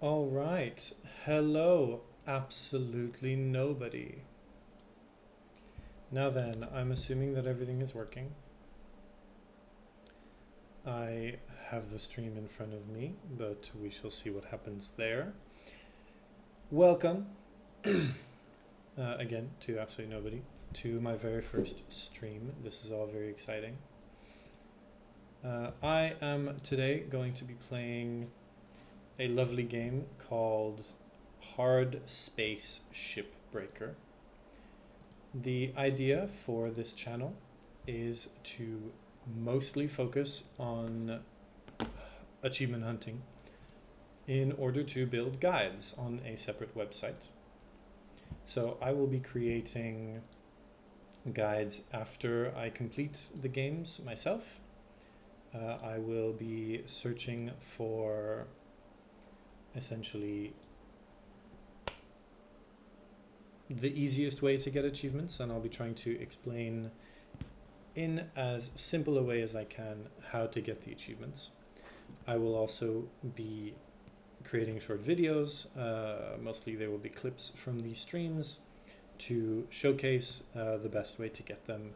All right. Hello, absolutely nobody. Now then, I'm assuming that everything is working. I have the stream in front of me, but we shall see what happens there. Welcome again to absolutely nobody, to my very first stream. This is all very exciting. I am today going to be playing a lovely game called Hardspace Shipbreaker. The idea for this channel is to mostly focus on achievement hunting in order to build guides on a separate website. So I will be creating guides after I complete the games myself. I will be searching for essentially the easiest way to get achievements, and I'll be trying to explain in as simple a way as I can how to get the achievements. I will also be creating short videos. Mostly they will be clips from these streams to showcase the best way to get them.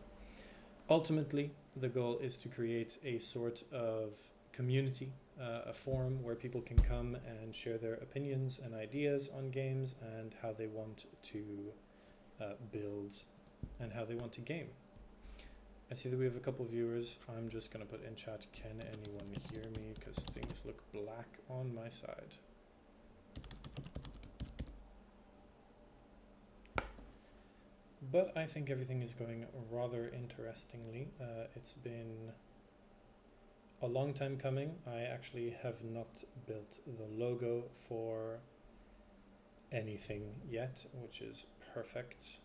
Ultimately, the goal is to create a sort of community, a forum where people can come and share their opinions and ideas on games and how they want to build and how they want to game. I see that we have a couple viewers. I'm just going to put in chat, can anyone hear me? Because things look black on my side. But I think everything is going rather interestingly. It's been a long time coming. I actually have not built the logo for anything yet, which is perfect.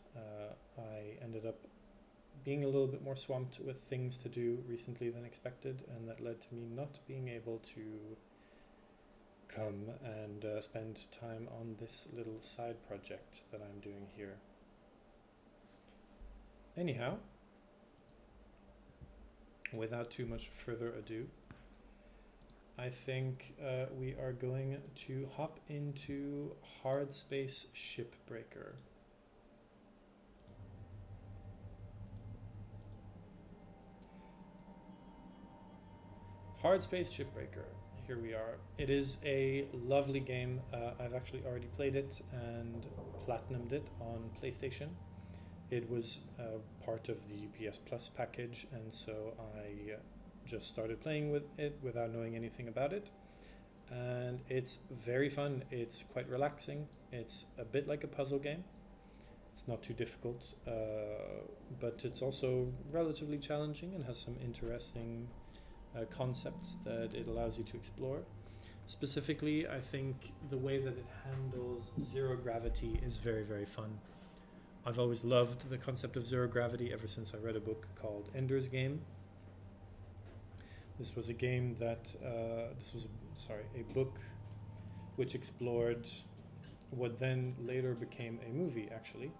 I ended up being a little bit more swamped with things to do recently than expected, and that led to me not being able to come and spend time on this little side project that I'm doing here. Anyhow, without too much further ado, I think we are going to hop into Hardspace Shipbreaker. Hardspace Shipbreaker. Here we are. It is a lovely game. I've actually already played it and platinumed it on PlayStation. It was part of the PS Plus package, and so I just started playing with it without knowing anything about it. And it's very fun. It's quite relaxing. It's a bit like a puzzle game. It's not too difficult, but it's also relatively challenging and has some interesting concepts that it allows you to explore. Specifically, I think the way that it handles zero gravity is very, very fun. I've always loved the concept of zero gravity ever since I read a book called Ender's Game. This was a game that, a book which explored what then later became a movie, actually.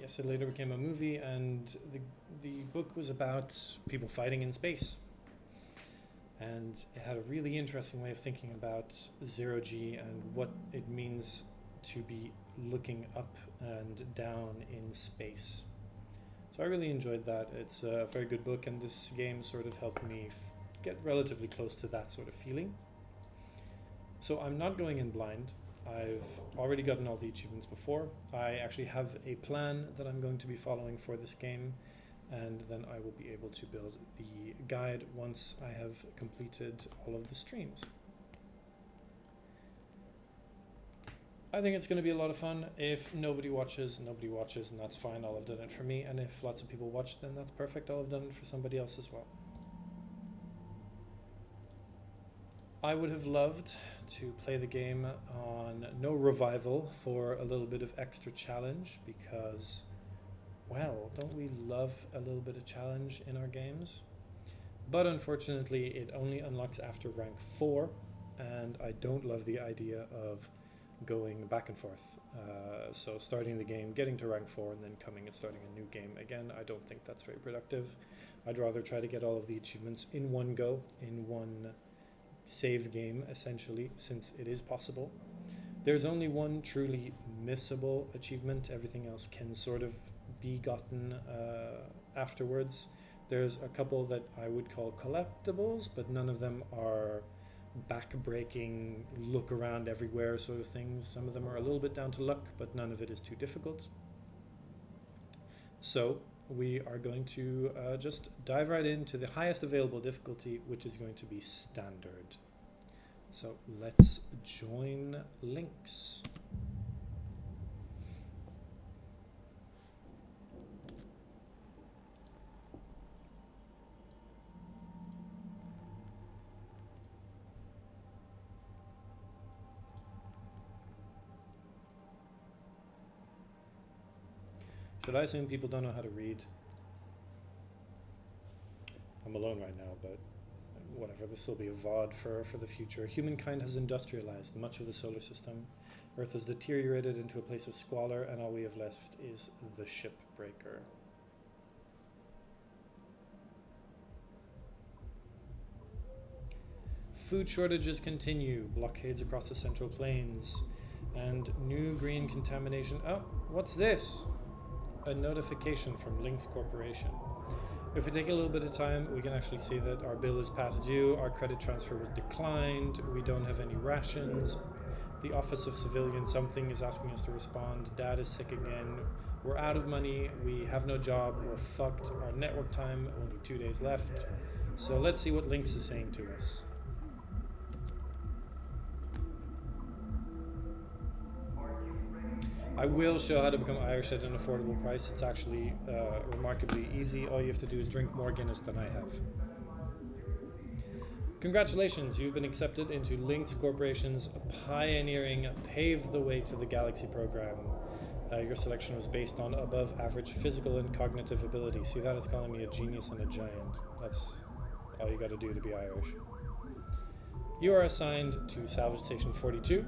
Yes, it later became a movie, and the book was about people fighting in space. And it had a really interesting way of thinking about zero G and what it means to be looking up and down in space. So I really enjoyed that. It's a very good book, and this game sort of helped me get relatively close to that sort of feeling. So I'm not going in blind. I've already gotten all the achievements before. I actually have a plan that I'm going to be following for this game, and then I will be able to build the guide once I have completed all of the streams. I think it's going to be a lot of fun. If nobody watches, nobody watches, and that's fine. I'll have done it for me. And if lots of people watch, then that's perfect. I'll have done it for somebody else as well. I would have loved to play the game on no revival for a little bit of extra challenge because, well, don't we love a little bit of challenge in our games? But unfortunately, it only unlocks after rank 4, and I don't love the idea of going back and forth. So starting the game, getting to rank 4, and then coming and starting a new game again, I don't think that's very productive. I'd rather try to get all of the achievements in one go, in one save game, essentially, since it is possible. There's only one truly missable achievement. Everything else can sort of be gotten afterwards. There's a couple that I would call collectibles, but none of them are back-breaking, look around everywhere sort of things. Some of them are a little bit down to luck, but none of it is too difficult. So we are going to just dive right into the highest available difficulty, which is going to be standard. So let's join links. Should I assume people don't know how to read? I'm alone right now, but whatever, this will be a VOD for the future. Humankind has industrialized much of the solar system. Earth has deteriorated into a place of squalor, and all we have left is the Shipbreaker. Food shortages continue, blockades across the Central Plains, and new green contamination. Oh, what's this? A notification from Lynx Corporation. If we take a little bit of time, we can actually see that our bill is past due, our credit transfer was declined, we don't have any rations, the Office of Civilian something is asking us to respond, Dad is sick again, we're out of money, we have no job, we're fucked, our network time, only 2 days left. So let's see what Lynx is saying to us. I will show how to become Irish at an affordable price. It's actually remarkably easy. All you have to do is drink more Guinness than I have. Congratulations, you've been accepted into Lynx Corporation's pioneering Pave the Way to the Galaxy program. Your selection was based on above average physical and cognitive ability. See that? It's calling me a genius and a giant. That's all you got to do to be Irish. You are assigned to Salvage Station 42.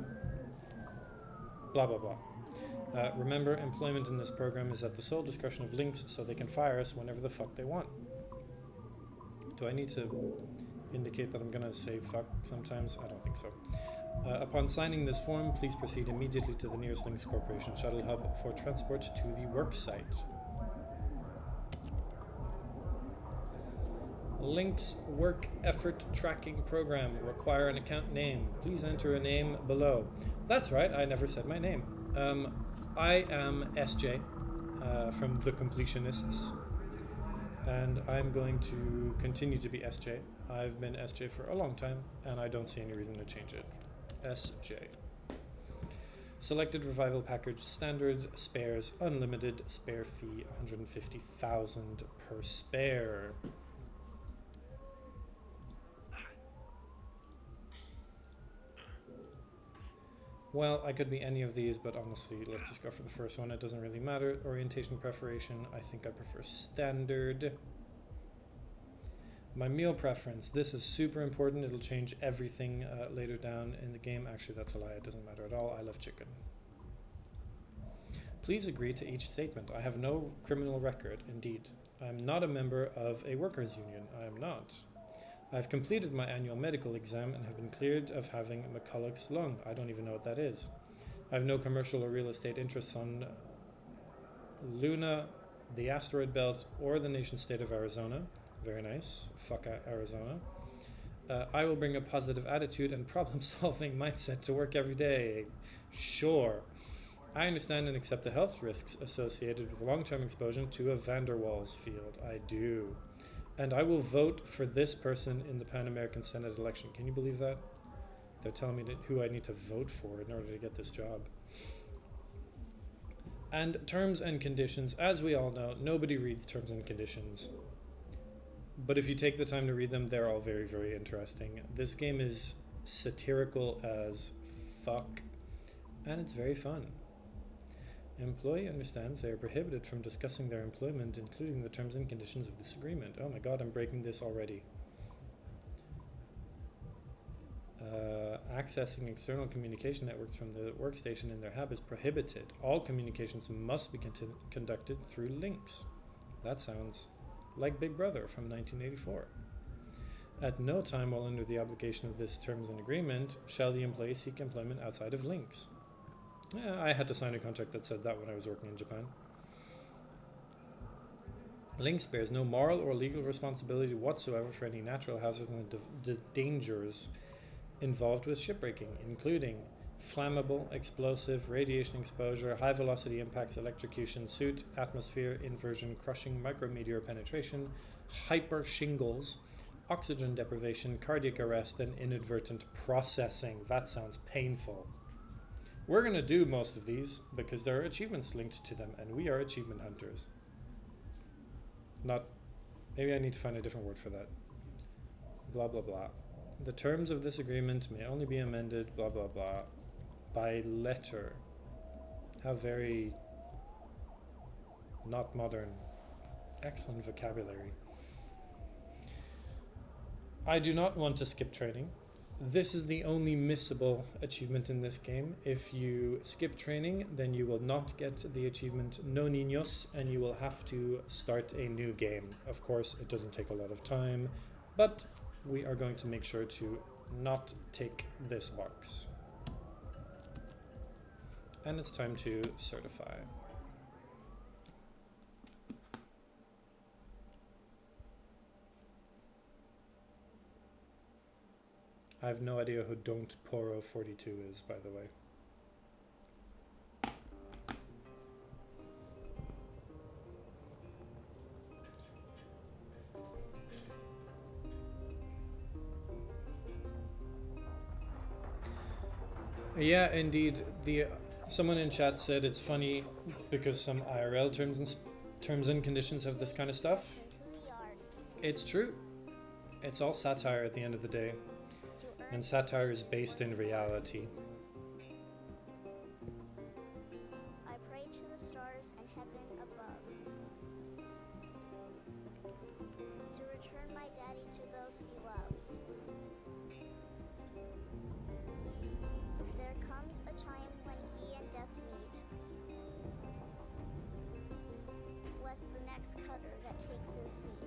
Blah, blah, blah. Remember, employment in this program is at the sole discretion of Lynx, so they can fire us whenever the fuck they want. Do I need to indicate that I'm going to say fuck sometimes? I don't think so. Upon signing this form, please proceed immediately to the nearest Lynx Corporation shuttle hub for transport to the work site. Lynx Work Effort Tracking Program. Require an account name. Please enter a name below. That's right, I never said my name. I am SJ from The Completionists, and I'm going to continue to be SJ. I've been SJ for a long time, and I don't see any reason to change it. SJ. Selected revival package standard, spares unlimited, spare fee 150,000 per spare. Well, I could be any of these, but honestly, let's just go for the first one. It doesn't really matter. Orientation preparation, I think I prefer standard. My meal preference, this is super important. It'll change everything later down in the game. Actually, that's a lie. It doesn't matter at all. I love chicken. Please agree to each statement. I have no criminal record, indeed. I'm not a member of a workers' union. I am not. I've completed my annual medical exam and have been cleared of having McCulloch's lung. I don't even know what that is. I have no commercial or real estate interests on Luna, the asteroid belt, or the nation state of Arizona. Very nice. Fuck Arizona. I will bring a positive attitude and problem-solving mindset to work every day. Sure. I understand and accept the health risks associated with long-term exposure to a van der Waals field. I do. And I will vote for this person in the Pan American Senate election. Can you believe that? They're telling me who I need to vote for in order to get this job. And terms and conditions. As we all know, nobody reads terms and conditions. But if you take the time to read them, they're all very, very interesting. This game is satirical as fuck, and it's very fun. Employee understands they are prohibited from discussing their employment, including the terms and conditions of this agreement. Oh my god, I'm breaking this already. Accessing external communication networks from the workstation in their hub is prohibited. All communications must be conducted through links. That sounds like Big Brother from 1984. At no time while under the application of this terms and agreement shall the employee seek employment outside of Lynx. Yeah, I had to sign a contract that said that when I was working in Japan. Lynx bears no moral or legal responsibility whatsoever for any natural hazards and dangers involved with shipbreaking, including flammable, explosive, radiation exposure, high velocity impacts, electrocution, soot, atmosphere, inversion, crushing, micrometeor penetration, hyper shingles, oxygen deprivation, cardiac arrest, and inadvertent processing. That sounds painful. We're going to do most of these because there are achievements linked to them, and we are achievement hunters. Maybe I need to find a different word for that. Blah, blah, blah. The terms of this agreement may only be amended, blah, blah, blah, by letter. How very not modern. Excellent vocabulary. I do not want to skip training. This is the only missable achievement in this game. If you skip training, then you will not get the achievement No Niños, and you will have to start a new game. Of course, it doesn't take a lot of time, but we are going to make sure to not tick this box. And it's time to certify. I have no idea who Don't Poro 42 is, by the way. Yeah, indeed. Someone in chat said it's funny because some IRL terms and conditions have this kind of stuff. It's true. It's all satire at the end of the day. And satire is based in reality. I pray to the stars and heaven above to return my daddy to those he loves. If there comes a time when he and death meet, bless the next cutter that takes his seat.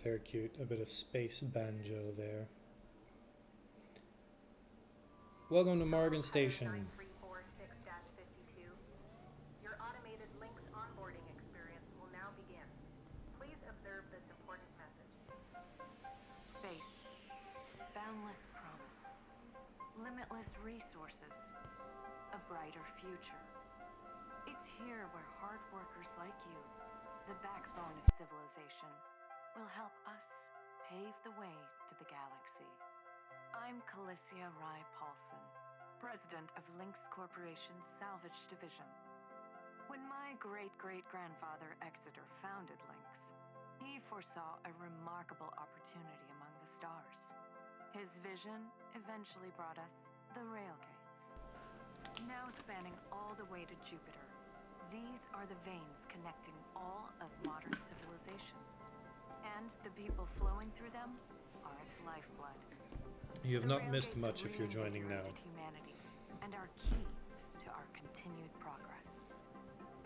Very cute. A bit of space banjo there. Welcome to Morgan Station. 9346-52. Your automated Lynx onboarding experience will now begin. Please observe this important message. Space. Boundless promise. Limitless resources. A brighter future. It's here where hard workers like you, the backbone of civilization, will help us pave the way to the galaxy. I'm Calicia Rai Paulson, president of Lynx Corporation's Salvage Division. When my great-great-grandfather Exeter founded Lynx, he foresaw a remarkable opportunity among the stars. His vision eventually brought us the Railgates. Now spanning all the way to Jupiter, these are the veins connecting all of modern civilization. And the people flowing through them are its lifeblood. You have not missed much if you're joining now. Humanity and are key to our continued progress.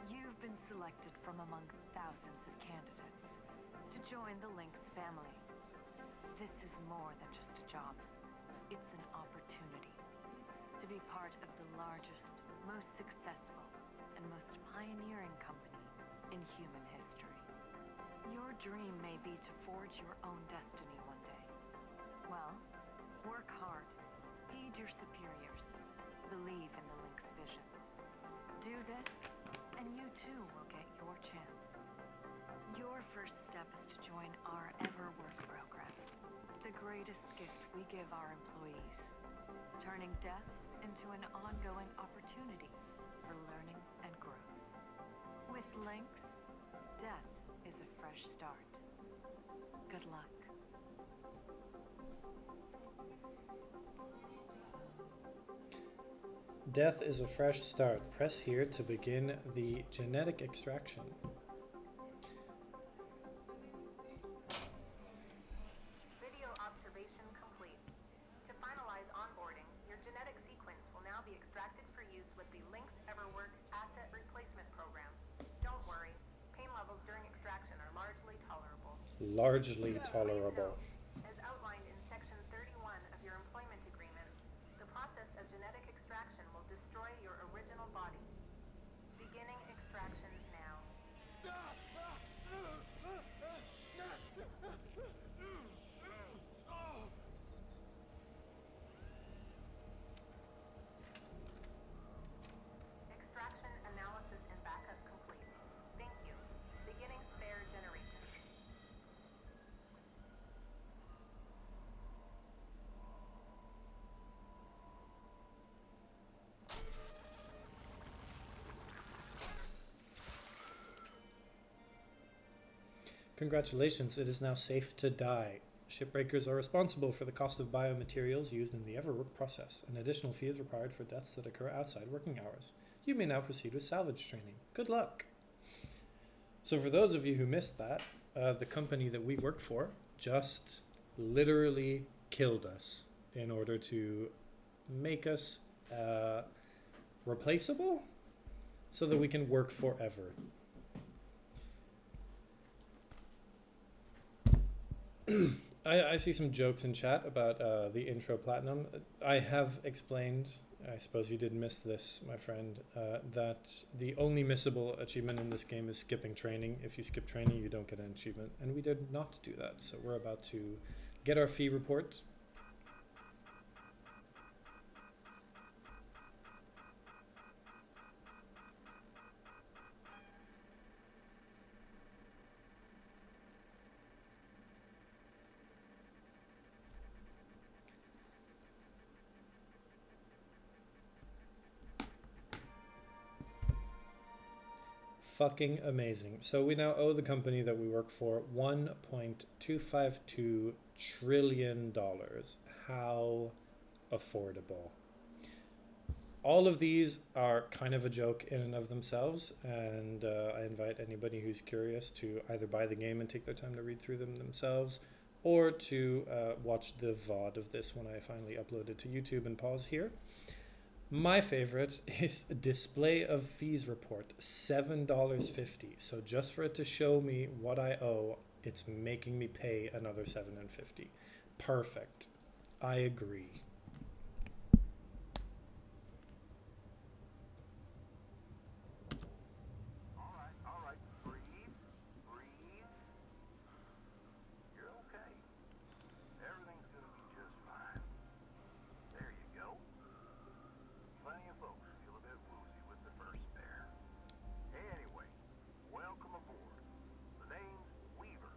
You've been selected from among thousands of candidates to join the Lynx family. This is more than just a job. It's an opportunity to be part of the largest, most successful, and most pioneering company in human history. Your dream may be to forge your own destiny one day. Well, work hard, heed your superiors, believe in the Lynx vision. Do this, and you too will get your chance. Your first step is to join our the greatest gift we give our employees, turning death into an ongoing opportunity for learning and growth. With Lynx, death is a fresh start. Good luck. Death is a fresh start. Press here to begin the genetic extraction. Video observation complete. To finalize onboarding, your genetic sequence will now be extracted for use with the Lynx EverWork Asset Replacement Program. Don't worry, pain levels during extraction are largely tolerable. Largely tolerable. As outlined in Section 31 of your employment agreement, the process of genetic extraction will destroy your original body. Beginning extraction now. Extraction analysis and backup complete. Thank you. Beginning spare generation. Congratulations, it is now safe to die. Shipbreakers are responsible for the cost of biomaterials used in the EverWork process. An additional fee is required for deaths that occur outside working hours. You may now proceed with salvage training. Good luck! So for those of you who missed that, the company that we worked for just literally killed us in order to make us replaceable so that we can work forever. I see some jokes in chat about the intro platinum. I have explained, I suppose you did miss this, my friend, that the only missable achievement in this game is skipping training. If you skip training, you don't get an achievement. And we did not do that. So we're about to get our fee report. Fucking amazing. So we now owe the company that we work for $1.252 trillion. How affordable. All of these are kind of a joke in and of themselves, and I invite anybody who's curious to either buy the game and take their time to read through them themselves, or to watch the VOD of this when I finally upload it to YouTube and pause here. My favorite is a display of fees report, $7.50. So just for it to show me what I owe, it's making me pay another $7.50. Perfect. I agree. All right. Breathe. You're okay. Everything's gonna be just fine. There you go. Plenty of folks feel a bit woozy with the first spare. Anyway, welcome aboard. The name's Weaver.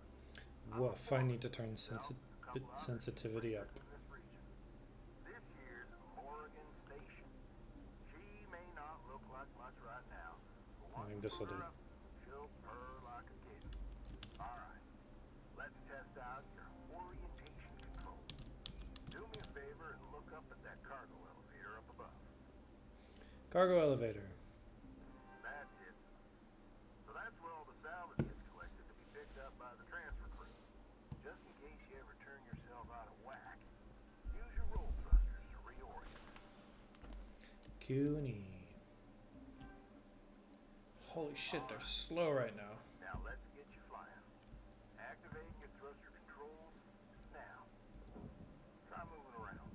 Woof, I need to turn sensitivity up. This here's Morgan Station. She may not look like much right now, but I once think you this'll put her do. up, she'll purr like a kitten. All right, let's test out your orientation control. Do me a favor and look up at that cargo elevator up above. Cargo elevator. That's it. So that's where all the salvage gets collected to be picked up by the transfer crew. Just in case you ever turn yourself out of whack, use your roll thrusters to reorient. Q and E. Holy shit, they're slow right now. Now let's get you flying. Activating your thruster controls now. Try moving around.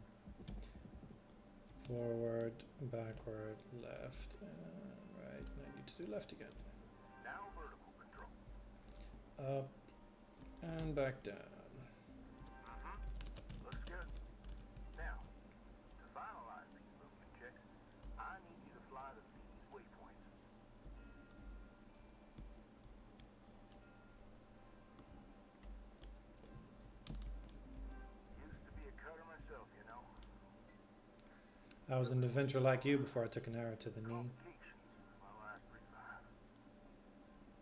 Forward, backward, left, and right. And I need to do left again. Now vertical control. Up and back down. Looks good. Now, to finalize these movement checks, I need you to fly to these waypoints. I was an adventurer like you before I took an arrow to the knee. Complications was my last revive.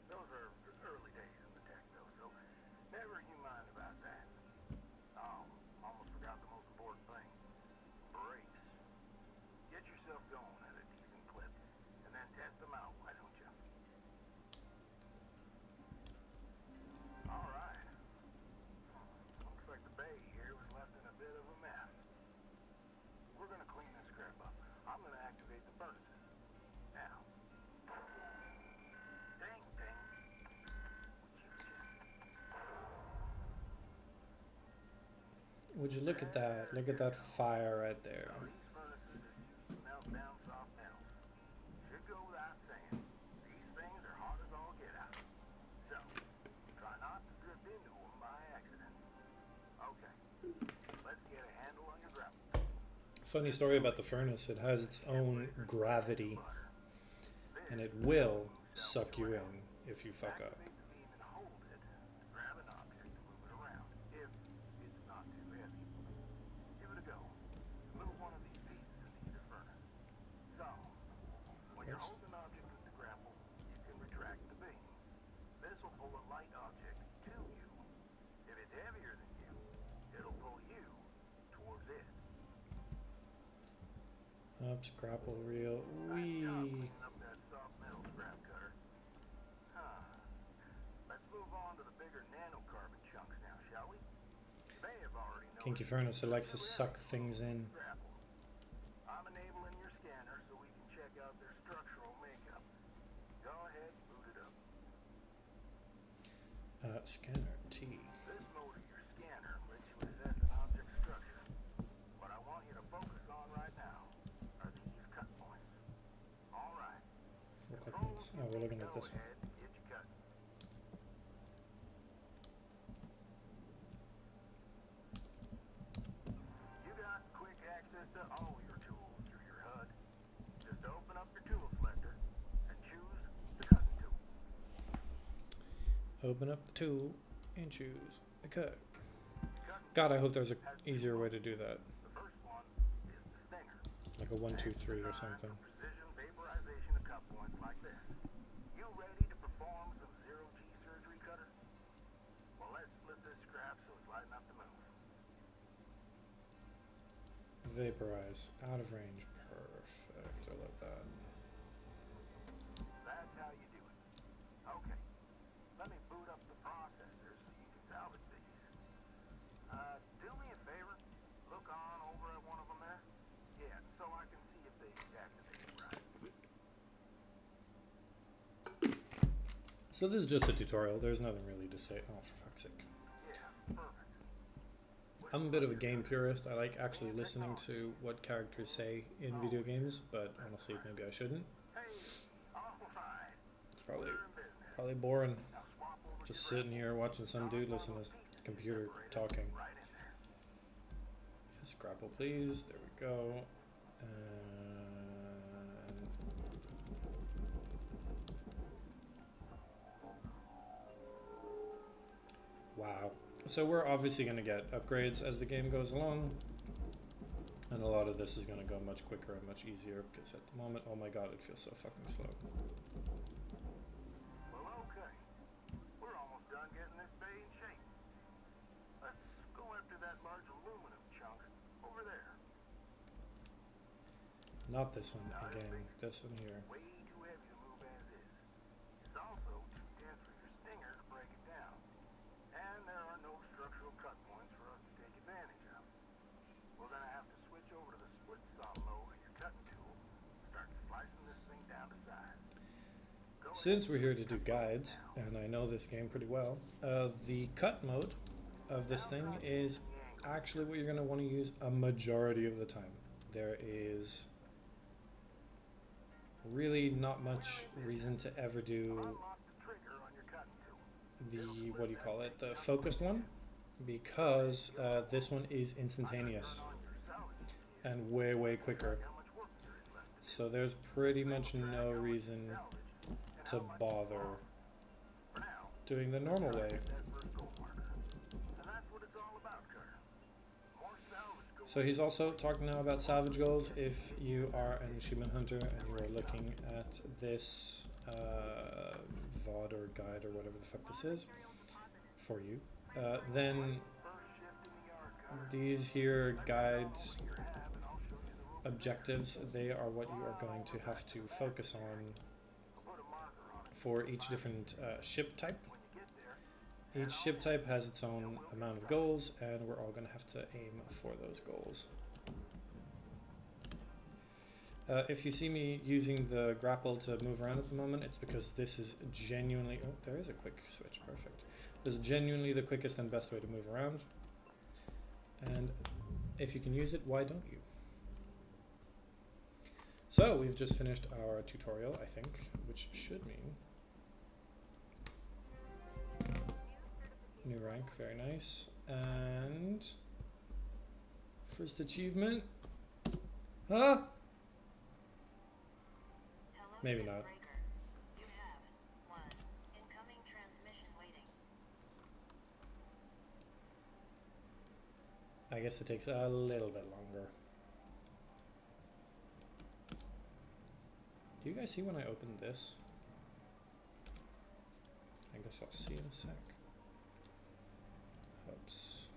Those are early days in the tech, though, so never you mind about that. Oh, almost forgot the most important thing. Brakes. Get yourself going at a decent clip, and then test them out, why don't you? All right. Looks like the bay here was left in a bit of a mess. We're gonna clean this crap up. I'm gonna activate the furnaces. Now. Ding, ding. Would you look at that? Look at that fire right there. Now these furnaces are used to melt down soft metals. Should go without saying. These things are hot as all get out. So, try not to drift into them by accident. Okay. Let's get a handle on your grapple. Funny story about the furnace. It has its own gravity, and it will suck you in if you fuck up. Activate the beam and hold it. Grab an object to move it around, if it's not too heavy. Give it a go. Move one of these pieces into either furnace. So, when you're holding an object with the grapple, you can retract the beam. This will pull a light object to you. If it's heavier than you, it'll pull you towards it. Oops, grapple reel. Nice job Wee. cleaning up that soft metal scrap cutter. Huh. Let's move on to the bigger nanocarbon chunks now, shall we? They have already noticed. Kinky furnace. It likes to suck things in. Grapple. I'm enabling your scanner so we can check out their structural makeup. Go ahead, boot it up. Scanner T. This mode of your scanner lets you assess an object's structure. What I want you to focus on right now are these cut points. All right. What cut points? Oh, we're looking at this one. Go ahead, get your cut. You got quick access to all your tools through your HUD. Just open up your tool selector and choose the cutting tool. Open up the tool and choose the cut. Cutting God, I hope there's an easier way to do that. The first one is the stinger. Like a 1, 2, 3 or something. For precision vaporization of cut points like this. You ready to perform some zero-G surgery, Cutter? Well, let's split this scrap so it's light enough to move. Vaporize. Out of range. Perfect. I love that. That's how you do it. Okay. Let me boot up the processor so you can salvage these. Do me a favor. Look on over at one of them there. Yeah, so I can see if they activated right. So this is just a tutorial. There's nothing really to say. Oh, for fuck's sake. Yeah, perfect. I'm a bit of a game purist. I like actually listening to what characters say in video games, but honestly, maybe I shouldn't. Hey, all right. It's probably We're in business. probably boring. Now swap over Just your sitting here watching some dude listen to this computer talking. right in there. Yes, grapple, please. There we go. And wow. So we're obviously going to get upgrades as the game goes along. And a lot of this is going to go much quicker and much easier because at the moment, oh my god, it feels so fucking slow. Well, okay. We're almost done getting this bay in shape. Let's go after that large aluminum chunk over there. Not this one again, this one here. Way too heavy to move as is. It's also too dense for your stinger to break it down. And there are no structural cut points for us to take advantage of. We're gonna have to switch over to the split saw mode of your cutting tool. Start slicing this thing down to size. Go Since we're here to do guides, and I know this game pretty well, the cut mode of this thing is actually what you're going to want to use a majority of the time. There is really not much reason to ever do unlock the trigger on your cutting tool. the, what do you call it, the focused one, because this one is instantaneous and way, way quicker. So there's pretty much no reason to bother doing the normal way. So he's also talking now about salvage goals. If you are an achievement hunter and you are looking at this VOD or guide or whatever the fuck this is for you, then these here guides objectives, they are what you are going to have to focus on for each different ship type. Each ship type has its own amount of goals, and we're all going to have to aim for those goals. If you see me using the grapple to move around at the moment, it's because this is genuinely... Oh, there is a quick switch. Perfect. This is genuinely the quickest and best way to move around. And if you can use it, why don't you? So, we've just finished our tutorial, I think, which should mean... New rank, very nice. And... First achievement. Huh? Maybe not. You have one incoming transmission waiting. I guess it takes a little bit longer. Do you guys see when I open this? I guess I'll see in a sec. Oops.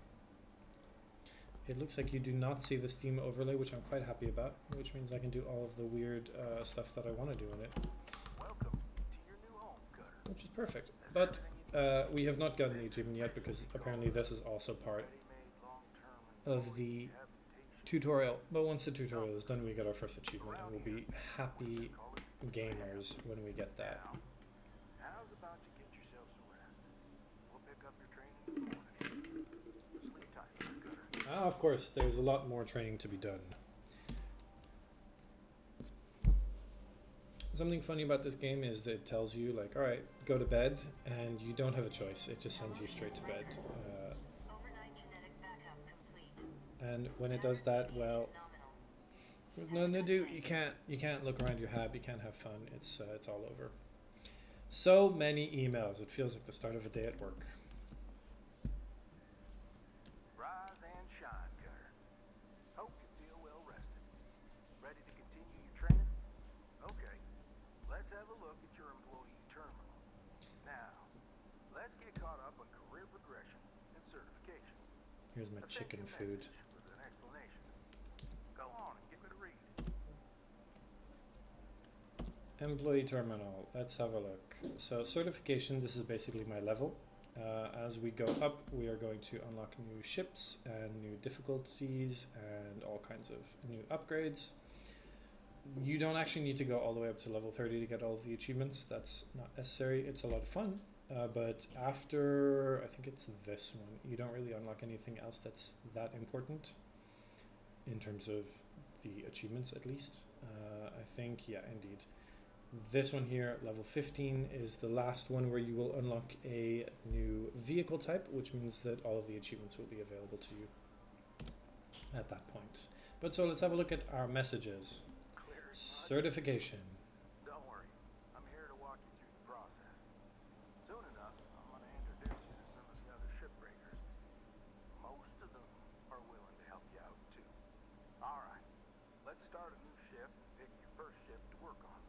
It looks like you do not see the Steam overlay, which I'm quite happy about, which means I can do all of the weird stuff that I want to do in it. Welcome to your new home, Cutter. Which is perfect. But we have not gotten the achievement yet, because apparently this is also part of the tutorial. But once the tutorial is done, we get our first achievement, and we'll be happy gamers when we get that. How's about you get yourself some rest? We'll pick up your training in the morning. Sleep tight, Cutter. Of course, there's a lot more training to be done. Something funny about this game is that it tells you, like, alright, go to bed, and you don't have a choice. It just sends you straight to bed. Overnight genetic backup complete. And when it does that, well, there's nothing to do. You can't look around your hab. You can't have fun. It's all over. So many emails. It feels like the start of a day at work. Rise and shine, Cutter. Hope you feel well rested. Ready to continue your training? Okay, let's have a look at your employee terminal. Now, let's get caught up on career progression and certification. Here's my A chicken thank you food. message with an explanation. Go on and give it a read. Employee terminal. Let's have a look. So certification, this is basically my level. As we go up, we are going to unlock new ships and new difficulties and all kinds of new upgrades. You don't actually need to go all the way up to level 30 to get all of the achievements. That's not necessary. It's a lot of fun. But after, I think it's this one, you don't really unlock anything else that's that important in terms of the achievements, at least. I think, yeah, indeed. This one here, level 15, is the last one where you will unlock a new vehicle type, which means that all of the achievements will be available to you at that point. But so let's have a look at our messages. Clear. Certification. Don't worry, I'm here to walk you through the process. Soon enough, I'm going to introduce you to some of the other shipbreakers. Most of them are willing to help you out, too. Alright, let's start a new shift and pick your first ship to work on.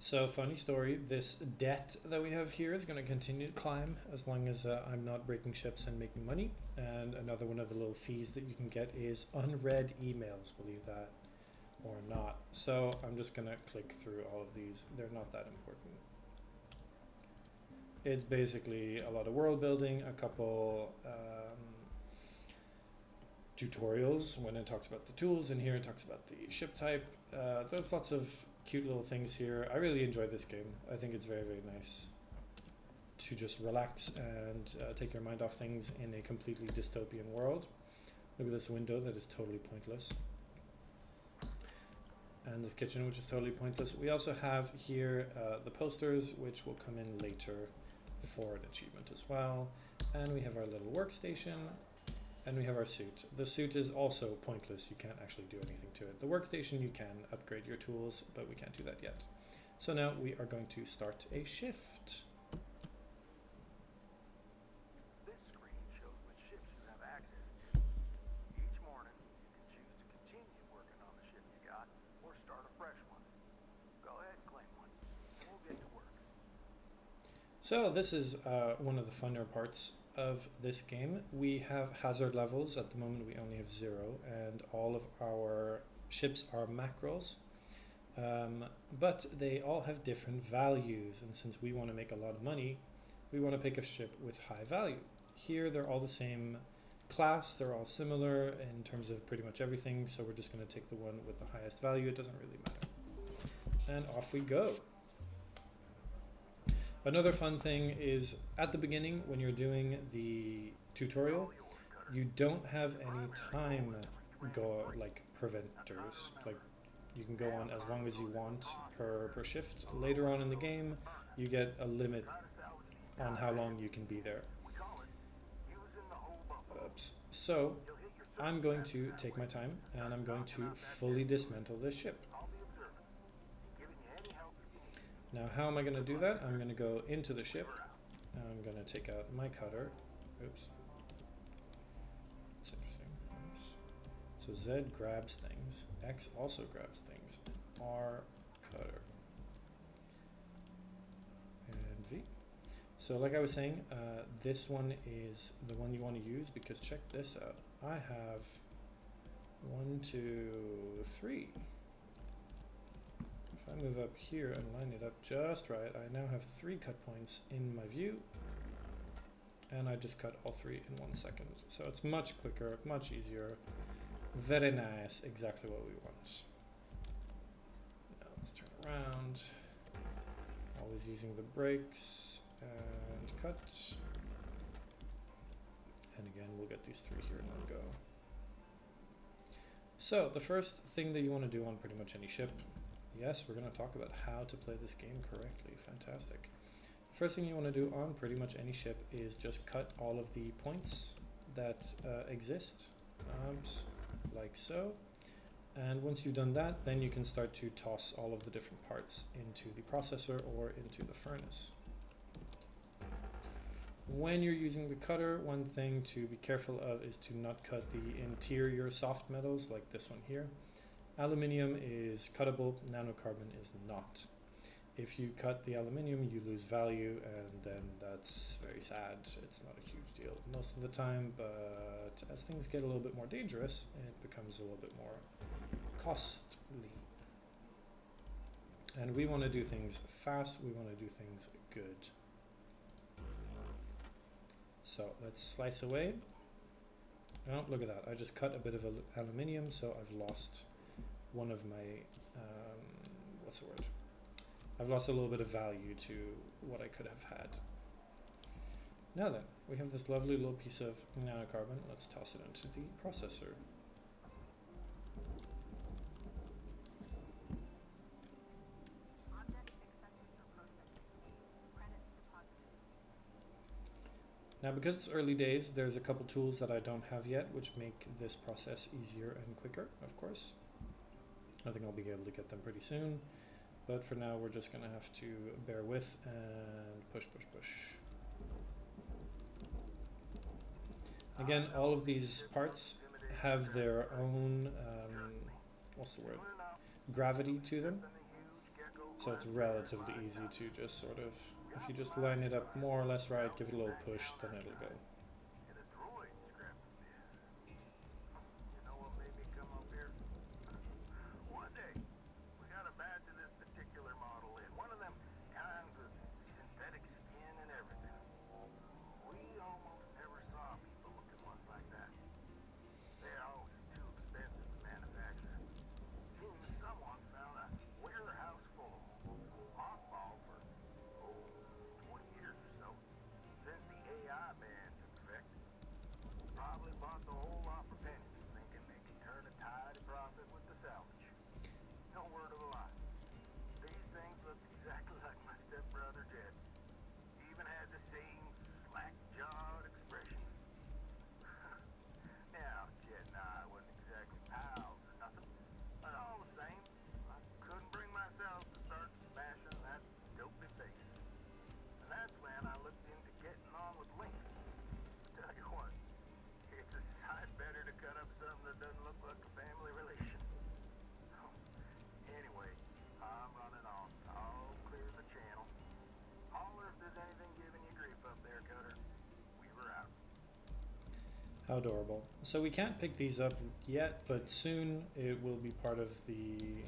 So, funny story, this debt that we have here is going to continue to climb as long as I'm not breaking ships and making money. And another one of the little fees that you can get is unread emails, believe that or not. So I'm just going to click through all of these. They're not that important. It's basically a lot of world building, a couple tutorials when it talks about the tools, and here it talks about the ship type. There's lots of cute little things here. I really enjoy this game. I think it's very, very nice to just relax and take your mind off things in a completely dystopian world. Look at this window that is totally pointless. And this kitchen, which is totally pointless. We also have here the posters, which will come in later for an achievement as well. And we have our little workstation. And we have our suit. The suit is also pointless. You can't actually do anything to it. The workstation, you can upgrade your tools, but we can't do that yet. So now we are going to start a shift. This screen shows which ships So this is one of the funner parts of this game. We have hazard levels. At the moment we only have 0, and all of our ships are macros. But they all have different values, and since we want to make a lot of money, we want to pick a ship with high value. Here they're all the same class, they're all similar in terms of pretty much everything, so we're just going to take the one with the highest value. It doesn't really matter. And off we go. Another fun thing is at the beginning when you're doing the tutorial, you don't have any time preventers. Like, you can go on as long as you want per shift. Later on in the game, you get a limit on how long you can be there. Oops. So I'm going to take my time and I'm going to fully dismantle this ship. Now how am I going to do that? I'm going to go into the ship. I'm going to take out my cutter. Oops. It's interesting. Oops. So Z grabs things. X also grabs things. R cutter. And V. So like I was saying, this one is the one you want to use because check this out. I have 1, 2, 3. If I move up here and line it up just right, I now have 3 cut points in my view. And I just cut all 3 in 1 second. So it's much quicker, much easier. Very nice, exactly what we want. Now let's turn around. Always using the brakes. And cut. And again, we'll get these 3 here in one go. So the first thing that you want to do on pretty much any ship, yes, we're going to talk about how to play this game correctly. Fantastic. The first thing you want to do on pretty much any ship is just cut all of the points that exist, like so. And once you've done that, then you can start to toss all of the different parts into the processor or into the furnace. When you're using the cutter, one thing to be careful of is to not cut the interior soft metals like this one here. Aluminium is cuttable, nanocarbon is not. If you cut the aluminium, you lose value, and then that's very sad. It's not a huge deal most of the time, but as things get a little bit more dangerous, it becomes a little bit more costly. And we want to do things fast, we want to do things good. So let's slice away. Oh, look at that. I just cut a bit of aluminium, so I've lost one of my, what's the word? I've lost a little bit of value to what I could have had. Now then, we have this lovely little piece of nanocarbon. Let's toss it into the processor. Now because it's early days, there's a couple tools that I don't have yet which make this process easier and quicker, of course. I think I'll be able to get them pretty soon, but for now we're just going to have to bear with and push, push, push. Again, all of these parts have their own, what's the word, gravity to them, so it's relatively easy to just sort of, if you just line it up more or less right, give it a little push, then it'll go. How adorable. So we can't pick these up yet, but soon it will be part of the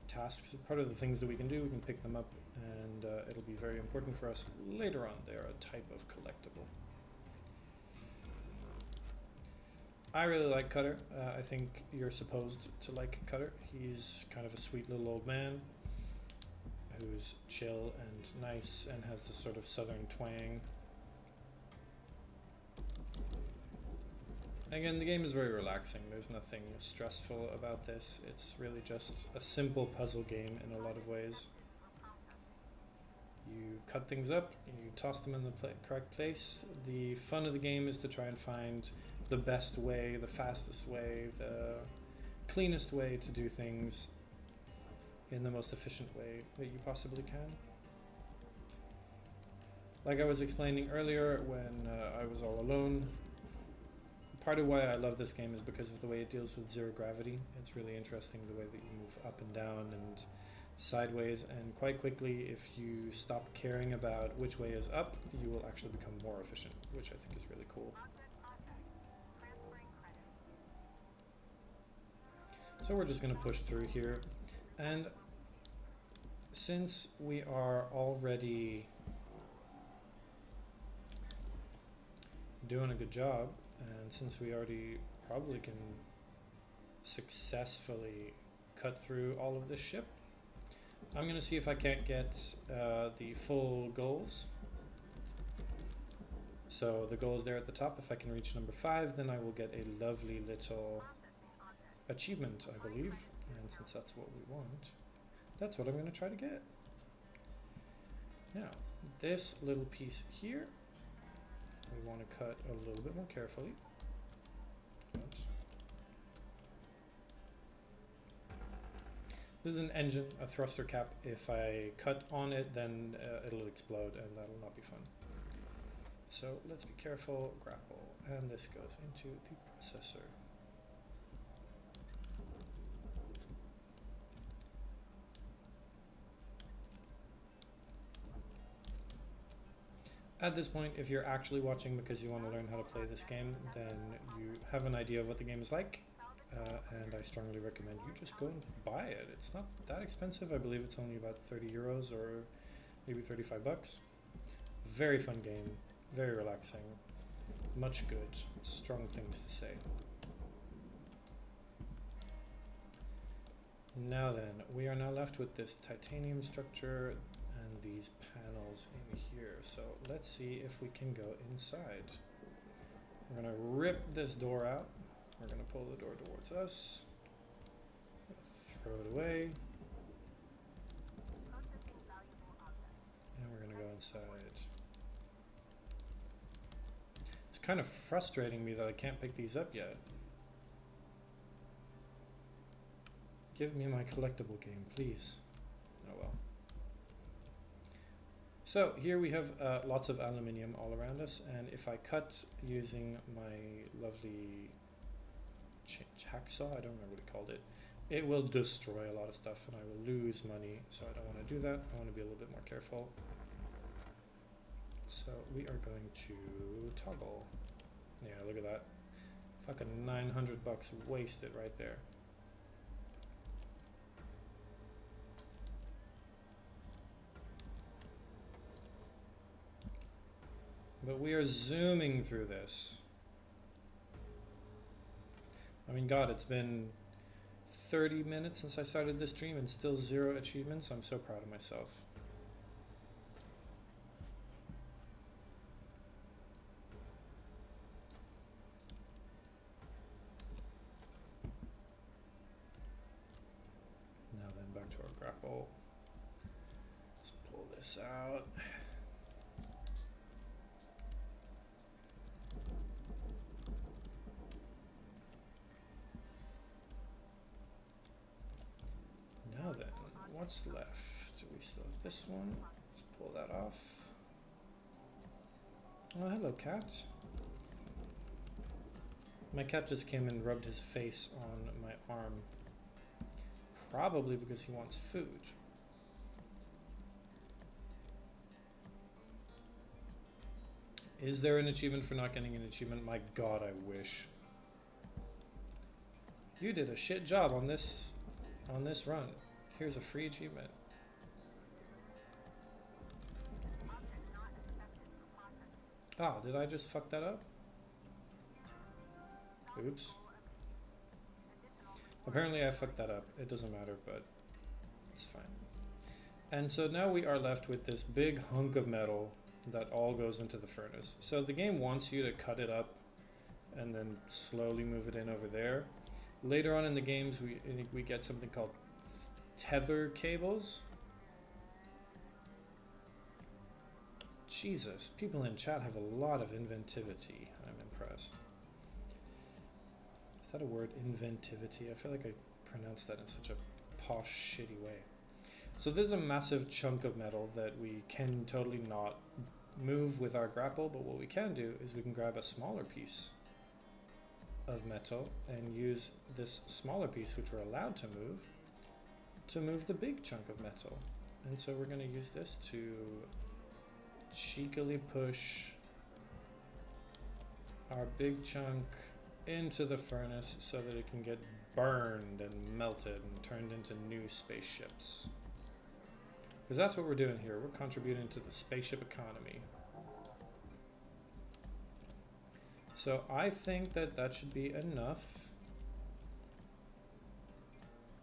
tasks, part of the things that we can do. We can pick them up, and it'll be very important for us later on. They're a type of collectible. I really like Cutter. I think you're supposed to like Cutter. He's kind of a sweet little old man who's chill and nice and has this sort of southern twang. Again, the game is very relaxing. There's nothing stressful about this. It's really just a simple puzzle game in a lot of ways. You cut things up, you toss them in the correct place. The fun of the game is to try and find the best way, the fastest way, the cleanest way to do things in the most efficient way that you possibly can. Like I was explaining earlier when I was all alone, part of why I love this game is because of the way it deals with zero gravity. It's really interesting the way that you move up and down and sideways, and quite quickly, if you stop caring about which way is up, you will actually become more efficient, which I think is really cool. So we're just going to push through here, and since we are already doing a good job, and since we already probably can successfully cut through all of this ship, I'm going to see if I can't get the full goals. So the goal is there at the top. If I can reach number 5, then I will get a lovely little achievement, I believe. And since that's what we want, that's what I'm going to try to get. Now, this little piece here, we want to cut a little bit more carefully. Oops. This is an engine, a thruster cap. If I cut on it, then it'll explode, and that'll not be fun. So let's be careful, grapple, and this goes into the processor. At this point, if you're actually watching because you want to learn how to play this game, then you have an idea of what the game is like, and I strongly recommend you just go and buy it. It's not that expensive. I believe it's only about 30 euros or maybe 35 bucks. Very fun game, very relaxing, much good, strong things to say. Now then, we are now left with this titanium structure and these panels in here. So let's see if we can go inside. We're going to rip this door out. We're going to pull the door towards us. Throw it away. And we're going to go inside. It's kind of frustrating me that I can't pick these up yet. Give me my collectible game, please. Oh well. So here we have lots of aluminium all around us, and if I cut using my lovely hacksaw, I don't remember what he called it, it will destroy a lot of stuff and I will lose money, so I don't want to do that. I want to be a little bit more careful. So we are going to toggle. Yeah, look at that. Fucking 900 bucks wasted right there. But we are zooming through this. I mean, God, it's been 30 minutes since I started this stream and still 0 achievements. I'm so proud of myself. Now then, back to our grapple. Let's pull this out. Now then, what's left? We still have this one. Let's pull that off. Oh, hello, cat. My cat just came and rubbed his face on my arm. Probably because he wants food. Is there an achievement for not getting an achievement? My god, I wish. You did a shit job on this run. Here's a free achievement. Oh, did I just fuck that up? Oops. Apparently I fucked that up. It doesn't matter, but it's fine. And so now we are left with this big hunk of metal that all goes into the furnace. So the game wants you to cut it up and then slowly move it in over there. Later on in the games, we get something called tether cables. Jesus, people in chat have a lot of inventivity. I'm impressed. Is that a word, inventivity? I feel like I pronounced that in such a posh, shitty way. So this is a massive chunk of metal that we can totally not move with our grapple, but what we can do is we can grab a smaller piece of metal and use this smaller piece, which we're allowed to move the big chunk of metal. And so we're going to use this to cheekily push our big chunk into the furnace so that it can get burned and melted and turned into new spaceships. Because that's what we're doing here. We're contributing to the spaceship economy. So I think that that should be enough.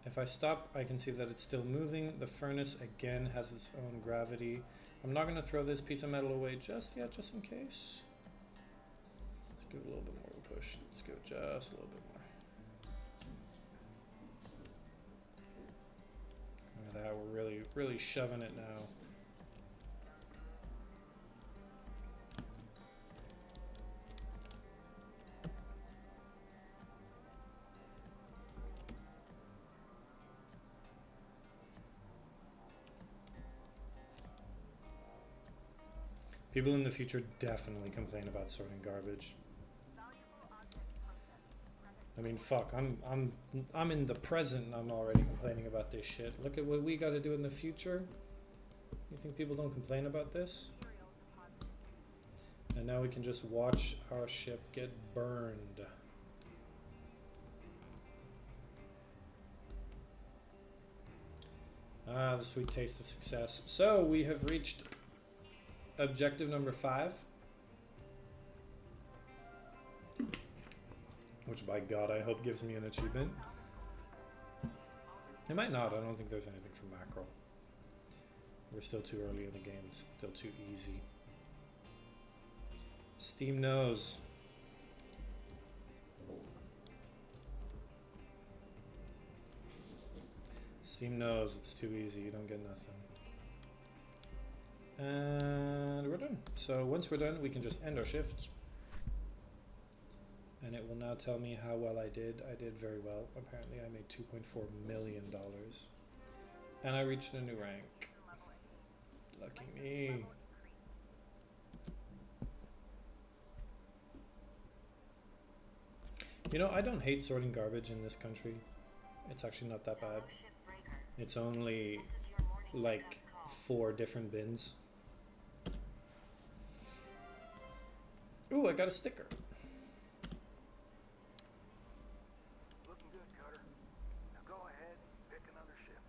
If I stop, I can see that it's still moving. The furnace again has its own gravity. I'm not going to throw this piece of metal away just yet, just in case. Let's give it a little bit more of a push. Let's give it just a little bit more. Look at that, we're really shoving it now. People in the future definitely complain about sorting garbage. I mean, fuck, I'm in the present and I'm already complaining about this shit. Look at what we got to do in the future. You think people don't complain about this? And now we can just watch our ship get burned. Ah, the sweet taste of success. So we have reached objective number 5. Which, by God, I hope gives me an achievement. It might not. I don't think there's anything for mackerel. We're still too early in the game. It's still too easy. Steam knows. Steam knows it's too easy. You don't get nothing. And we're done. So once we're done, we can just end our shift. And it will now tell me how well I did. I did very well. Apparently I made $2.4 million. And I reached a new rank. Lucky me. You know, I don't hate sorting garbage in this country. It's actually not that bad. It's only like 4 different bins. Ooh, I got a sticker. Looking good, Cutter. Now go ahead, pick another shift.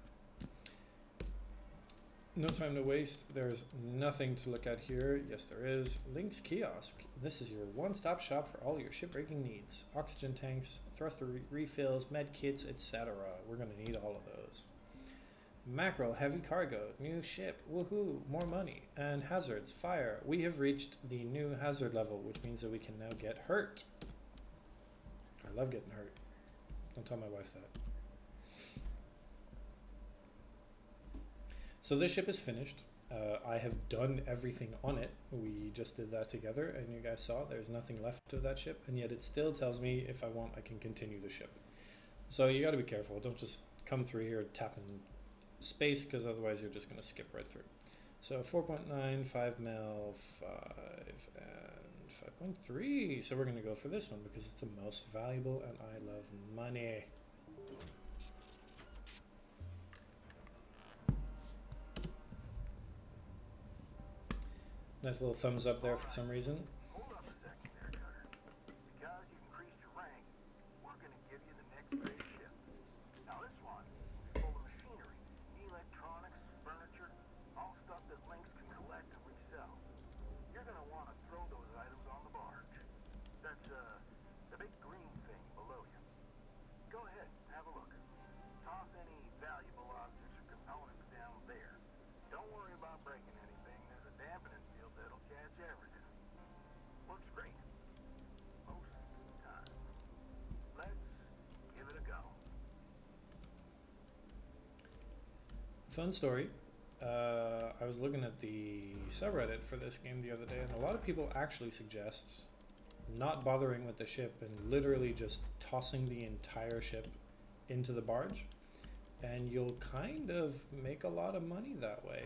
No time to waste. There's nothing to look at here. Yes, there is. Link's Kiosk. This is your one-stop shop for all your shipbreaking needs. Oxygen tanks, thruster refills, med kits, etc. We're going to need all of those. Mackerel, heavy cargo, new ship, woohoo, more money, and hazards, fire. We have reached the new hazard level, which means that we can now get hurt. I love getting hurt. Don't tell my wife that. So this ship is finished. I have done everything on it. We just did that together, and you guys saw there's nothing left of that ship, and yet it still tells me if I want, I can continue the ship. So you got to be careful. Don't just come through here tapping space, because otherwise you're just going to skip right through. So 4.9, 5 mil, 5, and 5.3. So we're going to go for this one because it's the most valuable, and I love money. Nice little thumbs up there for some reason. throw those items on the barge. That's, the big green thing below you. Go ahead, have a look. Toss any valuable objects or components down there. Don't worry about breaking anything. There's a dampening field that'll catch everything. Works great. Most of the time. Let's give it a go. Fun story. I was looking at the subreddit for this game the other day, and a lot of people actually suggest not bothering with the ship and literally just tossing the entire ship into the barge, and you'll kind of make a lot of money that way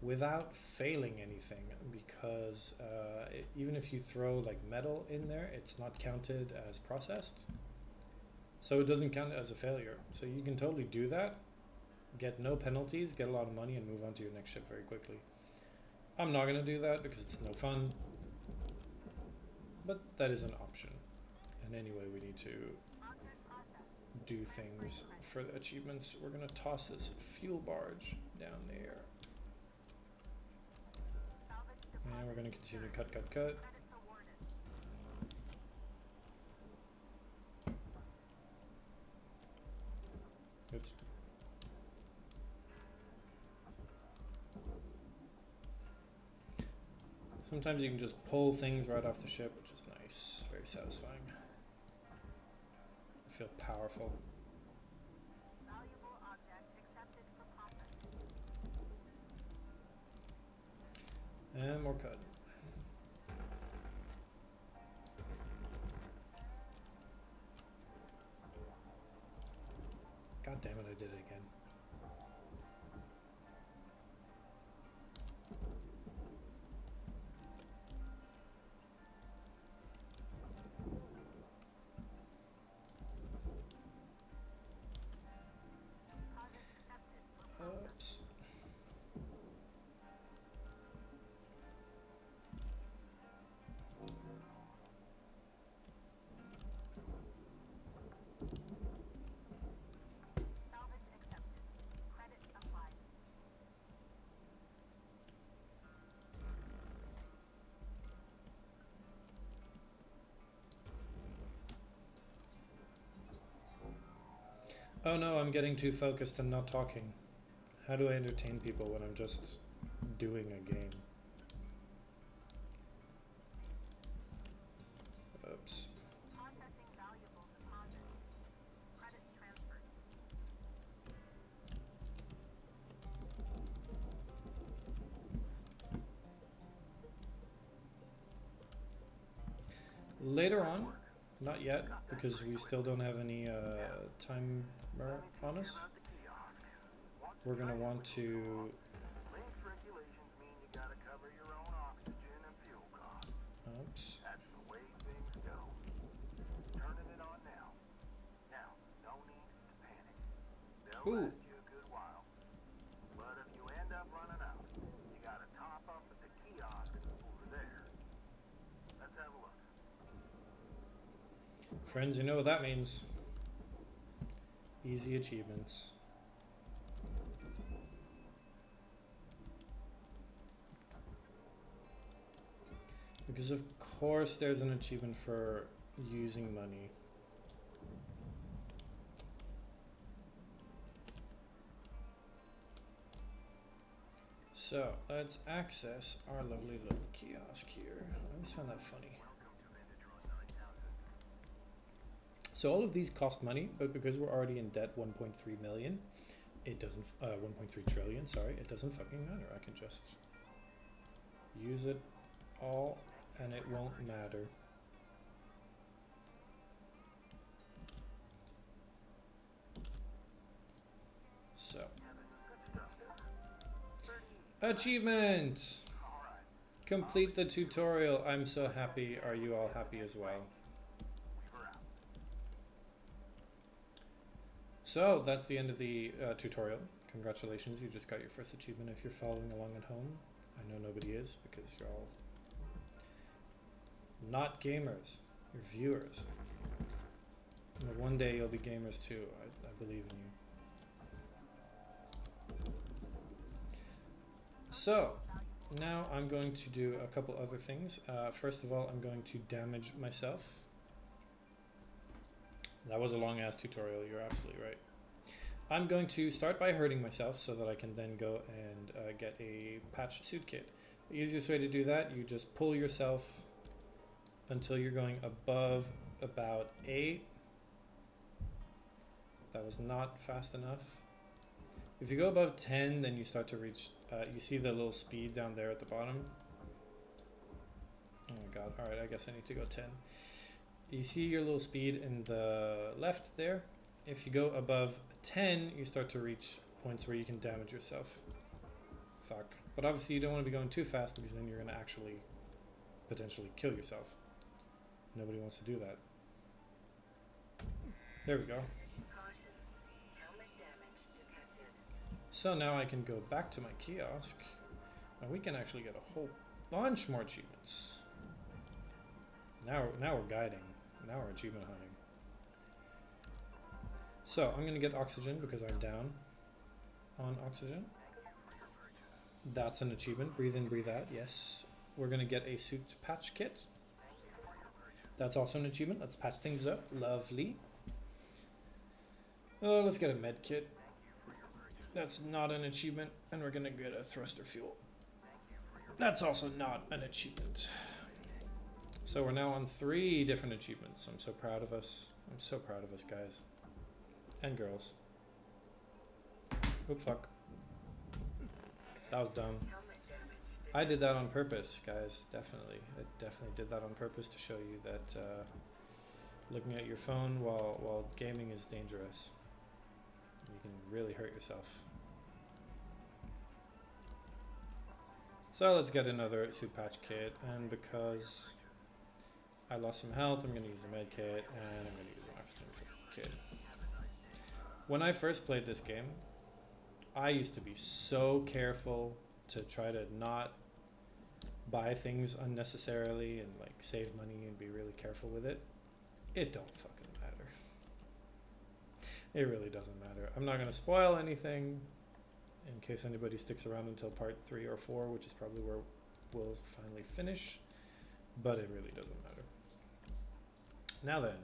without failing anything, because even if you throw like metal in there, it's not counted as processed, so it doesn't count as a failure. So you can totally do that, get no penalties, get a lot of money, and move on to your next ship very quickly. I'm not going to do that because it's no fun, but that is an option. And anyway, we need to do things for the achievements. We're going to toss this fuel barge down there. And we're going to continue cut, cut, cut. Oops. Sometimes you can just pull things right off the ship, which is nice, very satisfying. I feel powerful. Valuable object accepted for processing. And more cut. God damn it, I did it again. Oops. Salvage accepted. Credit applied. Oh no, I'm getting too focused and not talking. How do I entertain people when I'm just doing a game? Oops. Processing valuable deposit. Credits transferred. Later on, not yet, because we still don't have any timer on us. We're going to want to... Link regulations mean you gotta cover your own oxygen and fuel costs. Oops. That's the way things go. Turning it on now. Now, no need to panic. They'll Ooh. last you a good while. But if you end up running out, you gotta top up at the kiosk over there. Let's have a look. Friends, you know what that means. Easy achievements. Because of course there's an achievement for using money. So let's access our lovely little kiosk here. I always found that funny. So all of these cost money, but because we're already in debt 1.3 million, it doesn't, 1.3 trillion, sorry, it doesn't fucking matter. I can just use it all and it won't matter. So, achievement! Complete the tutorial. I'm so happy. Are you all happy as well? So that's the end of the tutorial. Congratulations, you just got your first achievement if you're following along at home. I know nobody is because you're all not gamers, you're viewers. But one day you'll be gamers too, I believe in you. So, now I'm going to do a couple other things. First of all, I'm going to damage myself. That was a long ass tutorial, you're absolutely right. I'm going to start by hurting myself so that I can then go and get a patch suit kit. The easiest way to do that, you just pull yourself until you're going above about 8. That was not fast enough. If you go above 10, then you start to reach, you see the little speed down there at the bottom. Oh my god, alright, I guess I need to go 10. You see your little speed in the left there. If you go above 10, you start to reach points where you can damage yourself. Fuck. But obviously you don't want to be going too fast because then you're going to actually potentially kill yourself. Nobody wants to do that. There we go. So now I can go back to my kiosk and we can actually get a whole bunch more achievements. Now we're guiding. Now we're achievement hunting. So I'm gonna get oxygen because I'm down on oxygen. That's an achievement. Breathe in, breathe out. Yes. We're gonna get a suit patch kit. That's also an achievement. Let's patch things up. Lovely. Let's get a med kit. That's not an achievement. And we're gonna get a thruster fuel. That's also not an achievement. So we're now on 3 different achievements. I'm so proud of us. I'm so proud of us, guys. And girls. Oop, fuck. That was dumb. I did that on purpose, guys. Definitely. I definitely did that on purpose to show you that looking at your phone while gaming is dangerous. You can really hurt yourself. So let's get another suit patch kit, and because I lost some health, I'm going to use a med kit, and I'm going to use an oxygen kit. When I first played this game, I used to be so careful to try to not buy things unnecessarily and like save money and be really careful with it. It don't fucking matter. It really doesn't matter. I'm not going to spoil anything in case anybody sticks around until part 3 or 4, which is probably where we'll finally finish, but it really doesn't matter. Now then,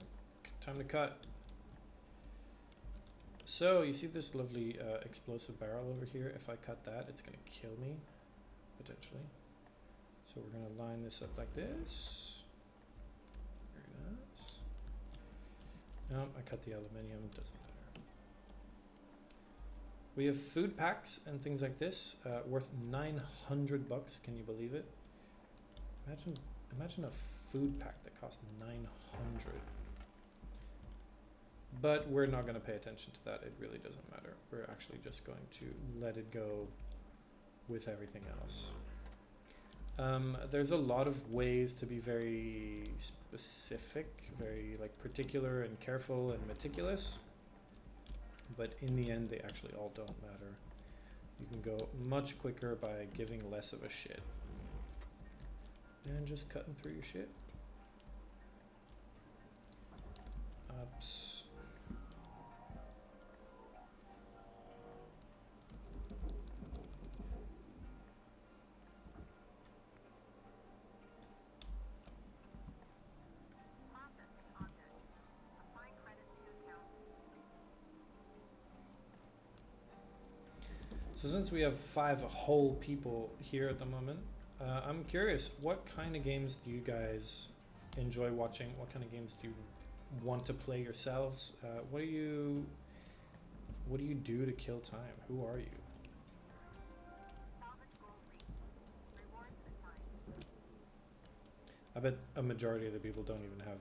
time to cut. So you see this lovely explosive barrel over here? If I cut that, it's going to kill me, potentially. So we're going to line this up like this. Very nice. No, I cut the aluminium, doesn't matter. We have food packs and things like this, worth 900 bucks. Can you believe it? Imagine a food pack that costs 900. But we're not going to pay attention to that. It really doesn't matter. We're actually just going to let it go with everything else. There's a lot of ways to be very specific, very like particular and careful and meticulous. But in the end, they actually all don't matter. You can go much quicker by giving less of a shit. And just cutting through your shit. Ups. So since we have 5 whole people here at the moment, I'm curious, what kind of games do you guys enjoy watching? What kind of games do you want to play yourselves? What do you do to kill time? Who are you? I bet a majority of the people don't even have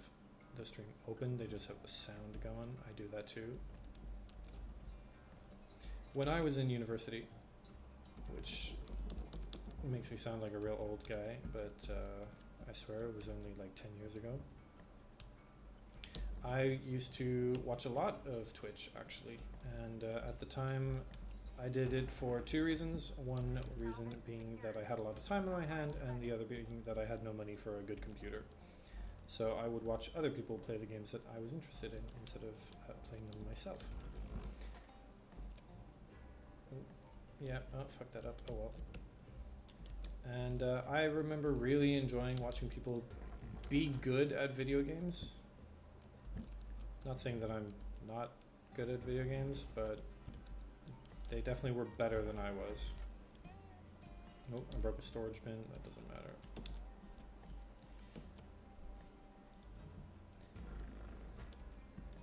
the stream open, they just have the sound going. I do that too. When I was in university, which makes me sound like a real old guy, but I swear it was only like 10 years ago, I used to watch a lot of Twitch actually, and at the time I did it for 2 reasons. One reason being that I had a lot of time on my hand, and the other being that I had no money for a good computer. So I would watch other people play the games that I was interested in instead of playing them myself. Yeah, oh, fuck that up. Oh well. And I remember really enjoying watching people be good at video games. Not saying that I'm not good at video games, but they definitely were better than I was. Oh, I broke a storage bin. That doesn't matter.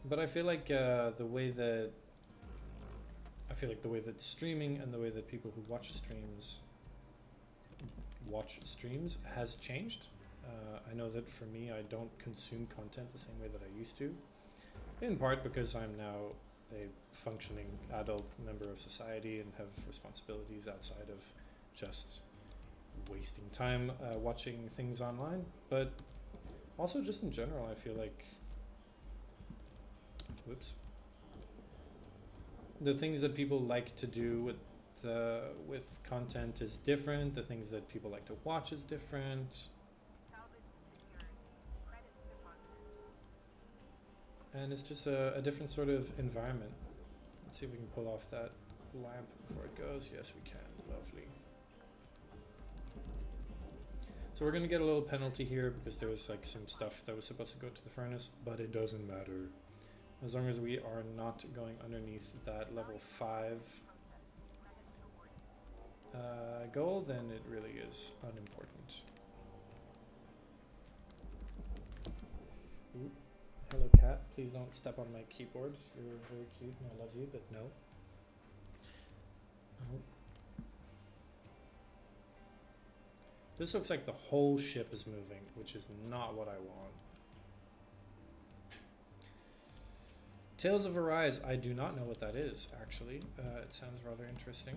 But I feel like the way that streaming and the way that people who watch streams has changed. I know that for me, I don't consume content the same way that I used to, in part because I'm now a functioning adult member of society and have responsibilities outside of just wasting time watching things online, but also just in general, I feel like the things that people like to do with content is different. The things that people like to watch is different. Salvage secured. Credits deposited. And it's just a different sort of environment. Let's see if we can pull off that lamp before it goes. Yes, we can. Lovely. So we're going to get a little penalty here because there was like some stuff that was supposed to go to the furnace, but it doesn't matter. As long as we are not going underneath that level 5 goal, then it really is unimportant. Ooh. Hello cat, please don't step on my keyboard. You're very cute and I love you, but no. Oh. This looks like the whole ship is moving, which is not what I want. Tales of Arise, I do not know what that is, actually. It sounds rather interesting.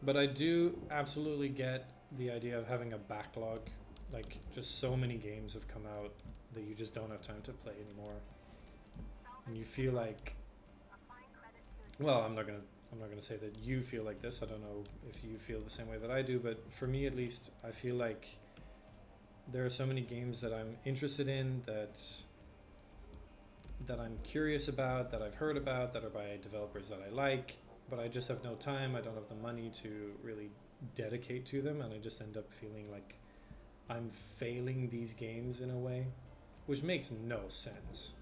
But I do absolutely get the idea of having a backlog. Like, just so many games have come out that you just don't have time to play anymore. And you feel like... Well, I'm not gonna say that you feel like this. I don't know if you feel the same way that I do, but for me at least, I feel like there are so many games that I'm interested in, that I'm curious about, that I've heard about, that are by developers that I like, but I just have no time. I don't have the money to really dedicate to them, and I just end up feeling like I'm failing these games in a way, which makes no sense.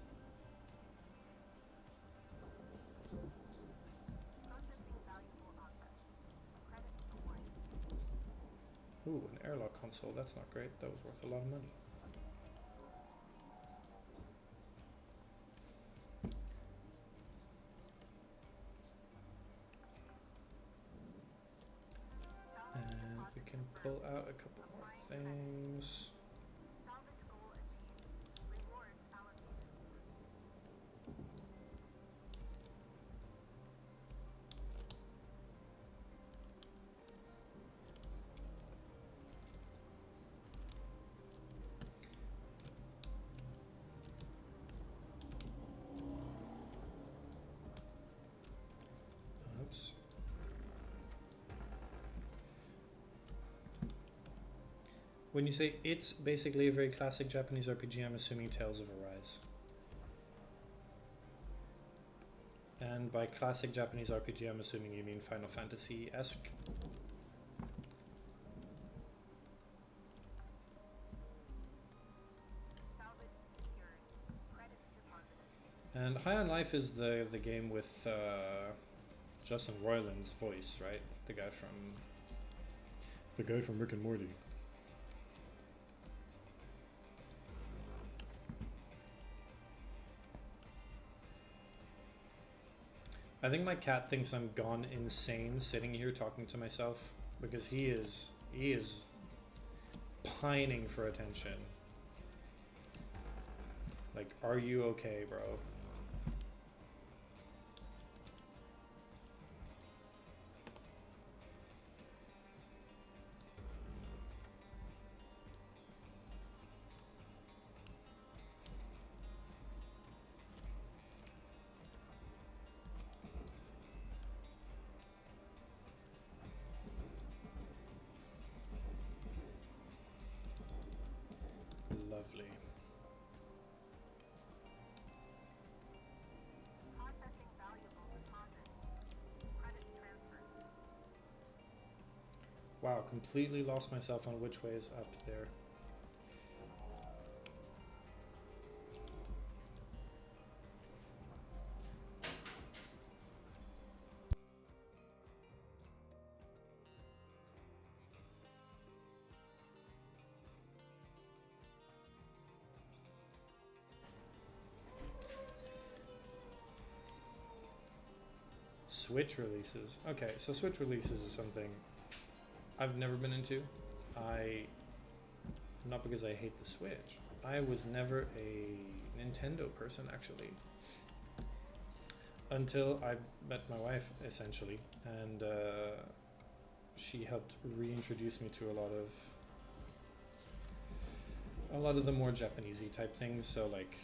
Ooh, an airlock console. That's not great. That was worth a lot of money. And we can pull out a couple more things. Oops. When you say it's basically a very classic Japanese RPG, I'm assuming Tales of Arise. And by classic Japanese RPG, I'm assuming you mean Final Fantasy-esque. And High on Life is the game with Justin Roiland's voice, right? The guy from Rick and Morty. I think my cat thinks I'm gone insane sitting here talking to myself, because he is pining for attention. Like, are you okay, bro? Lovely. Wow, completely lost myself on which way is up there. Switch releases. Okay, so Switch releases is something I've never been into. Not because I hate the Switch. I was never a Nintendo person, actually. Until I met my wife, essentially. And she helped reintroduce me to a lot of the more Japanesey type things. So like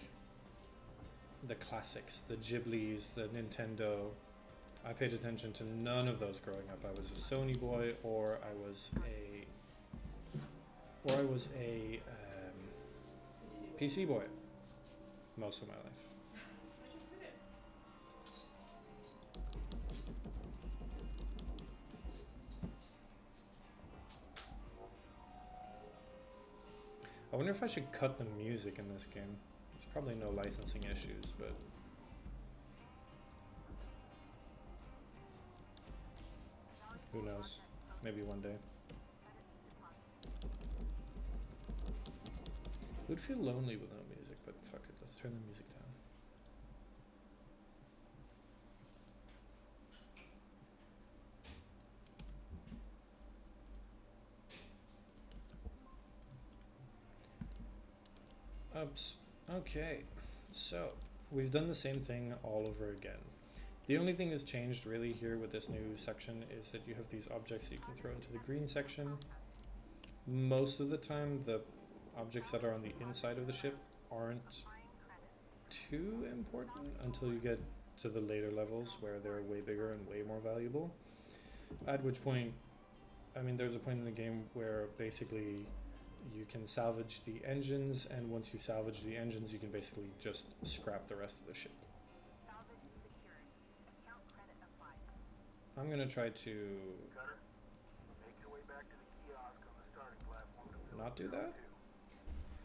the classics, the Ghiblis, the Nintendo. I paid attention to none of those growing up. I was a Sony boy, or I was a PC boy most of my life. I wonder if I should cut the music in this game. There's probably no licensing issues, but who knows? Maybe one day. It would feel lonely with no music, but fuck it, let's turn the music down. Oops. Okay, so we've done the same thing all over again. The only thing that's changed really here with this new section is that you have these objects that you can throw into the green section. Most of the time, the objects that are on the inside of the ship aren't too important until you get to the later levels where they're way bigger and way more valuable. At which point, I mean, there's a point in the game where basically you can salvage the engines, and once you salvage the engines, you can basically just scrap the rest of the ship. I'm gonna try to Cutter, make your way back to the kiosk on the starting platform to fill not up do your that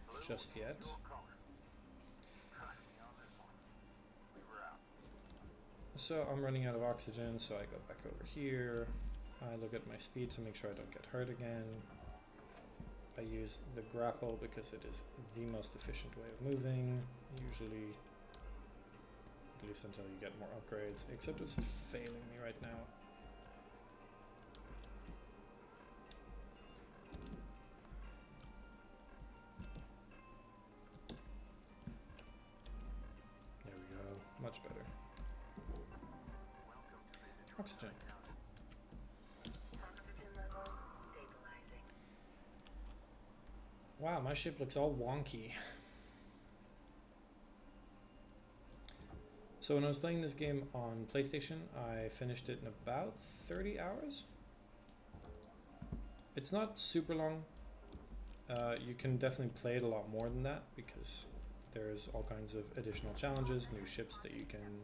Blue, just yet. your color. Trust me on this one. We were out. So I'm running out of oxygen, so I go back over here. I look at my speed to make sure I don't get hurt again. I use the grapple because it is the most efficient way of moving, usually, at least until you get more upgrades, except it's failing me right now. There we go, much better. Oxygen. Wow, my ship looks all wonky. So when I was playing this game on PlayStation, I finished it in about 30 hours. It's not super long. You can definitely play it a lot more than that because there's all kinds of additional challenges, new ships that you can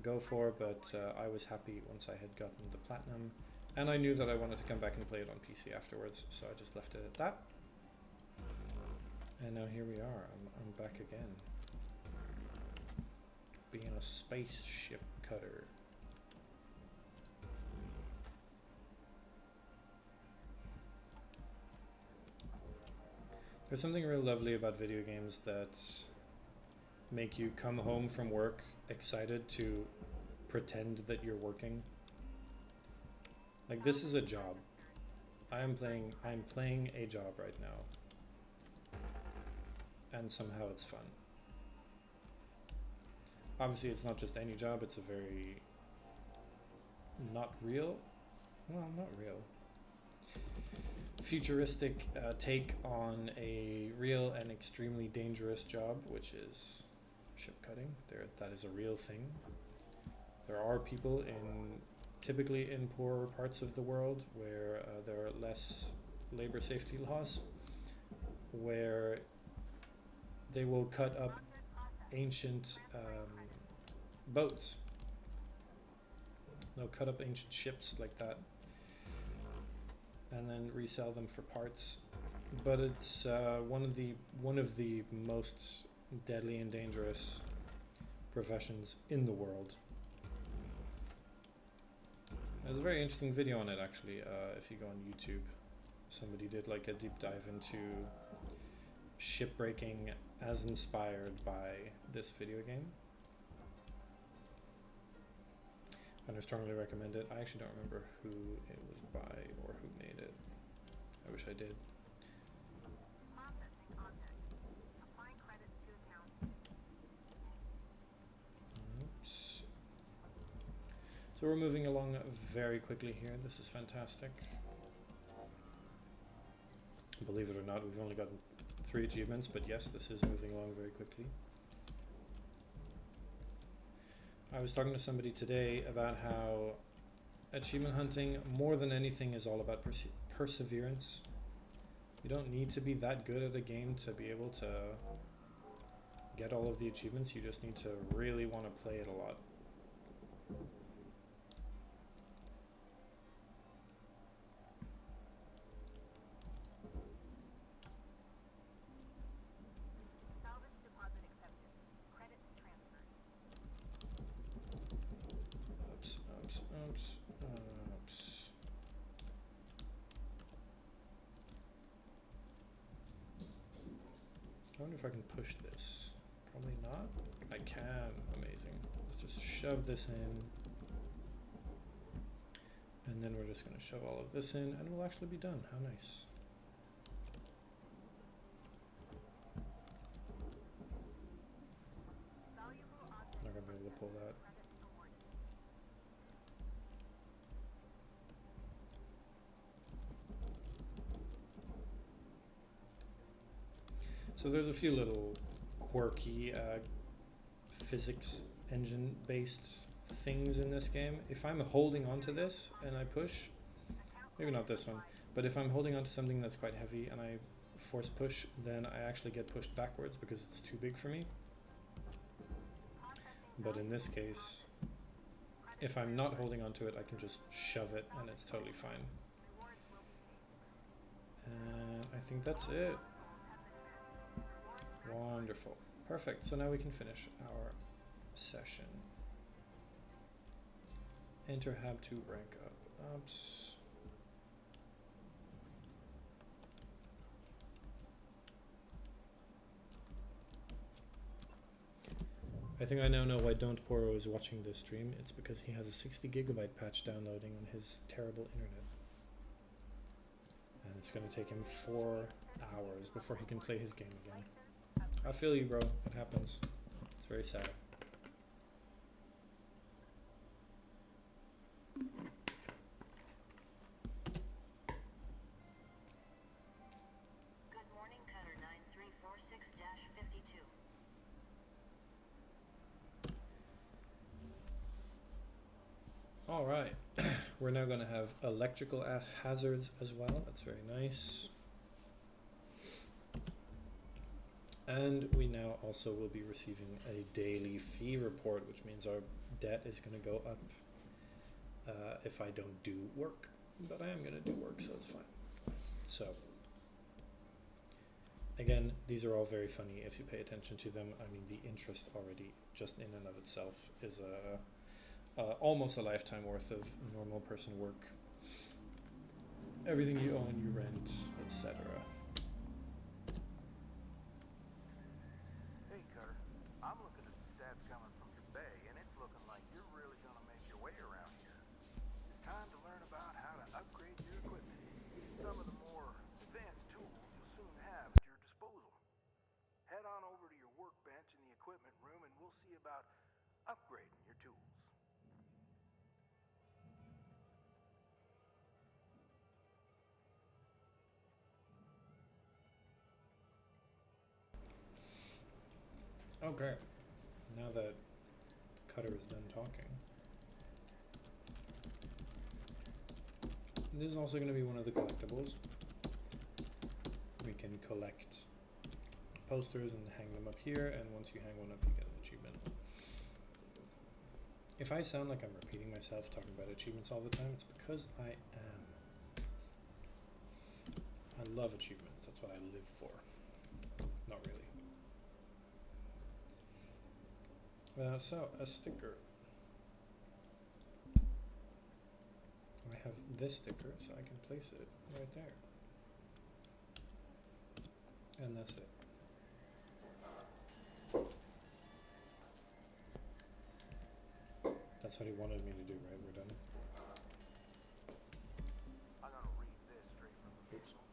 go for, but I was happy once I had gotten the platinum, and I knew that I wanted to come back and play it on PC afterwards, so I just left it at that. And now here we are, I'm back again. Being a spaceship cutter. There's something real lovely about video games that make you come home from work excited to pretend that you're working. Like, this is a job. I'm playing a job right now. And somehow it's fun. Obviously it's not just any job, it's a very not real, futuristic take on a real and extremely dangerous job, which is ship cutting. That is a real thing. There are people typically in poorer parts of the world where there are less labor safety laws, where they will cut up ancient boats. They'll cut up ancient ships like that and then resell them for parts. But it's one of the most deadly and dangerous professions in the world. There's a very interesting video on it actually. If you go on YouTube, somebody did like a deep dive into shipbreaking as inspired by this video game. And I strongly recommend it. I actually don't remember who it was by or who made it. I wish I did. Processing object. Applying credits to account. Oops. So we're moving along very quickly here. This is fantastic. Believe it or not, we've only gotten 3 achievements, but yes, this is moving along very quickly. I was talking to somebody today about how achievement hunting, more than anything, is all about perseverance. You don't need to be that good at a game to be able to get all of the achievements. You just need to really want to play it a lot. Salvage deposit accepted. Credits transferred. Oops, oops, oops, oops. I wonder if I can push this. Probably not. I can. Amazing. Let's just shove this in. And then we're just going to shove all of this in and we'll actually be done. How nice. Valuable object. Not going to be able to pull that. Credits awarded. So there's a few little quirky physics engine based things in this game. If I'm holding onto this and I push, maybe not this one, but if I'm holding onto something that's quite heavy and I force push, then I actually get pushed backwards because it's too big for me. But in this case, if I'm not holding onto it, I can just shove it and it's totally fine. And I think that's it. Wonderful. Perfect. So now we can finish our session. Enter hab to rank up. Oops. I think I now know why Don't Poro is watching this stream. It's because he has a 60 gigabyte patch downloading on his terrible internet. And it's going to take him 4 hours before he can play his game again. I feel you, bro. It happens. It's very sad. Good morning, Cutter 9346-52. All right. We're now going to have electrical hazards as well. That's very nice. And we now also will be receiving a daily fee report, which means our debt is going to go up if I don't do work. But I am going to do work, so it's fine. So, again, these are all very funny if you pay attention to them. I mean, the interest already, just in and of itself, is almost a lifetime worth of normal person work. Everything you own, you rent, etc. Hey, Cutter. I'm looking at the stats coming from your bay, and it's looking like you're really going to make your way around here. It's time to learn about how to upgrade your equipment. Some of the more advanced tools you'll soon have at your disposal. Head on over to your workbench in the equipment room, and we'll see about upgrading your tools. Okay, now that Cutter is done talking, this is also going to be one of the collectibles. We can collect posters and hang them up here, and once you hang one up, you get an achievement. If I sound like I'm repeating myself talking about achievements all the time, it's because I am. I love achievements. That's what I live for. Not really. So, a sticker. I have this sticker, so I can place it right there. And that's it. That's what he wanted me to do, right? We're done. I'm gonna read this straight from the manual.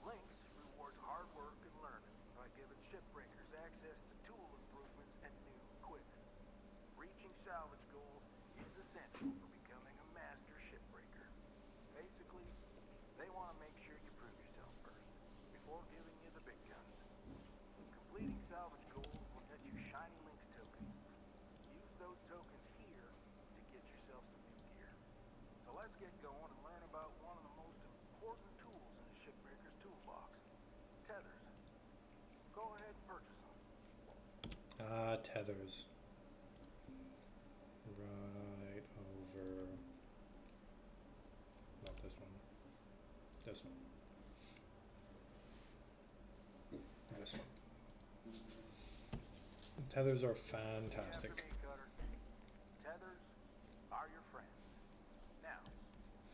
Links rewards hard work and learning by giving shipbreakers access to tool improvements and new equipment. Reaching salvage goals is essential for becoming a master shipbreaker. Basically, they want to make sure you prove yourself first, before giving you the big guns. Completing salvage goals will net you shiny links tokens. Use those tokens here to get yourself some new gear. So let's get going and learn about one of the most important tools in the shipbreaker's toolbox. Tethers. Go ahead and purchase them. Tethers. Right over. Not this one. This one. This one. Tethers are fantastic. After me, Cutter. Tethers are your friends. Now,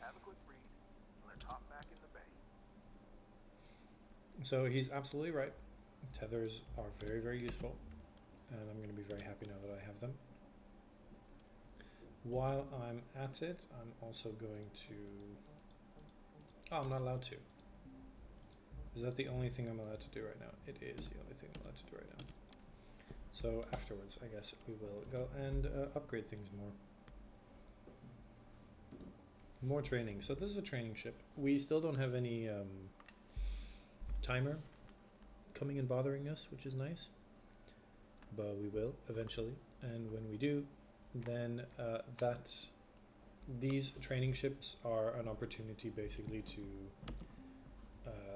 have a quick read, and let's hop back in the bay. So he's absolutely right. Tethers are very, very useful, and I'm going to be very happy now that I have them. While I'm at it, I'm also going to... Oh, I'm not allowed to. Is that the only thing I'm allowed to do right now? It is the only thing I'm allowed to do right now. So afterwards, I guess we will go and upgrade things more. More training. So this is a training ship. We still don't have any timer coming and bothering us, which is nice. But we will eventually. And when we do, then these training ships are an opportunity basically to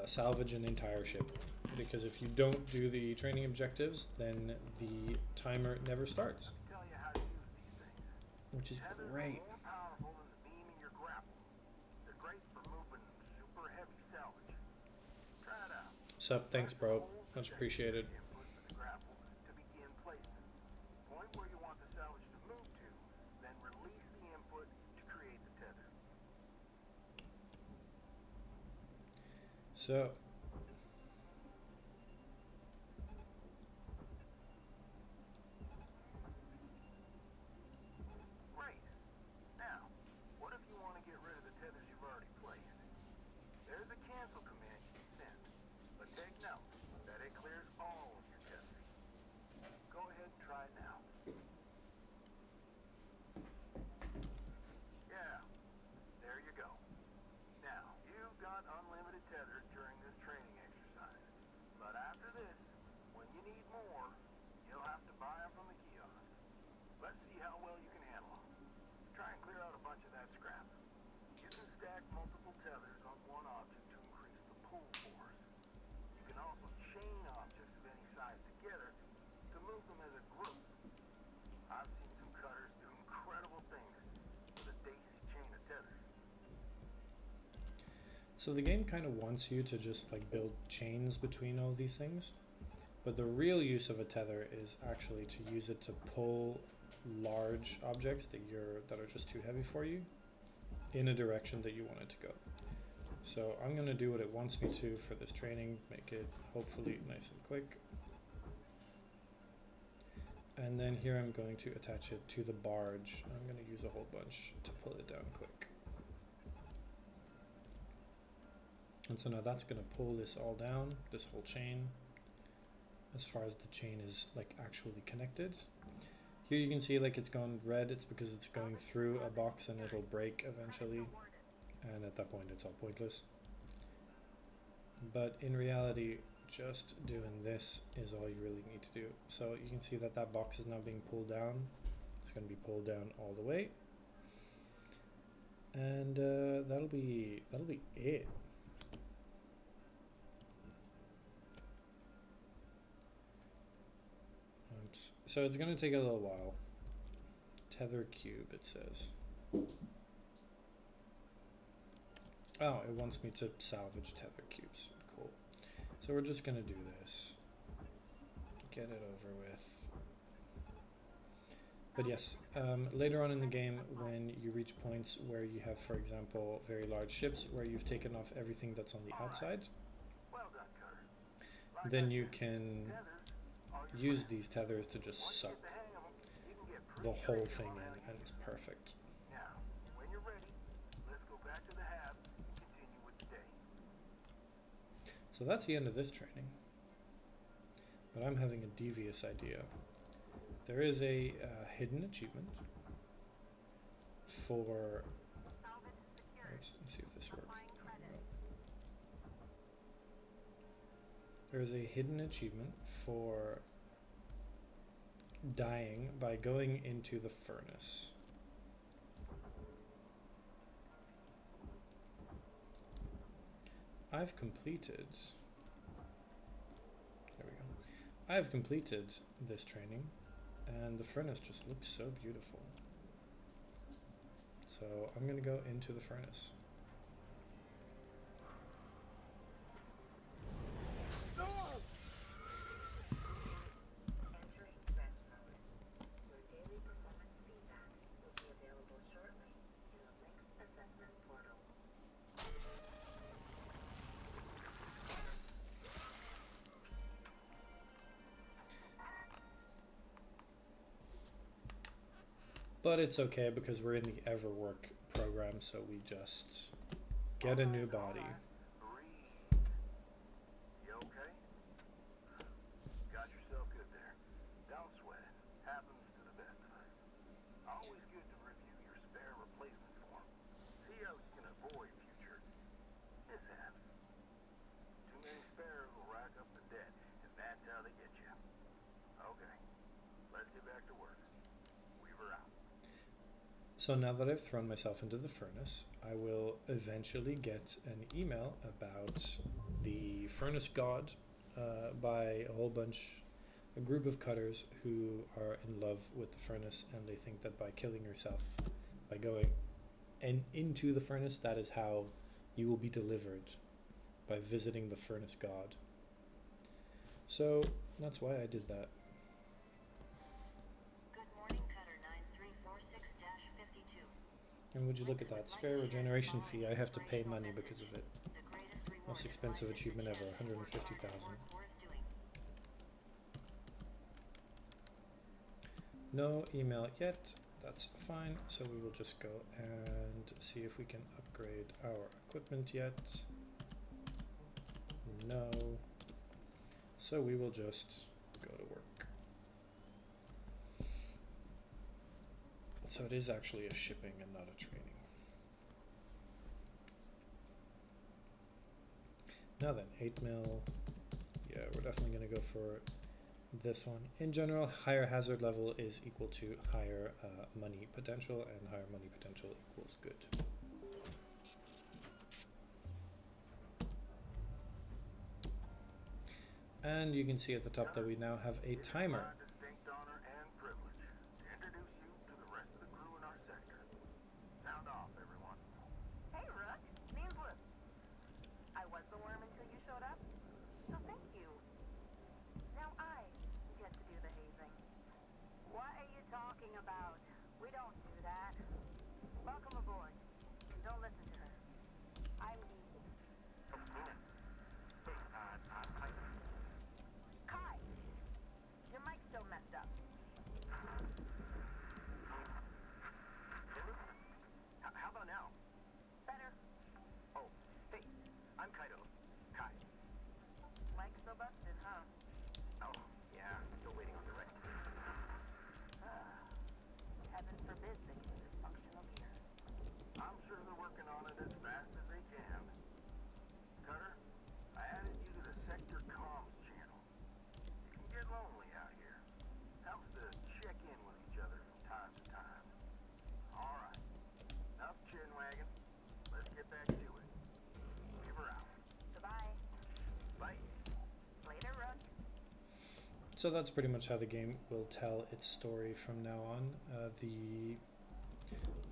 salvage an entire ship. Because if you don't do the training objectives, then the timer never starts. Tell you how to use these things. Which is Tethers great. are more powerful than the beam in your grapple. They're great for moving super heavy salvage. Try it out. Sup, thanks bro. Much appreciated. Input for the grapple to begin placement. Point where you want the salvage to move to, then release the input to create the tether. So Great. Now, what if you want to get rid of the tethers you've already placed? There's a cancel command you can send, but take note that it clears all of your tethers. Go ahead and try it now. Yeah, there you go. Now, you've got unlimited tethers during this training exercise. But after this, when you need more, you'll have to buy them from the kiosk. Let's see how well you can handle them. Try and clear out a bunch of that scrap. You can stack multiple tethers on one object to increase the pull force. You can also chain objects of any size together to move them as a group. I've seen some cutters do incredible things with a daisy chain of tethers. So the game kind of wants you to just like build chains between all these things, but the real use of a tether is actually to use it to pull large objects that are just too heavy for you in a direction that you want it to go. So I'm going to do what it wants me to for this training, make it hopefully nice and quick. And then here I'm going to attach it to the barge. I'm going to use a whole bunch to pull it down quick. And so now that's going to pull this all down, this whole chain, as far as the chain is like actually connected. Here you can see like it's gone red. It's because it's going through a box and it'll break eventually. And at that point it's all pointless. But in reality, just doing this is all you really need to do. So you can see that that box is now being pulled down. It's going to be pulled down all the way. And that'll be it. Oops. So it's going to take a little while. Tether cube, it says. Oh, it wants me to salvage tether cubes. Cool. So we're just gonna do this. Get it over with. But yes, later on in the game, when you reach points where you have, for example, very large ships where you've taken off everything that's on the outside, Well done, Cutter. Like then I you said, can tethers are your use friends. these tethers to just Once you suck get the hang of 'em, you can get the pretty whole creative thing on how in, you and it's use 'em. perfect. Now, when you're ready, let's go back to the hab and continue with the day. So that's the end of this training. But I'm having a devious idea. There is a hidden achievement for... Salvage secured. Oops, let's see if this works. Applying There we credit. go. There is a hidden achievement for dying by going into the furnace. I've completed... There we go. I've completed this training, and the furnace just looks so beautiful. So I'm going to go into the furnace. Entering rest mode. Your daily performance feedback will be available shortly in the Links assessment portal. But it's okay because we're in the Everwork program, so we just get a new body. Breathe. You okay? Got yourself good there. Don't sweat it. Happens to the best of us. Always good to review your spare replacement form. See how you can avoid future mishaps. Too many spares will rack up the debt, and that's how they get you. Okay, let's get back to work. Weaver out. So now that I've thrown myself into the furnace, I will eventually get an email about the furnace god by a group of cutters who are in love with the furnace, and they think that by killing yourself, by going into the furnace, that is how you will be delivered, by visiting the furnace god. So that's why I did that. Good morning, Cutter 9346-52. And would you look at that, spare regeneration fee, I have to pay money because of it. The greatest reward Most in expensive life is achievement the ever, chance to work 150,000. hard at work worth doing. No email yet, that's fine. So we will just go and see if we can upgrade our equipment yet. No. So we will just go to work. So it is actually a shipping and not a training. Now then, 8 mil. Yeah, we're definitely going to go for this one. In general, higher hazard level is equal to higher money potential, and higher money potential equals good. And you can see at the top that we now have a timer. It is my distinct honor and privilege to introduce you to the rest of the crew in our sector. Sound off, everyone. Hey, Rook. Name's Liz. I was the worm until you showed up, so thank you. Now I get to do the hazing. What are you talking about? We don't do that. Welcome aboard. And don't listen to her. I'm Eve. Kai, your mic's still messed up. How about now? Better. Oh, hey, I'm Kaido. Kai. Mic's still busted, huh? Oh, yeah, still waiting on the rec. Heaven forbid they get dysfunctional here. I'm sure they're working on it as fast as they can. Cutter, I added you to the sector comms channel. It can get lonely out here. Helps to check in with each other from time to time. All right, enough chin wagging. Let's get back to it. Weaver out. Goodbye. Bye. Later, Rook. So that's pretty much how the game will tell its story from now on. The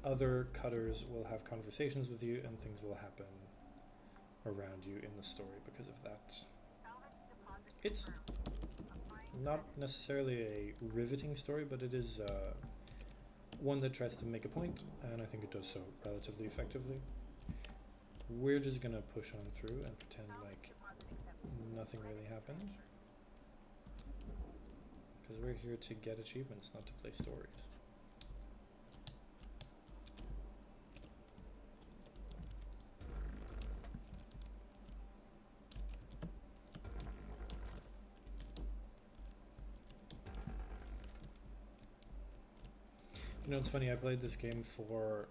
other cutters will have conversations with you, and things will happen around you in the story because of that. Salvage deposit It's confirmed. Applying not necessarily a riveting story, but it is one that tries to make a point, and I think it does so relatively effectively. We're just gonna push on through and pretend like deposit accepted. nothing really happened, because we're here to get achievements, not to play stories. You know, it's funny, I played this game for,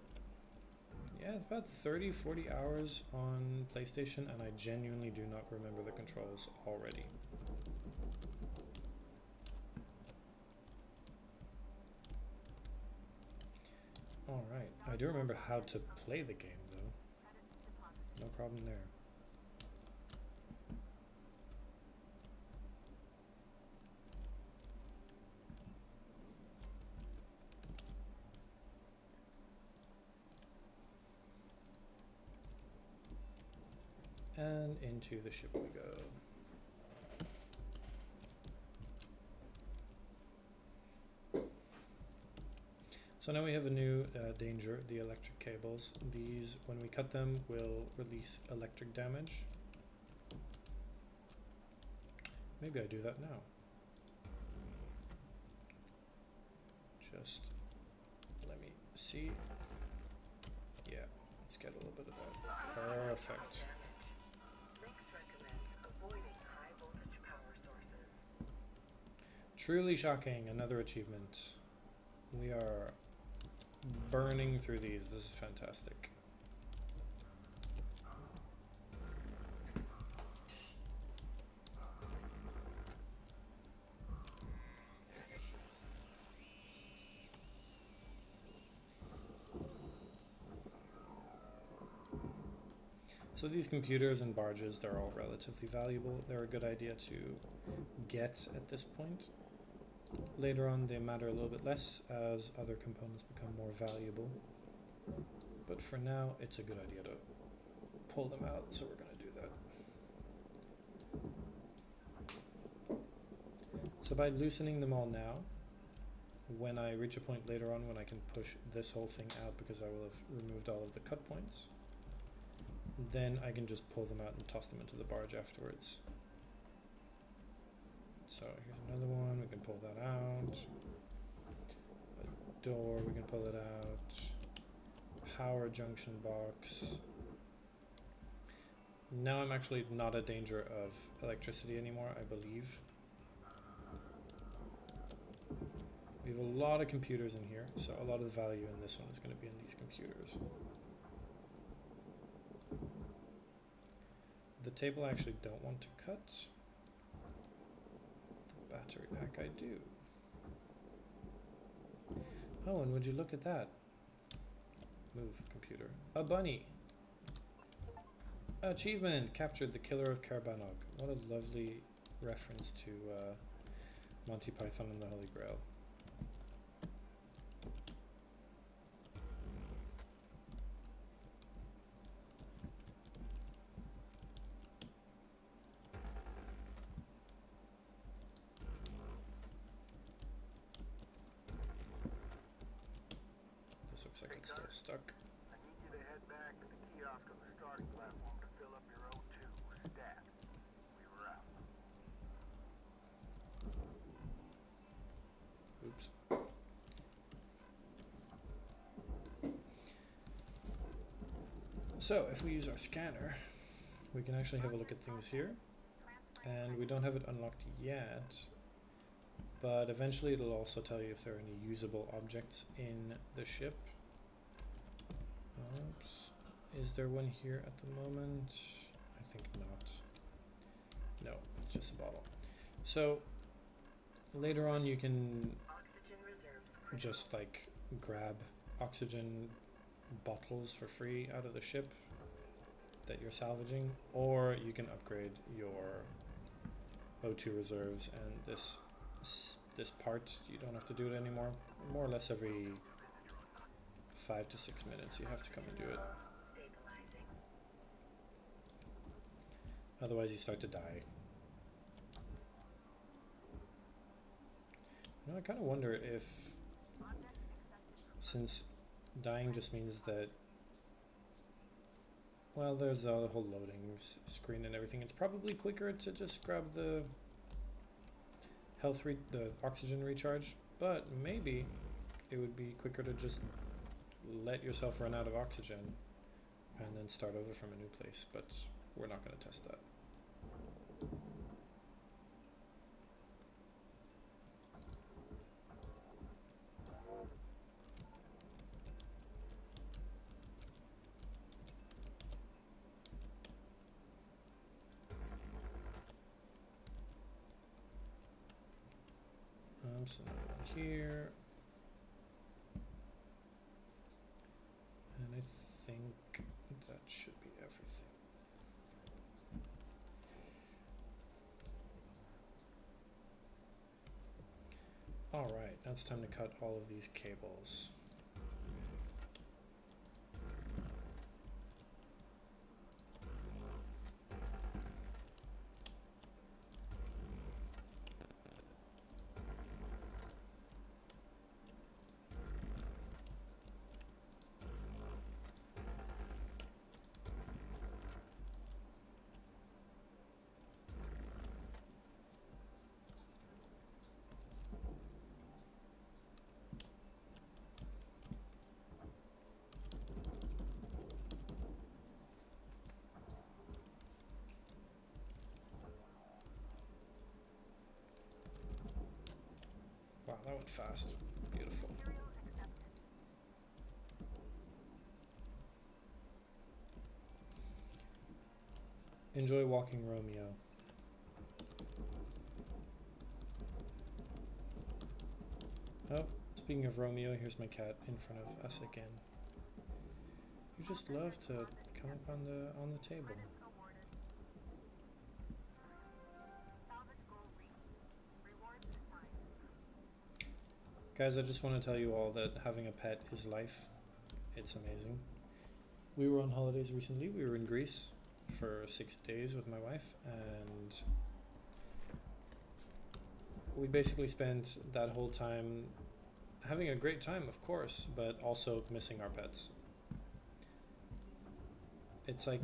yeah, about 30-40 hours on PlayStation, and I genuinely do not remember the controls already. Alright, I do remember how to play the game, though. Credits deposited. No problem there. And into the ship we go. So now we have a new danger, the electric cables. These, when we cut them, will release electric damage. Maybe I do that now. Just let me see. Yeah, let's get a little bit of that. Perfect. Links recommends avoiding high voltage power sources. Truly shocking, another achievement. We are burning through these. This is fantastic. So these computers and barges, they're all relatively valuable. They're a good idea to get at this point. Later on they matter a little bit less as other components become more valuable. But for now, it's a good idea to pull them out, so we're going to do that. So by loosening them all now, when I reach a point later on when I can push this whole thing out because I will have removed all of the cut points, then I can just pull them out and toss them into the barge afterwards. So here's another one, we can pull that out. A door, we can pull it out. Power junction box. Now I'm actually not a danger of electricity anymore, I believe. We have a lot of computers in here, so a lot of the value in this one is going to be in these computers. The table I actually don't want to cut. The battery pack I do. Oh, and would you look at that? Move, computer. A bunny! Achievement! Captured the killer of Carbanog. What a lovely reference to Monty Python and the Holy Grail. This looks like it's still stuck. I need you to head back to the kiosk on the starting platform to fill up your O2 stat. We were out. Oops. So if we use our scanner, we can actually have a look at things here. And we don't have it unlocked yet, but eventually it'll also tell you if there are any usable objects in the ship. Oops. Is there one here at the moment? I think not. No, it's just a bottle. So later on you can Oxygen reserves just like grab oxygen bottles for free out of the ship that you're salvaging, or you can upgrade your O2 reserves, and this part you don't have to do it anymore. More or less every 5 to 6 minutes you have to come and do it. stabilizing. Otherwise you start to die. You know, I kind of wonder if, since dying just means that, well, there's a whole loading screen and everything, it's probably quicker to just grab the the oxygen recharge, but maybe it would be quicker to just let yourself run out of oxygen and then start over from a new place, but we're not going to test that. So another one here, and I think that should be everything. All right, now it's time to cut all of these cables. Wow, that went fast. Beautiful. Enjoy walking Romeo. Oh, speaking of Romeo, here's my cat in front of us again. You just love to come up on the table. Guys, I just want to tell you all that having a pet is life. It's amazing. We were on holidays recently. We were in Greece for 6 days with my wife, and we basically spent that whole time having a great time, of course, but also missing our pets. It's like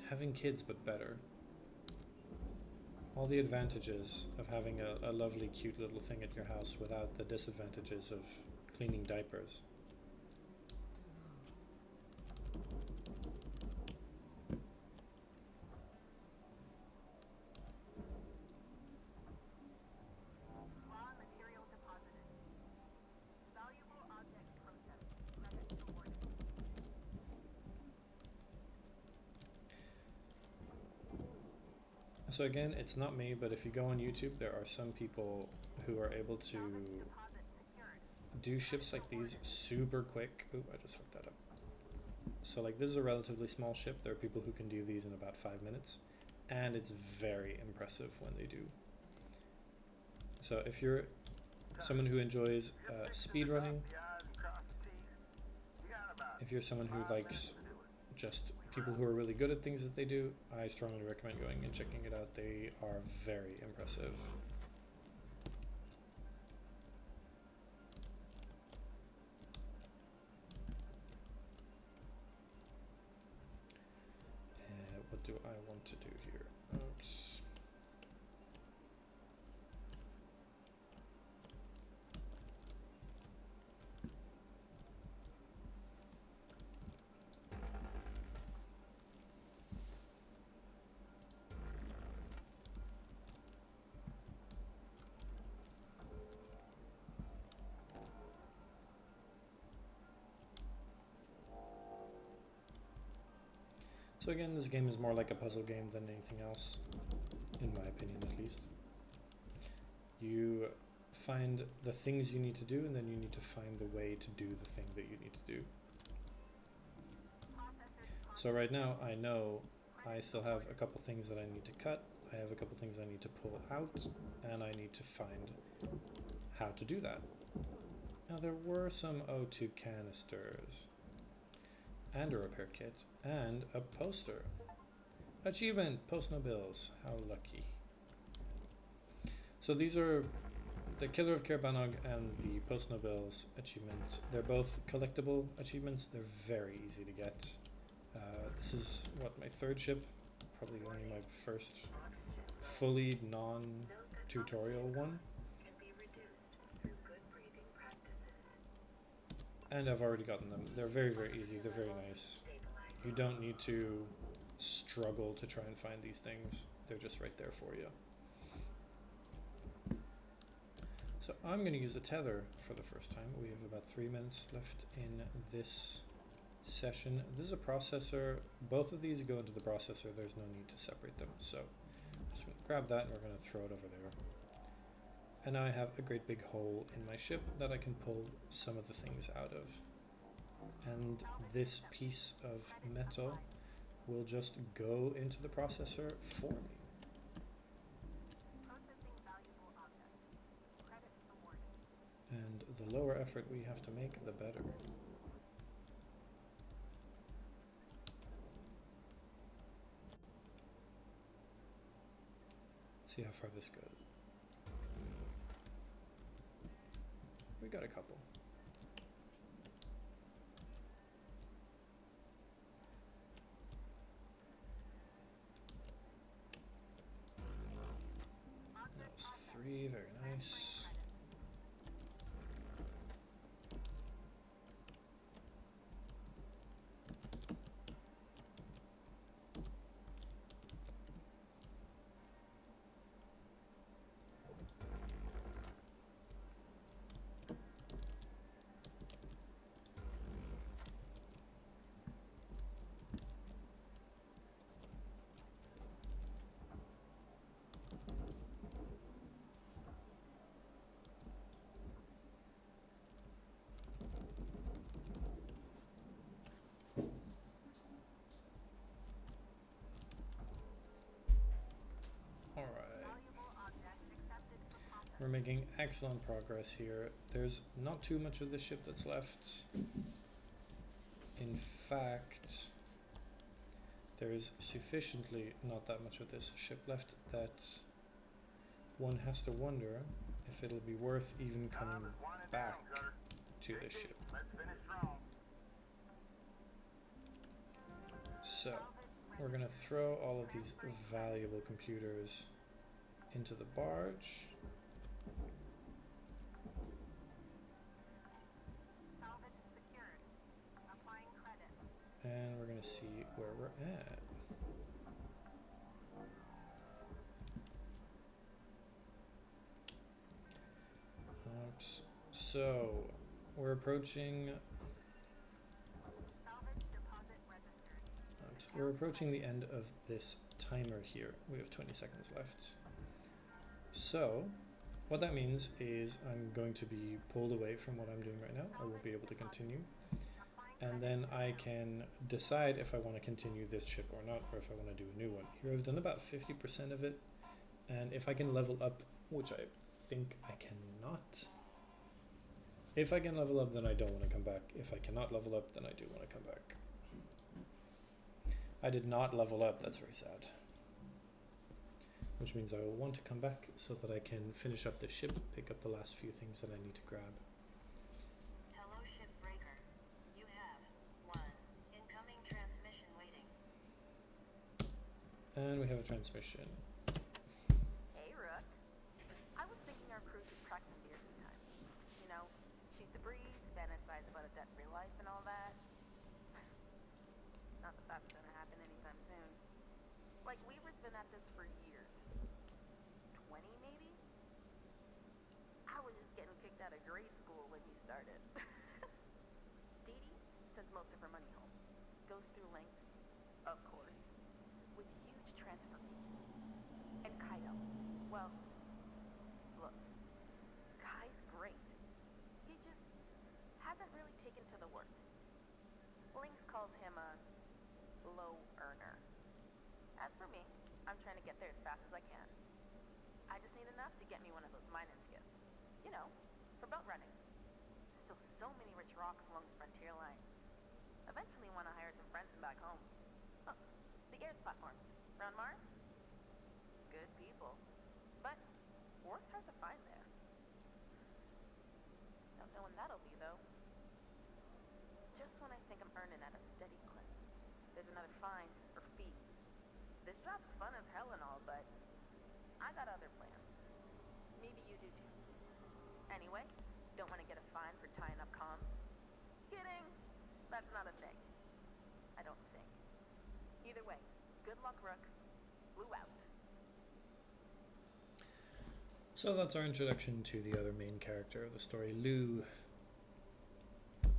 having kids, but better. All the advantages of having a lovely, cute little thing at your house without the disadvantages of cleaning diapers. Raw material deposited. Valuable object processed. Credits awarded. So again, it's not me, but if you go on YouTube, there are some people who are able to do ships like these super quick. Ooh, I just fucked that up. So like this is a relatively small ship. There are people who can do these in about 5 minutes, and it's very impressive when they do. So if you're someone who enjoys speedrunning, if you're someone who likes just people who are really good at things that they do, I strongly recommend going and checking it out. They are very impressive. What do I want to do here? Oops. So again, this game is more like a puzzle game than anything else, in my opinion at least. You find the things you need to do, and then you need to find the way to do the thing that you need to do. So right now, I know I still have a couple things that I need to cut, I have a couple things I need to pull out, and I need to find how to do that. Now there were some O2 canisters, and a repair kit, and a poster. Achievement, post no bills. How lucky. So these are the Killer of Kerbanog and the post no bills achievement. They're both collectible achievements. They're very easy to get. This is what, my third ship, probably only my first fully non-tutorial one. And I've already gotten them. They're very, very easy. They're very nice. You don't need to struggle to try and find these things. They're just right there for you. So I'm going to use a tether for the first time. We have about 3 minutes left in this session. This is a processor. Both of these go into the processor. There's no need to separate them. So I'm just going to grab that and we're going to throw it over there. And now I have a great big hole in my ship that I can pull some of the things out of. And this piece of metal will just go into the processor for me. And the lower effort we have to make, the better. See how far this goes. We got a couple. That was 3, very nice. We're making excellent progress here. There's not too much of this ship that's left. In fact, there's sufficiently not that much of this ship left that one has to wonder if it'll be worth even coming back to this ship. So, we're going to throw all of these valuable computers into the barge. And we're going to see where we're at. Oops. So, we're approaching... we're approaching the end of this timer here. We have 20 seconds left. So, what that means is I'm going to be pulled away from what I'm doing right now. I won't be able to continue. And then I can decide if I want to continue this ship or not, or if I want to do a new one. Here I've done about 50% of it, and if I can level up, which I think I cannot. If I can level up, then I don't want to come back. If I cannot level up, then I do want to come back. I did not level up, that's very sad. Which means I will want to come back so that I can finish up the ship, pick up the last few things that I need to grab. Hello, Shipbreaker. You have 1 incoming transmission waiting. And we have a transmission. Hey, Rook. I was thinking our crew could practice here sometime. You know, shoot the breeze, fantasize about a debt-free life and all that. Not that that's gonna happen anytime soon. Like, Weaver's been at this for years. 20 maybe? I was just getting kicked out of grade school when he started. Dee Dee sends most of her money home. Goes through links, of course, with huge transfer fees. And Kaido, well, look, Kai's great. He just hasn't really taken to the work. Lynx calls him a low earner. As for me, I'm trying to get there as fast as I can. I just need enough to get me one of those mining skiffs. You know, for boat running. Still so many rich rocks along the frontier line. Eventually want to hire some friends back home. Oh, the Airs platform. Round Mars? Good people. But Worf has a find there. Don't know when that'll be, though. Just when I think I'm earning at a steady clip, there's another find for fee. This job's fun as hell and all, but I got other plans. Maybe you do too. Anyway, don't want to get a fine for tying up comms? Kidding! That's not a thing. I don't think. Either way, good luck, Rook. Blue out. So that's our introduction to the other main character of the story, Lou.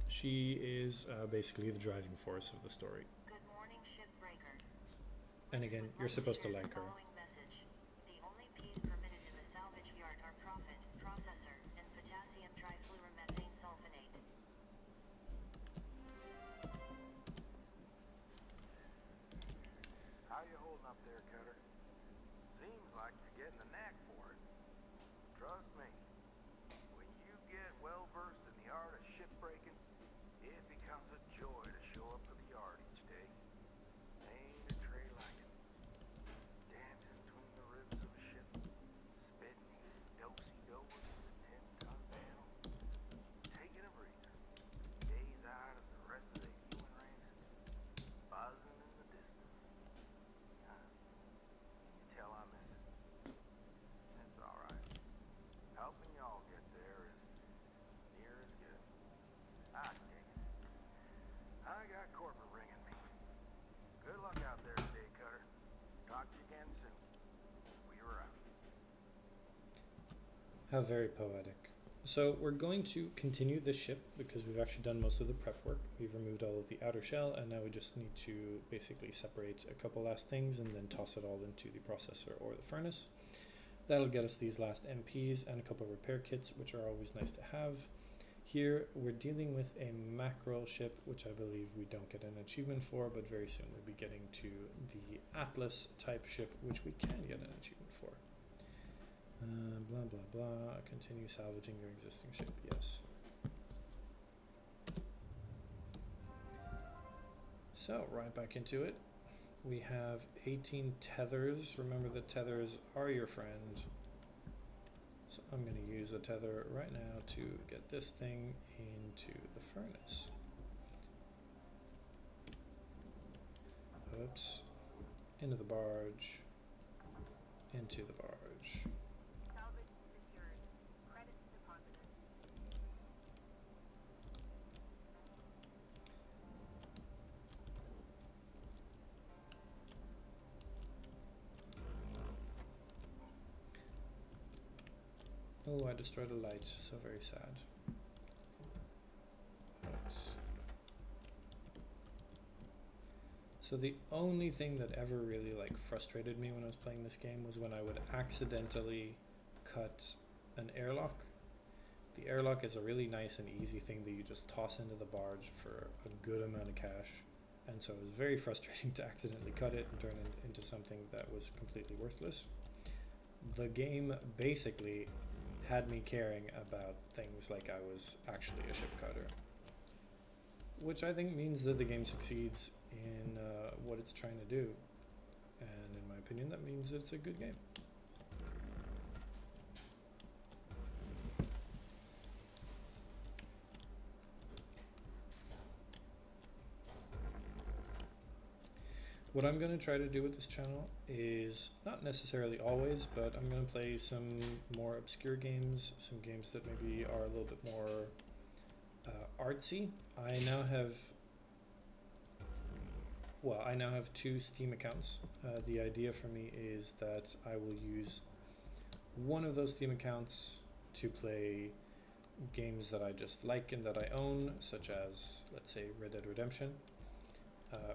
She is basically the driving force of the story. Good morning, Shipbreaker. And again, you're supposed to like her. Following message. The only P's permitted in the salvage yard are profit, processor, and potassium trifluoromethane sulfonate. How you holding up there, Cutter? Seems like you're getting the knack for it. Trust me, when you get well versed in the art of shipbreaking, it becomes a joy to show up to the yard each day. Ain't a tray like it. Dancing between the ribs of a ship, spitting these do-si-do with a 10-ton panel, taking a breather, gaze out at the rest of the human race, buzzing in the distance. You tell I miss it. It's alright. Helping y'all get there is near as good. Ah, dang it. I got corporate ringing me. Good luck out there today, Cutter. Talk to you again soon. We were out. How very poetic. So we're going to continue this ship because we've actually done most of the prep work. We've removed all of the outer shell, and now we just need to basically separate a couple last things and then toss it all into the processor or the furnace. That'll get us these last MPs and a couple of repair kits, which are always nice to have. Here we're dealing with a mackerel ship, which I believe we don't get an achievement for, but very soon we'll be getting to the Atlas type ship, which we can get an achievement for. Blah blah blah. Continue salvaging your existing ship. Yes. So right back into it. We have 18 tethers. Remember that tethers are your friend. So I'm going to use a tether right now to get this thing into the furnace. Oops. Into the barge. Into the barge. Salvage secured. Credits deposited. Oh, I destroyed a light. So very sad. Oops. So the only thing that ever really frustrated me when I was playing this game was when I would accidentally cut an airlock. The airlock is a really nice and easy thing that you just toss into the barge for a good amount of cash. And so it was very frustrating to accidentally cut it and turn it into something that was completely worthless. The game basically had me caring about things like I was actually a ship cutter, which I think means that the game succeeds in what it's trying to do, and in my opinion that means it's a good game. What I'm going to try to do with this channel is, not necessarily always, but I'm going to play some more obscure games, some games that maybe are a little bit more artsy. I now have 2 Steam accounts. The idea for me is that I will use one of those Steam accounts to play games that I just like and that I own, such as, let's say, Red Dead Redemption,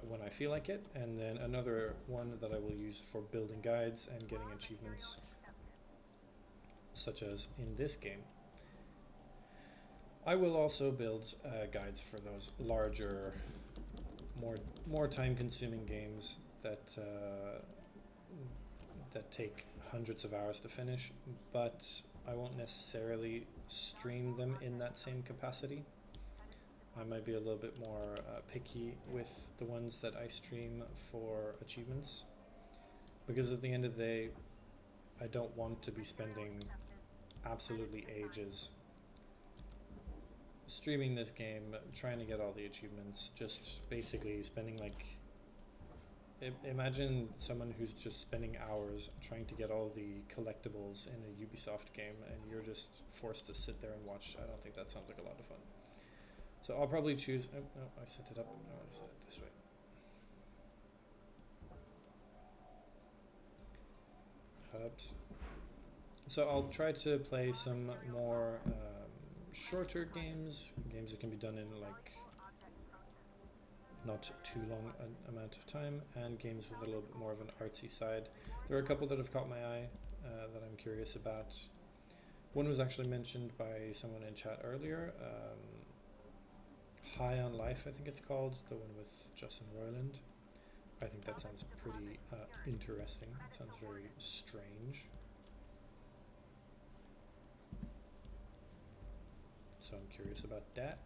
when I feel like it, and then another one that I will use for building guides and getting achievements, such as in this game. I will also build guides for those larger, more time-consuming games that take hundreds of hours to finish, but I won't necessarily stream them in that same capacity. I might be a little bit more picky with the ones that I stream for achievements. Because at the end of the day, I don't want to be spending absolutely ages streaming this game, trying to get all the achievements, just basically spending like, imagine someone who's just spending hours trying to get all the collectibles in a Ubisoft game and you're just forced to sit there and watch. I don't think that sounds like a lot of fun. So I'll probably choose, oh no, I set it up, I want to set it this way. Hubs. So I'll try to play some more shorter games that can be done in like not too long an amount of time, and games with a little bit more of an artsy side. There are a couple that have caught my eye that I'm curious about. One was actually mentioned by someone in chat earlier. High on Life, I think it's called, the one with Justin Roiland. I think that sounds pretty interesting. It sounds very strange. So I'm curious about that.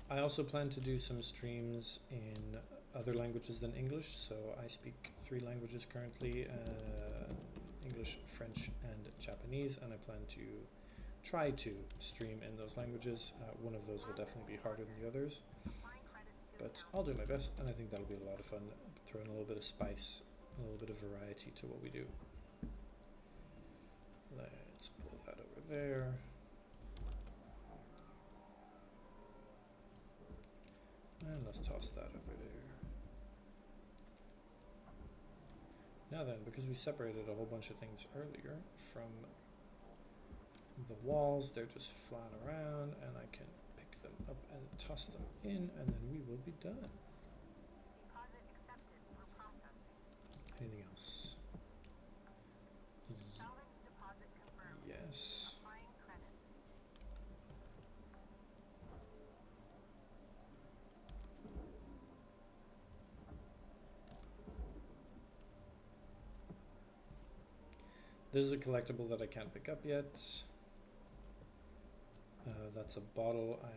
I also plan to do some streams in other languages than English. So I speak 3 languages currently, English, French, and Japanese, and I plan to try to stream in those languages. One of those will definitely be harder than the others, but I'll do my best, and I think that'll be a lot of fun. Throw in a little bit of spice, a little bit of variety to what we do. Let's pull that over there. And let's toss that over there. Now then, because we separated a whole bunch of things earlier from the walls, they're just flying around, and I can pick them up and toss them in, and then we will be done. Anything else? Yes. This is a collectible that I can't pick up yet. That's a bottle. I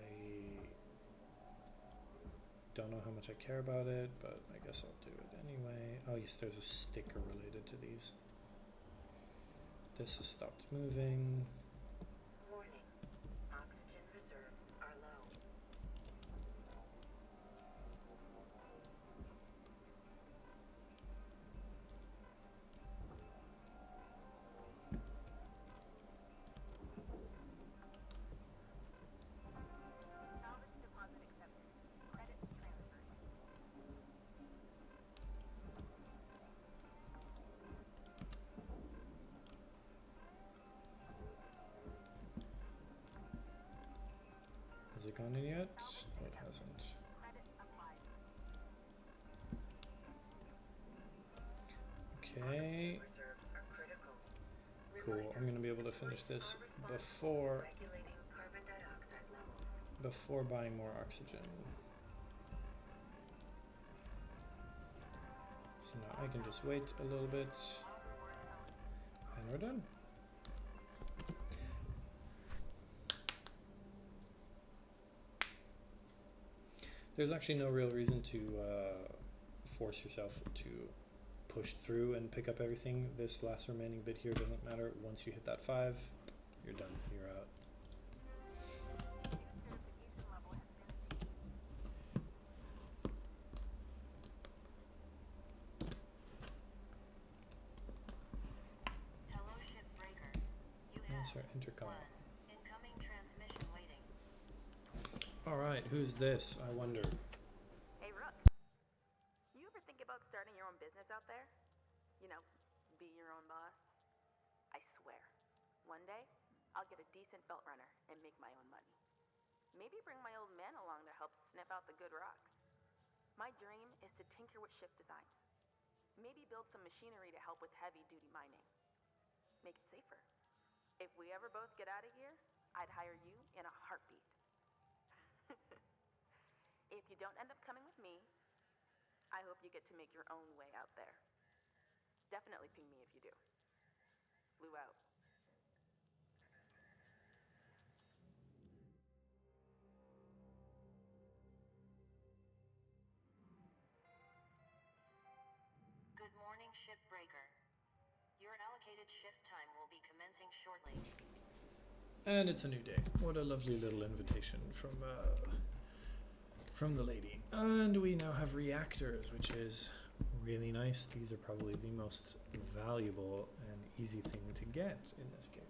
don't know how much I care about it, but I guess I'll do it anyway. Oh yes, there's a sticker related to these. This has stopped moving. Warning. Oxygen reserves are low. Salvage deposit accepted. Credit transferred. Has it gone in yet? No, it hasn't. Credit applied. Okay. Reserves are critical. Cool. I'm gonna be able to finish this before Regulating carbon dioxide levels. buying more oxygen. So now I can just wait a little bit, and we're done. There's actually no real reason to force yourself to push through and pick up everything. This last remaining bit here doesn't matter. Once you hit that 5, you're done. You're out. Purification level has been achieved. Hello, Shipbreaker. You Answer intercom. incoming transmission waiting. Alright, who's this? I wonder. Hey, Rook. You ever think about starting your own business out there? You know, be your own boss? I swear, one day, I'll get a decent belt runner and make my own money. Maybe bring my old man along to help sniff out the good rocks. My dream is to tinker with ship designs. Maybe build some machinery to help with heavy-duty mining. Make it safer. If we ever both get out of here, I'd hire you in a heartbeat. If you don't end up coming with me, I hope you get to make your own way out there. Definitely ping me if you do. Blue out. Designated shift time will be commencing shortly. And it's a new day. What a lovely little invitation from the lady. And we now have reactors, which is really nice. These are probably the most valuable and easy thing to get in this game.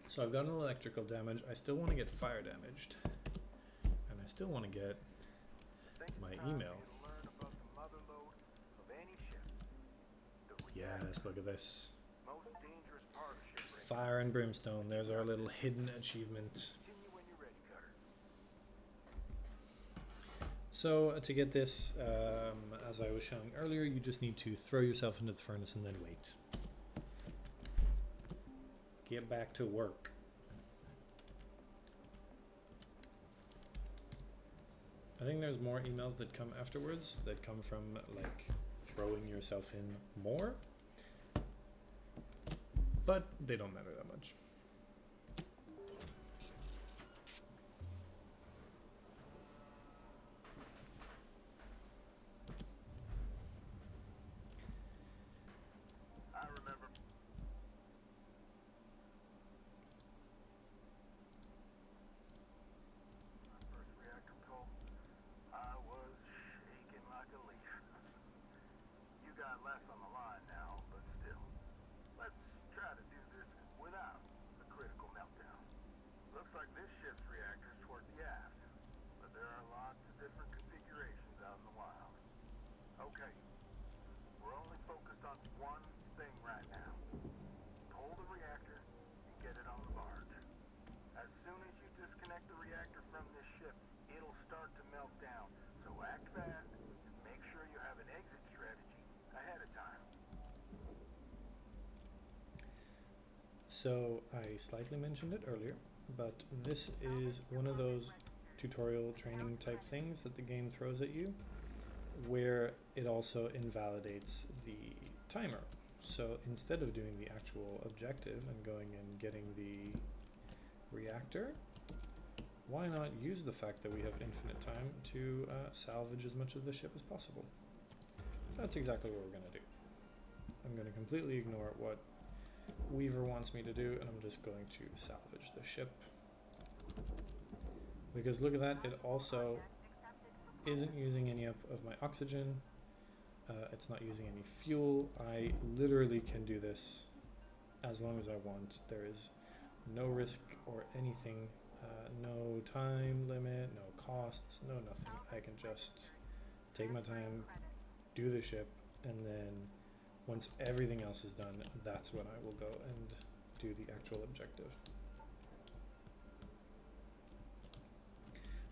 So I've gotten electrical damage. I still want to get fire damaged. And I still want to get my email. Yes, look at this. Fire and brimstone. There's our little hidden achievement. So to get this, as I was showing earlier, you just need to throw yourself into the furnace and then wait. Get back to work. I think there's more emails that come afterwards that come from like throwing yourself in more, but they don't matter that much. I remember. My first reactor call, I was shaking like a leaf. You got less on the line now, but still. Let's try to do this without a critical meltdown. Looks like this ship's reactor's toward the aft, but there are lots of different configurations out in the wild. Okay, we're only focused on one thing right now. Pull the reactor and get it on the barge. As soon as you disconnect the reactor from this ship, it'll start to melt down. So act fast and make sure you have an exit strategy ahead of time. So I slightly mentioned it earlier, but this is one of those tutorial training type things that the game throws at you, where it also invalidates the timer. So instead of doing the actual objective and going and getting the reactor, why not use the fact that we have infinite time to salvage as much of the ship as possible? That's exactly what we're going to do. I'm going to completely ignore what Weaver wants me to do, and I'm just going to salvage the ship. Because look at that, it also isn't using any of my oxygen. It's not using any fuel. I literally can do this as long as I want. There is no risk or anything, no time limit, no costs, no nothing. I can just take my time, do the ship, and then once everything else is done, that's when I will go and do the actual objective.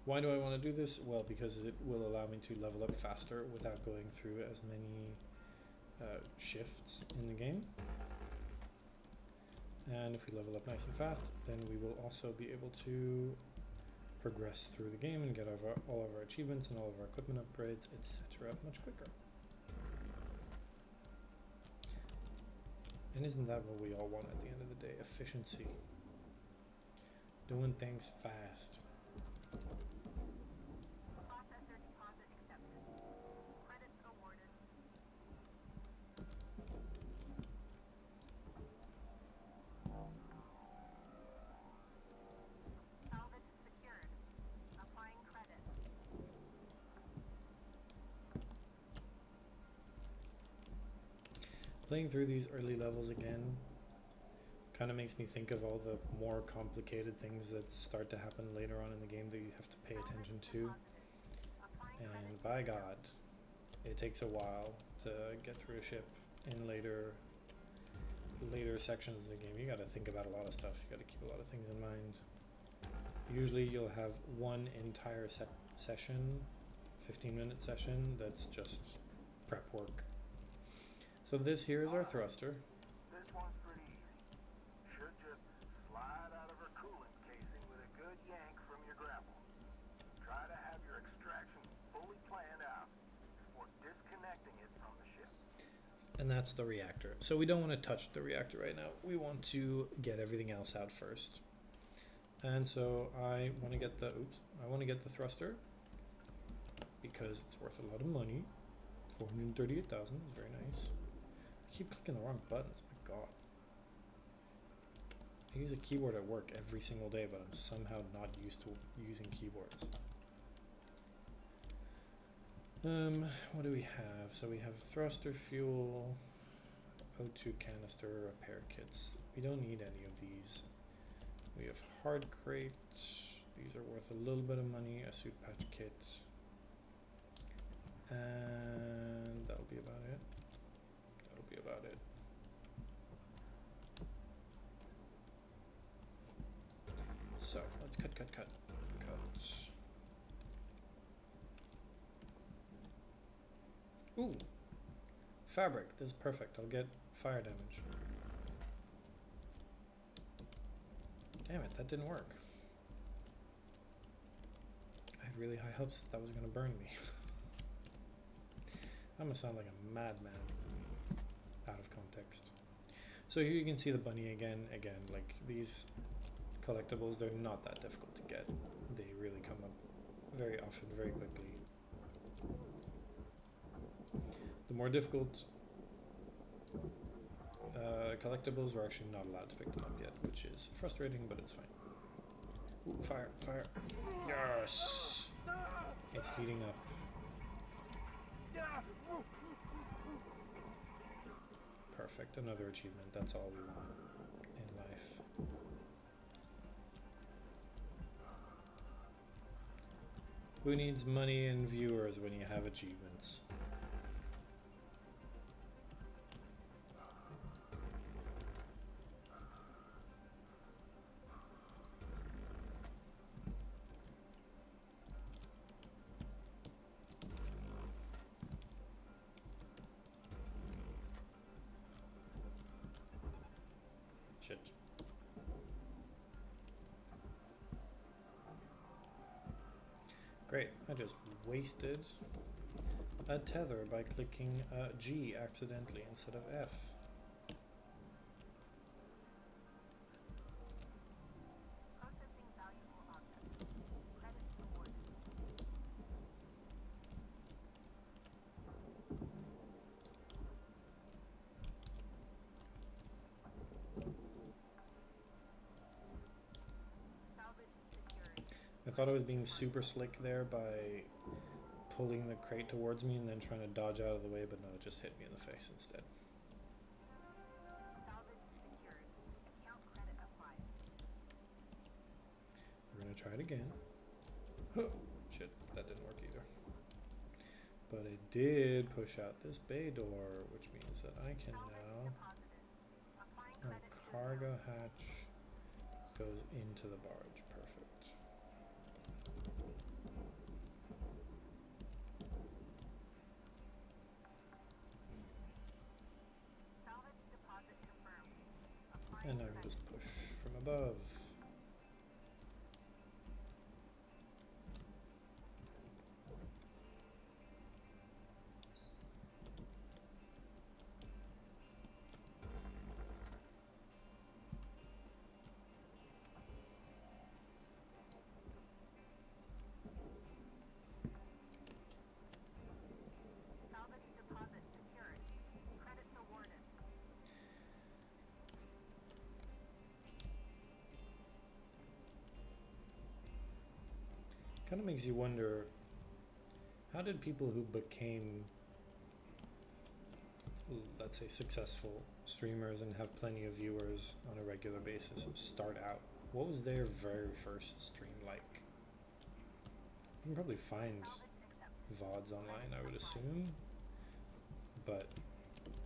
Why do I want to do this? Well, because it will allow me to level up faster without going through as many shifts in the game. And if we level up nice and fast, then we will also be able to progress through the game and get all of our achievements and all of our equipment upgrades, etc. much quicker. And isn't that what we all want at the end of the day? Efficiency. Doing things fast. Processor deposit accepted. Credits awarded. Salvage secured. Applying credit. Playing through these early levels again kind of makes me think of all the more complicated things that start to happen later on in the game that you have to pay attention to. And by God, it takes a while to get through a ship in later sections of the game. You got to think about a lot of stuff. You got to keep a lot of things in mind. Usually you'll have one entire session, 15-minute session, that's just prep work. So this here is our thruster. This one's pretty easy. Should just slide out of her coolant casing with a good yank from your grapple. Try to have your extraction fully planned out before disconnecting it from the ship. And that's the reactor. So we don't want to touch the reactor right now. We want to get everything else out first. And so I want to get the thruster because it's worth a lot of money 438,000 is very nice. I keep clicking the wrong buttons, my god. I use a keyboard at work every single day, but I'm somehow not used to using keyboards. What do we have? So we have thruster fuel, O2 canister, repair kits. We don't need any of these. We have hard crate. These are worth a little bit of money. A suit patch kit. And that'll be about it. That'll be about it. So let's cut. Ooh, fabric. This is perfect. I'll get fire damage. Damn it, that didn't work. I had really high hopes that was going to burn me. I'm going to sound like a madman out of context. So here you can see the bunny again. Like these collectibles, they're not that difficult to get. They really come up very often, very quickly. The more difficult collectibles, we're actually not allowed to pick them up yet, which is frustrating, but it's fine. Ooh, fire. Yes! It's heating up. Perfect, another achievement. That's all we want in life. Who needs money and viewers when you have achievements? Shit. Great, I just wasted a tether by clicking G accidentally instead of F. Processing valuable objects. Credits awarded. Salvage secured. I thought I was being super slick there by pulling the crate towards me and then trying to dodge out of the way, but no, it just hit me in the face instead. Salvage secured. Account credit applied. We're gonna try it again. Huh. Shit, that didn't work either. But it did push out this bay door, which means that I can now... Deposited. Applying Our credit to cargo hatch goes into the barge. Perfect. salvage deposit confirmed. Applying And now we credit. just push from above. Salvage deposit secured. Credits awarded. Kind of makes you wonder, how did people who became, let's say, successful streamers and have plenty of viewers on a regular basis start out? What was their very first stream like? You can probably find VODs online, I would assume. But,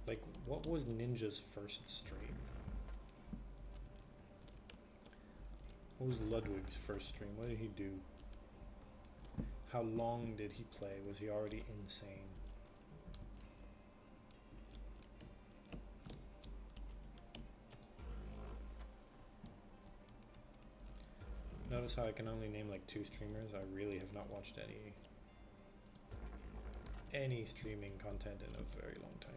like, what was Ninja's first stream? What was Ludwig's first stream? What did he do? How long did he play? Was he already insane? Notice how I can only name like 2 streamers. I really have not watched any streaming content in a very long time.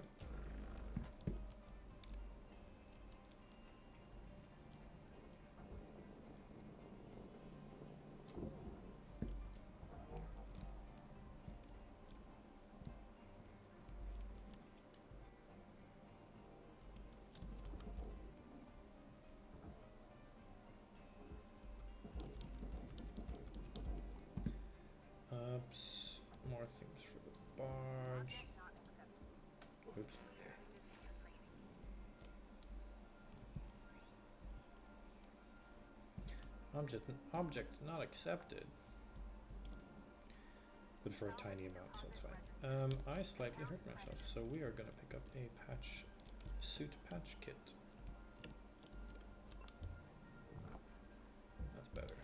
things for the barge. Oops. Object not accepted. But for a tiny amount, so it's fine. I slightly hurt myself, so we are gonna pick up a suit patch kit. That's better.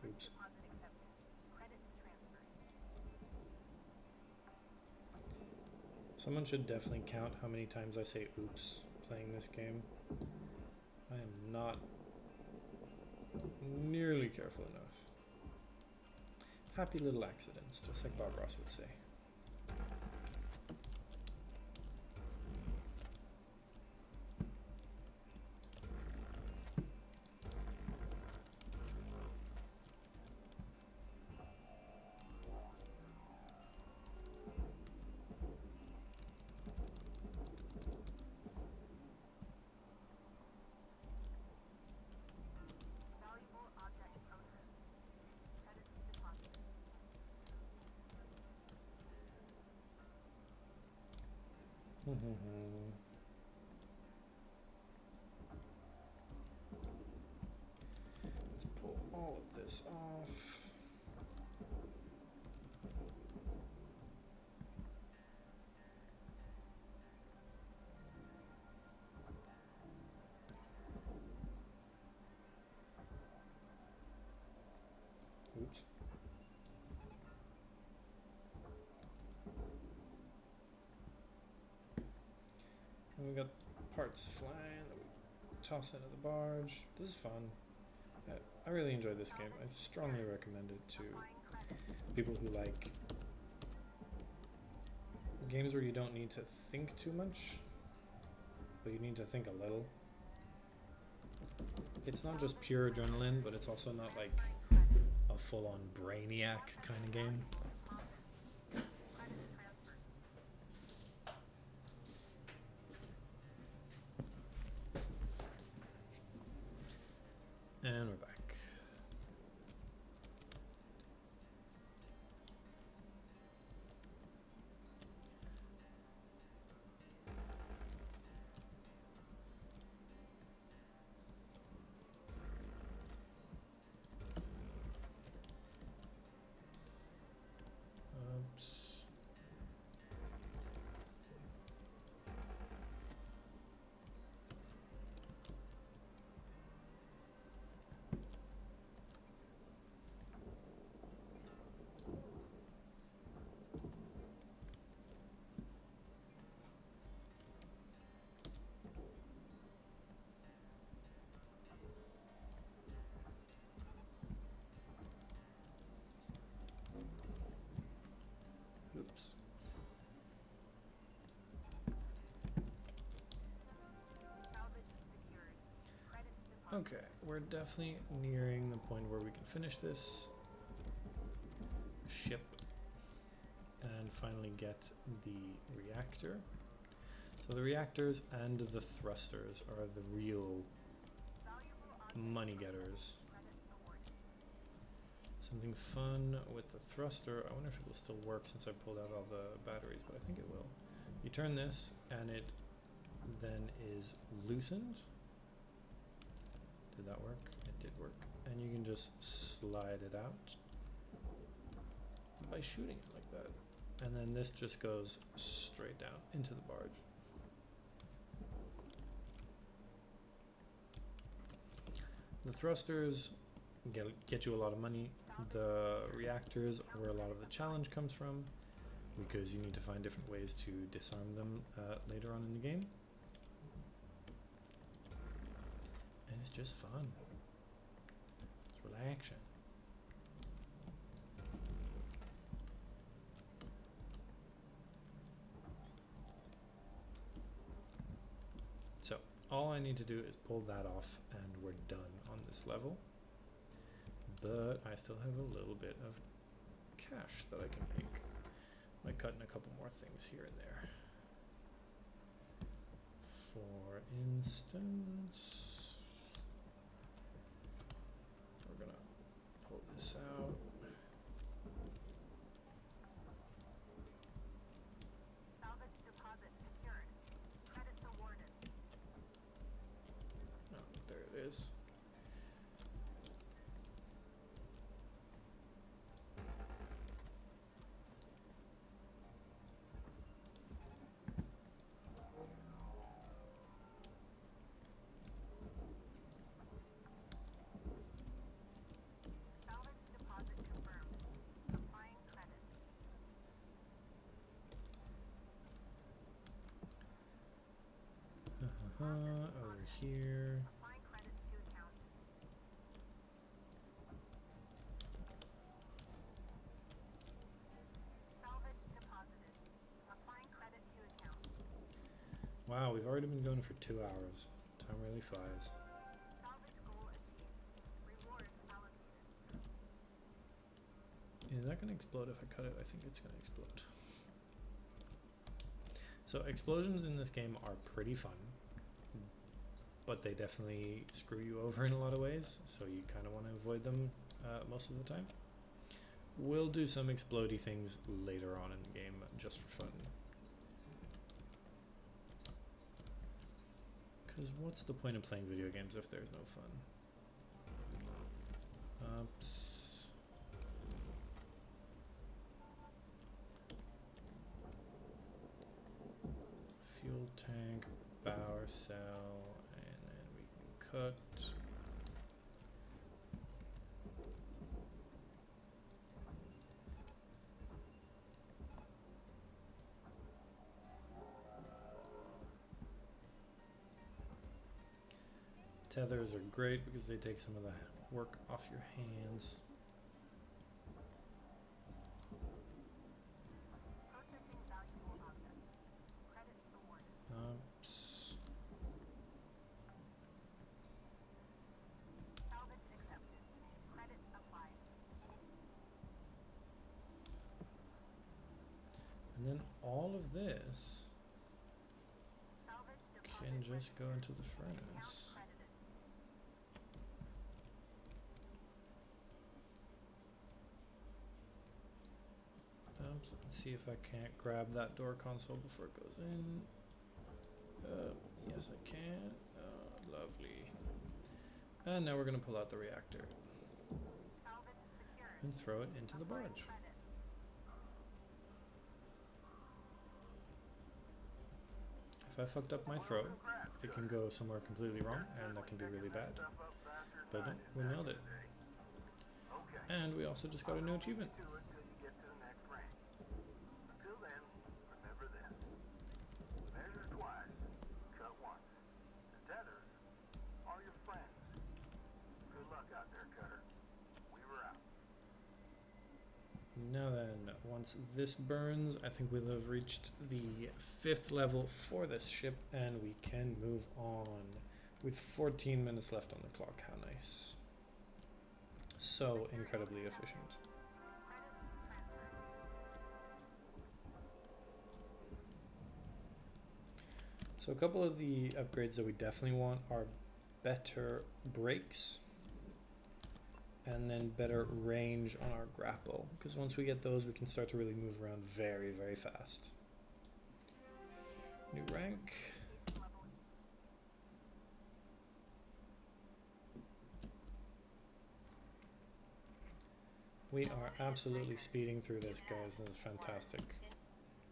Oops. Someone should definitely count how many times I say oops playing this game. I am not nearly careful enough. Happy little accidents, just like Bob Ross would say. Let's pull all of this off. Oops. And we got parts flying that we toss into the barge. This is fun. I really enjoy this game. I strongly recommend it to people who like games where you don't need to think too much, but you need to think a little. It's not just pure adrenaline, but it's also not like a full-on brainiac kind of game. And we're back. Oops. Oops. Okay, we're definitely nearing the point where we can finish this ship and finally get the reactor. So the reactors and the thrusters are the real money getters. Something fun with the thruster. I wonder if it will still work since I pulled out all the batteries, but I think it will. You turn this and it then is loosened. Did that work? It did work. And you can just slide it out by shooting it like that. And then this just goes straight down into the barge. The thrusters get you a lot of money. The reactors are where a lot of the challenge comes from, because you need to find different ways to disarm them later on in the game. And it's just fun. It's relaxing. So all I need to do is pull that off and we're done on this level. But I still have a little bit of cash that I can make. Might cut in a couple more things here and there. For instance, we're gonna pull this out. Salvage deposit secured. Credits awarded. Oh, there it is. Salvage deposit confirmed. Applying credit. Over here. Applying credits to account. Salvage deposited. Applying credit to account. Wow, we've already been going for 2 hours. Time really flies. Salvage goal achieved. Rewards allocated. Is that gonna explode if I cut it? I think it's gonna explode. So explosions in this game are pretty fun, but they definitely screw you over in a lot of ways, so you kind of want to avoid them most of the time. We'll do some explodey things later on in the game just for fun. Because what's the point of playing video games if there's no fun? Oops. Fuel tank, power cell, and then we can cut. Tethers are great because they take some of the work off your hands. Processing valuable objects. Credits awarded. Oops. Salvage accepted. Credits applied. And then all of this Salvage can deposit just go into the account furnace. credited. Oops, let's see if I can't grab that door console before it goes in. Yes, I can. Lovely. And now we're going to pull out the reactor Salvage secured. and throw it into the Applying barge. credit. If I fucked up my throw, it can go somewhere completely wrong, and that can be really bad. But no, we nailed it. And we also just got a new achievement. Do it till you get to the next range. Until then, remember this. Measure twice, cut once. The tethers are your friends. Good luck out there, Cutter. We were out. Now then, once this burns, I think we'll have reached the 5th level for this ship, and we can move on with 14 minutes left on the clock. How nice. So incredibly efficient. So a couple of the upgrades that we definitely want are better brakes and then better range on our grapple, because once we get those we can start to really move around very, very fast. New rank. We are absolutely speeding through this, guys. This is fantastic.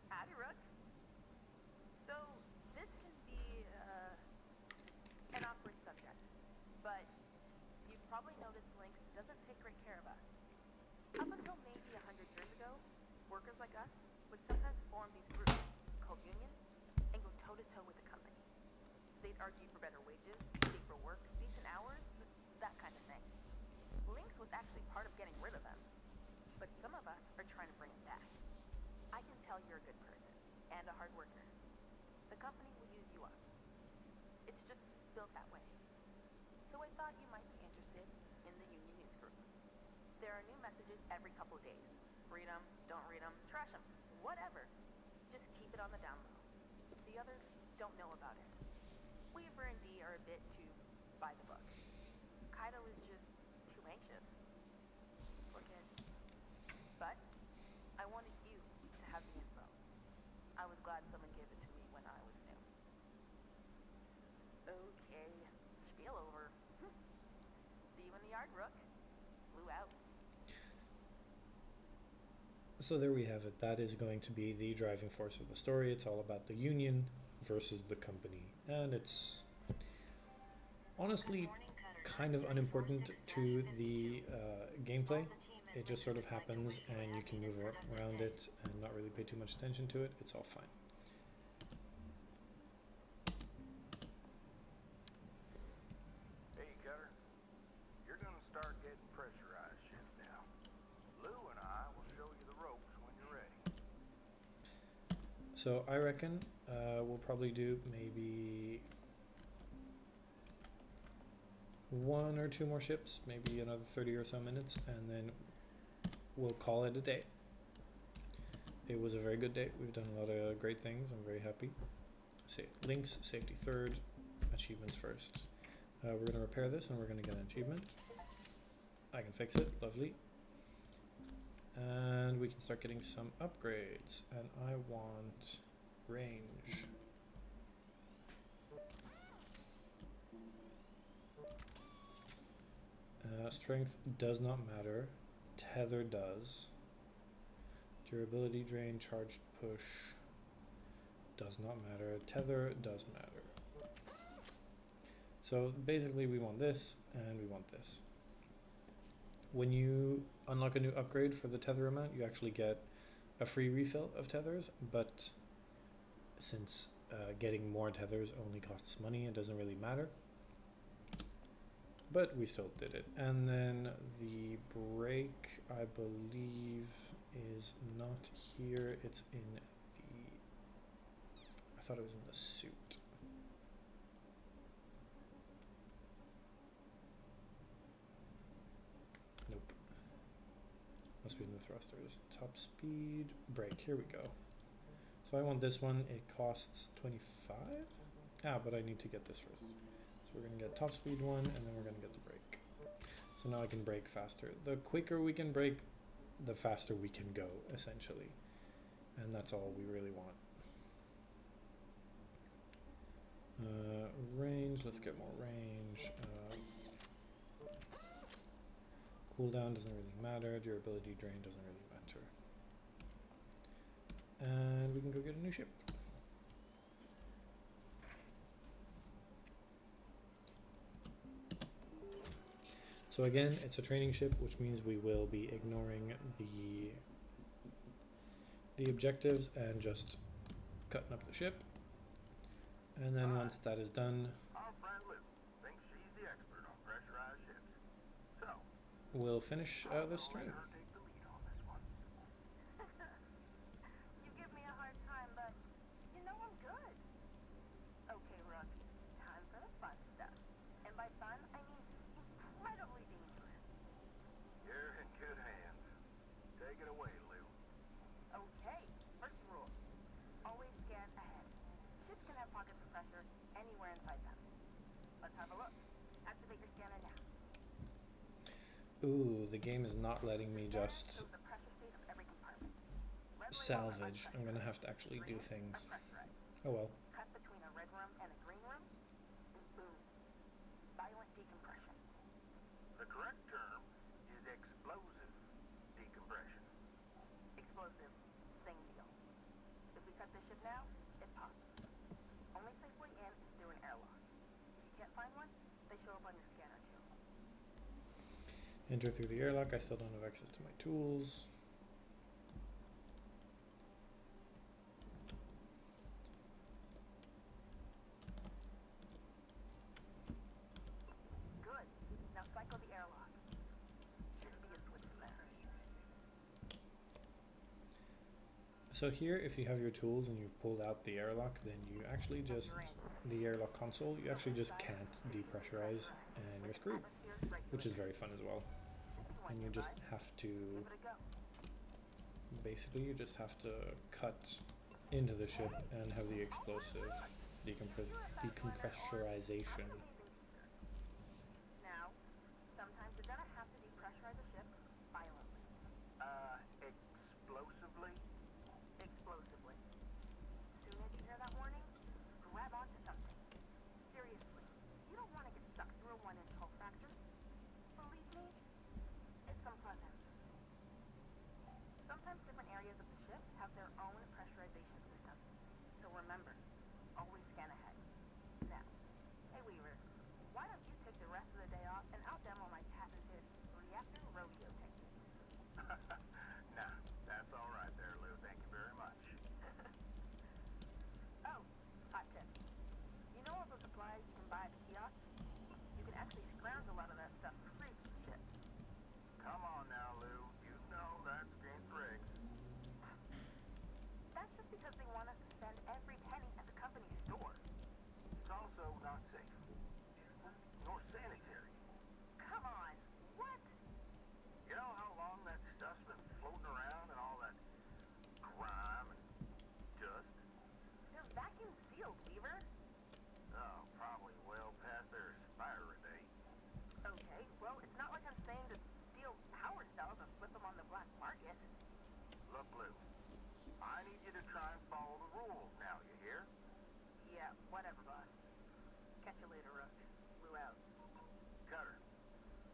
Howdy, Rook. So, this can be an awkward subject, but you've probably noticed Lynx doesn't take great care of us. Up until maybe 100 years ago, workers like us would sometimes form these groups called unions and go toe-to-toe with the company. They'd argue for better wages, safer work, decent hours, that kind of thing. Lynx was actually part of getting rid of them, but some of us are trying to bring it back. I can tell you're a good person and a hard worker. The company will use you up. It's just built that way. So I thought you might be interested in the union news group. There are new messages every couple of days. Read them, don't read them, trash them, Whatever. Just keep it on the down low. The others don't know about it. Weaver and Dee are a bit too by the book. Kaido is just too anxious. Poor kid. But I wanted you to have the info. I was glad someone gave it to me when I was new. Okay, spiel over. See you in the yard, Rook. Blue out. So there we have it. That is going to be the driving force of the story. It's all about the Union versus the Company. And it's honestly kind of unimportant to the gameplay. It just sort of happens and you can move around it and not really pay too much attention to it. It's all fine. Hey, Cutter. You're gonna start getting pressurized ships now. Lou and I will show you the ropes when you're ready. So I reckon we'll probably do maybe 1 or 2 more ships, maybe another 30 or so minutes, and then we'll call it a day. It was a very good day. We've done a lot of great things. I'm very happy. Links, safety third, achievements first. We're going to repair this and we're going to get an achievement. I can fix it. Lovely. And we can start getting some upgrades. And I want range. Strength does not matter. Tether does. Durability drain, charged push does not matter. Tether does matter. So basically we want this and we want this. When you unlock a new upgrade for the tether amount, you actually get a free refill of tethers, but since getting more tethers only costs money, it doesn't really matter. But we still did it. And then the brake, I believe, is not here. It's in the... I thought it was in the suit. Nope. Must be in the thrusters. Top speed, brake, here we go. So I want this one. It costs 25? Ah, but I need to get this first. So we're going to get top speed one, and then we're going to get the brake. So now I can brake faster. The quicker we can brake, the faster we can go, essentially. And that's all we really want. Range, let's get more range. Cooldown doesn't really matter. Durability drain doesn't really matter. And we can go get a new ship. So again, it's a training ship, which means we will be ignoring the objectives and just cutting up the ship. And then once that is done, Our friend Lou thinks she's the expert on pressurized ships. So, we'll finish this I'll let stream. her take the lead on this one. You give me a hard time, but you know I'm good. Okay, Rook. Time for the fun stuff. And by fun, I mean incredibly dangerous. You're in good hands. Take it away, Lou. Okay, first rule. Always scan ahead. Ships can have pockets of pressure anywhere inside them. Let's have a look. Activate your scanner now. Ooh, the game is not letting me just Shows the pressure state of every compartment. Red label are salvage. I'm gonna unpressurized. have to actually do Green things. are pressurized. Oh well. Cut between a red room and a green room. Boom. Violent decompression. The correct term is explosive decompression. Explosive. Same deal. If we cut the ship now, it pops. Only safe way in is through an airlock. If you can't find one, they show up on your scanner too. Enter through the airlock. I still don't have access to my tools. Good. Now cycle the airlock. Should be a switch in there. So here, if you have your tools and you've pulled out the airlock, then you actually just, the airlock console, you actually just can't depressurize and you're screwed, which is very fun as well. And you just have to Give it a go. basically you just have to cut into the ship and have the explosive decompressurization. Now, sometimes you're gonna have to depressurize a ship violently. Explosively? Explosively. Soon as you hear that warning, grab onto something. Seriously, you don't want to get stuck through a 1-inch hull fracture. Believe me, it's unpleasant. Sometimes different areas of the ship have their own pressurization system. So remember, always scan ahead. Now, hey Weaver, why don't you take the rest of the day off and I'll demo my patented reactor rodeo technique. Nah, that's all right there, Lou. Thank you very much. Oh, hot tip. You know all the supplies you can buy at the kiosk? You can actually scrounge a lot of that stuff for free from the ship. Come on now, Lou. You know that's against regs. That's just because they want us to spend every penny at the company store. It's also not safe. Nor sanitary. Come on, what? You know how long that stuff's been floating around and all that grime and dust? They're vacuum sealed, Weaver. Oh, probably well past their expiry date. Okay, well, it's not like I'm saying to steal power cells and flip them on the black market. Look, Lou, I need you to try and follow the rules now, you hear? Yeah, whatever, boss. Catch you later, Rook. Lou out. Cutter,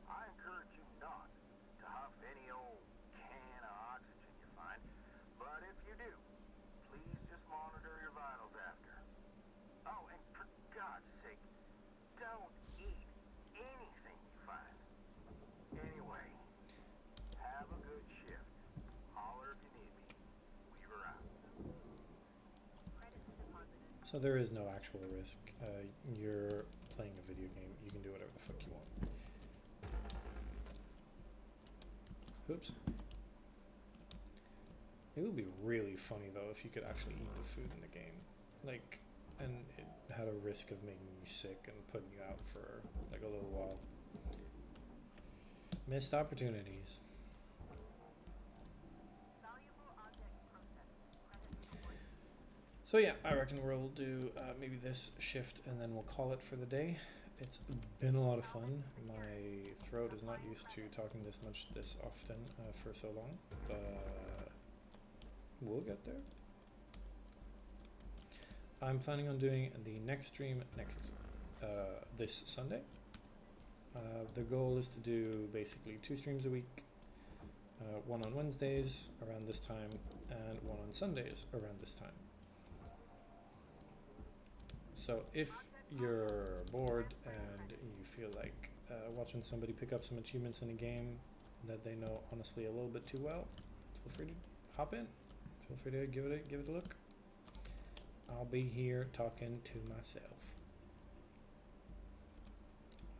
I encourage you not to huff any old can of oxygen you find, but if you do, please just monitor your vitals after. Oh, and for God's sake, don't eat anything you find. Anyway, have a good shift. Holler if you need me. Weaver out. Credits deposited. So there is no actual risk. You're playing a video game. You can do whatever the fuck you want. Oops. It would be really funny though if you could actually eat the food in the game. Like, and it had a risk of making you sick and putting you out for like a little while. Missed opportunities. Valuable object processed. Credits reported. So yeah, I reckon we'll do maybe this shift and then we'll call it for the day. It's been a lot of fun. My throat is not used to talking this much this often for so long, but we'll get there. I'm planning on doing the next stream this Sunday. The goal is to do basically 2 streams a week, one on Wednesdays around this time and one on Sundays around this time. So if you're bored and you feel like watching somebody pick up some achievements in a game that they know honestly a little bit too well, feel free to hop in. Feel free to give it a look. I'll be here talking to myself.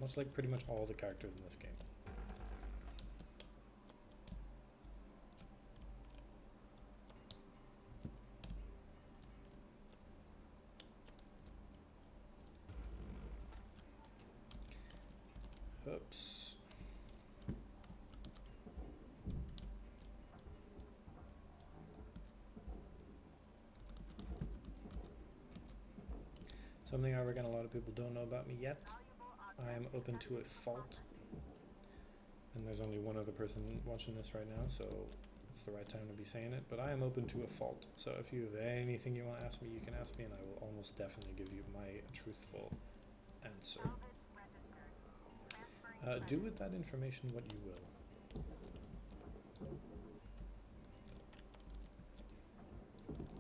Much like pretty much all the characters in this game. Oops. Something I reckon a lot of people don't know about me yet. I am open to a fault. And there's only one other person watching this right now, so it's the right time to be saying it. But I am open to a fault. So if you have anything you want to ask me, you can ask me and I will almost definitely give you my truthful answer. Do with that information what you will.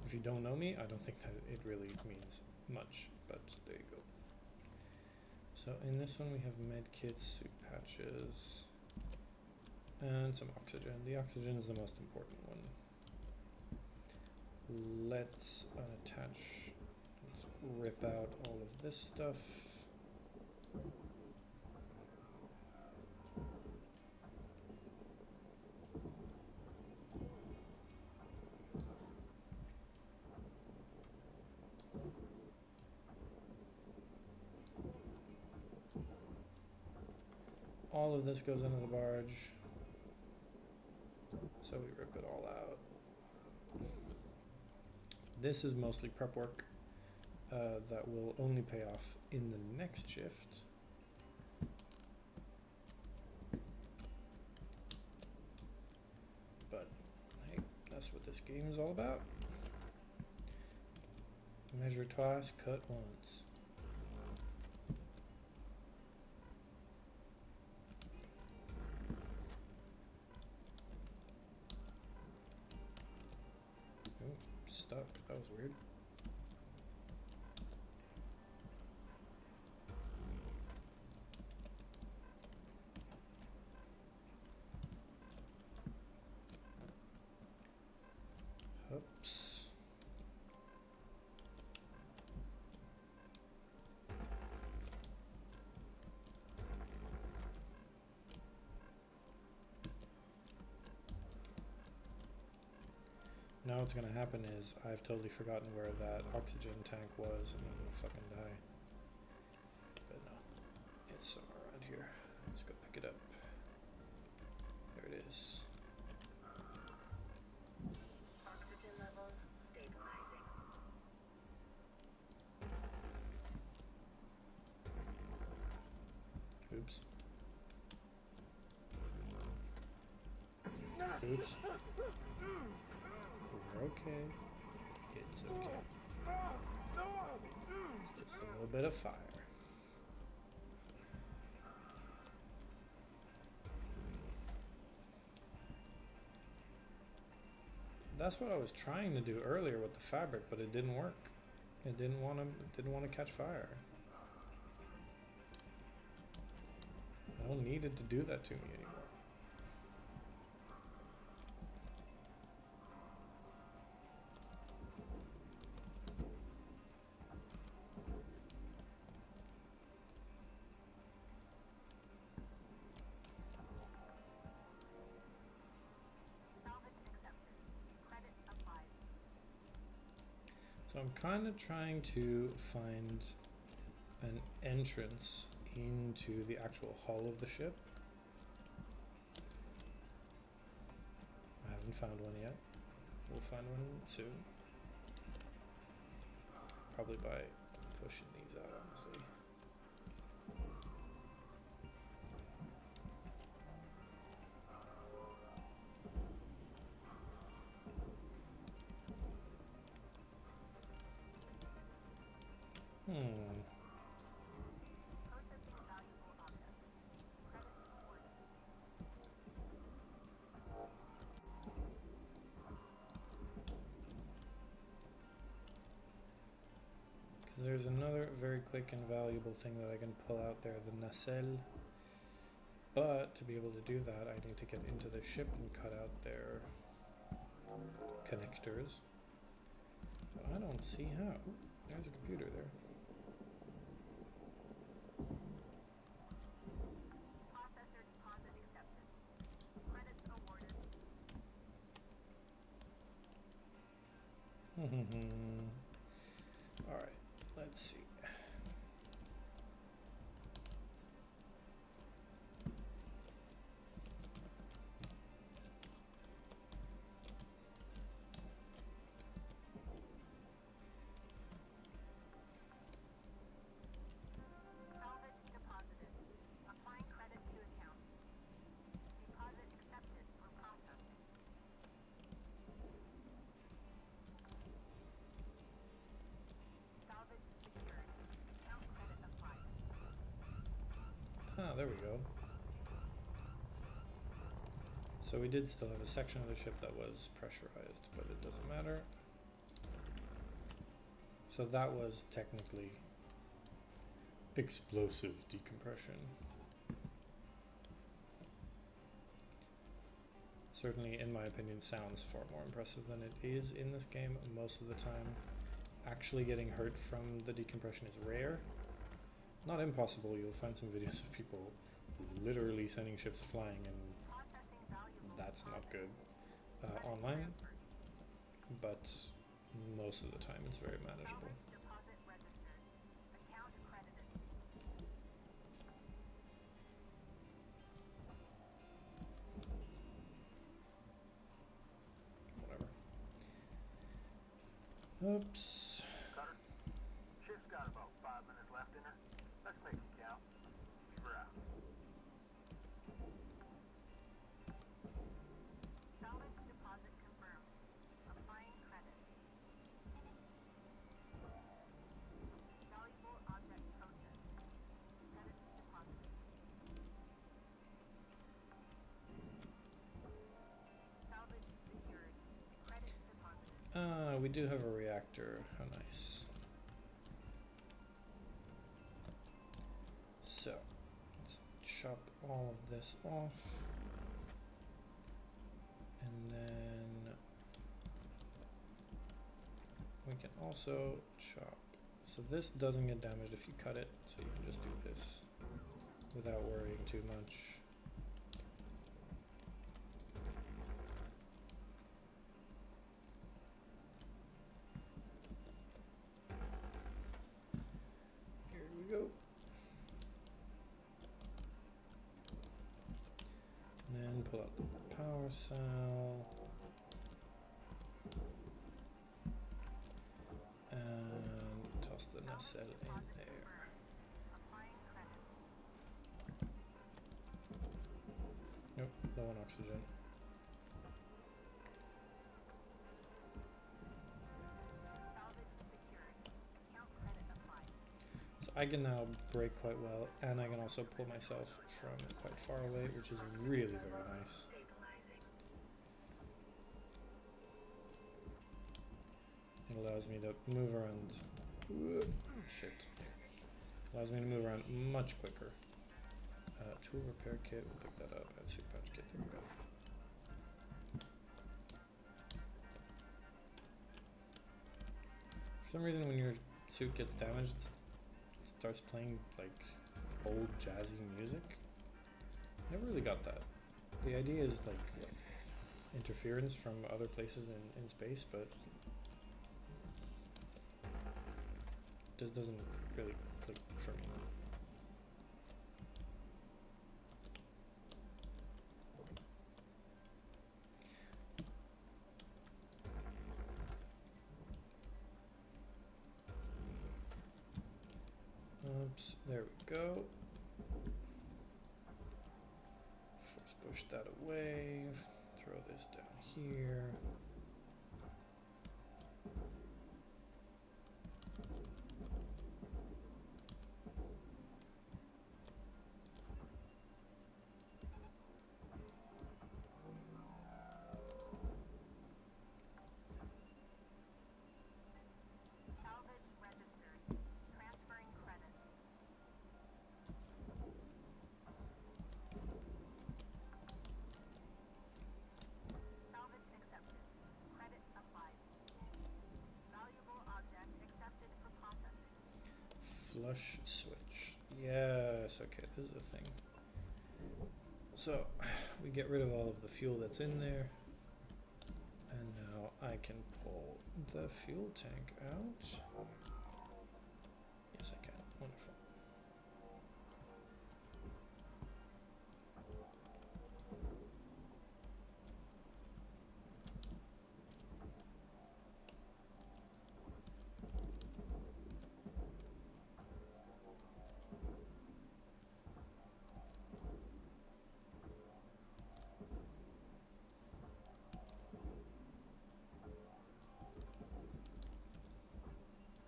If you don't know me, I don't think that it really means much, but there you go. So in this one we have med kits, suit patches, and some oxygen. The oxygen is the most important one. Let's unattach, let's rip out all of this stuff. All of this goes into the barge, so we rip it all out. This is mostly prep work that will only pay off in the next shift. But hey, that's what this game is all about. Measure twice, cut once. Ooh, stuck. That was weird. Oops. Now what's gonna happen is I've totally forgotten where that oxygen tank was and I'm gonna fucking die. But no, it's somewhere around here. Let's go pick it up. There it is. Oxygen levels stabilizing. Oops. Oops. We're okay. It's okay. It's just a little bit of fire. That's what I was trying to do earlier with the fabric, but it didn't work. It didn't want to catch fire. I don't need it to do that to me anymore. Salvage accepted. Credit applied. So I'm kind of trying to find an entrance into the actual hull of the ship. I haven't found one yet. We'll find one soon. Probably by pushing these out, honestly. Processing valuable objects. Credit awarded. Because there's another very quick and valuable thing that I can pull out there, the nacelle. But to be able to do that, I need to get into the ship and cut out their connectors. But I don't see how. Ooh, there's a computer there. Processor deposit accepted. Credits awarded. Alright, let's see. Salvage deposited. Applying credit to account. Deposit accepted for processing. Salvage secured. Account credit applied. Ah, there we go. So we did still have a section of the ship that was pressurized, but it doesn't matter. So that was technically explosive decompression. Certainly, in my opinion, sounds far more impressive than it is in this game most of the time. Actually getting hurt from the decompression is rare. Not impossible, you'll find some videos of people literally sending ships flying, and Processing valuable that's not good online, but most of the time it's very manageable. Salvage deposit registered. Account credited. Whatever. Oops. Cutter, ship's got about 5 minutes left in her. Let's make it count. Keep her out. Salvage deposit confirmed. Applying credit. Valuable object processed. Credits deposited. Salvage secured. Credits deposited. We do have a reactor. How nice. So, let's chop all of this off. And then we can also chop. So this doesn't get damaged if you cut it, so you can just do this without worrying too much. Here we go. And then pull out the power cell. And toss the nacelle in there. Applying credit. Nope, low on oxygen. Salvage secured. Account credit applied. So I can now brake quite well, and I can also pull myself from quite far away, which is really very nice. Stabilizing. It allows me to move around. Whoop, shit. Allows me to move around much quicker. Tool repair kit, we'll pick that up. And suit pouch kit, there we go. For some reason, when your suit gets damaged, it starts playing like old jazzy music. Never really got that. The idea is like interference from other places in space, but just doesn't really click for me. Oops, there we go. Force push that away. Throw this down here. Salvage registered. Transferring credit. Salvage accepted. Credit applied. Valuable object accepted for processing. Flush switch. Yes, okay, this is a thing. So, we get rid of all of the fuel that's in there. And now I can pull the fuel tank out. Yes, I can. Wonderful.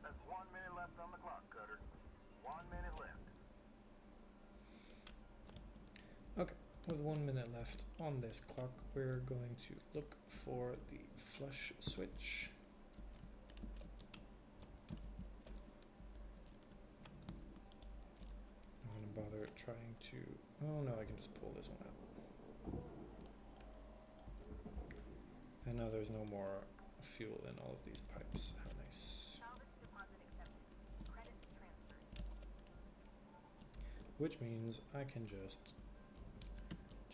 That's 1 minute left on the clock, Cutter. 1 minute left. Okay, with 1 minute left on this clock, we're going to look for the flush switch. I'm gonna bother trying to. Oh no, I can just pull this one out. And now there's no more fuel in all of these pipes. How nice. Salvage deposit accepted. Credit transferred. Which means I can just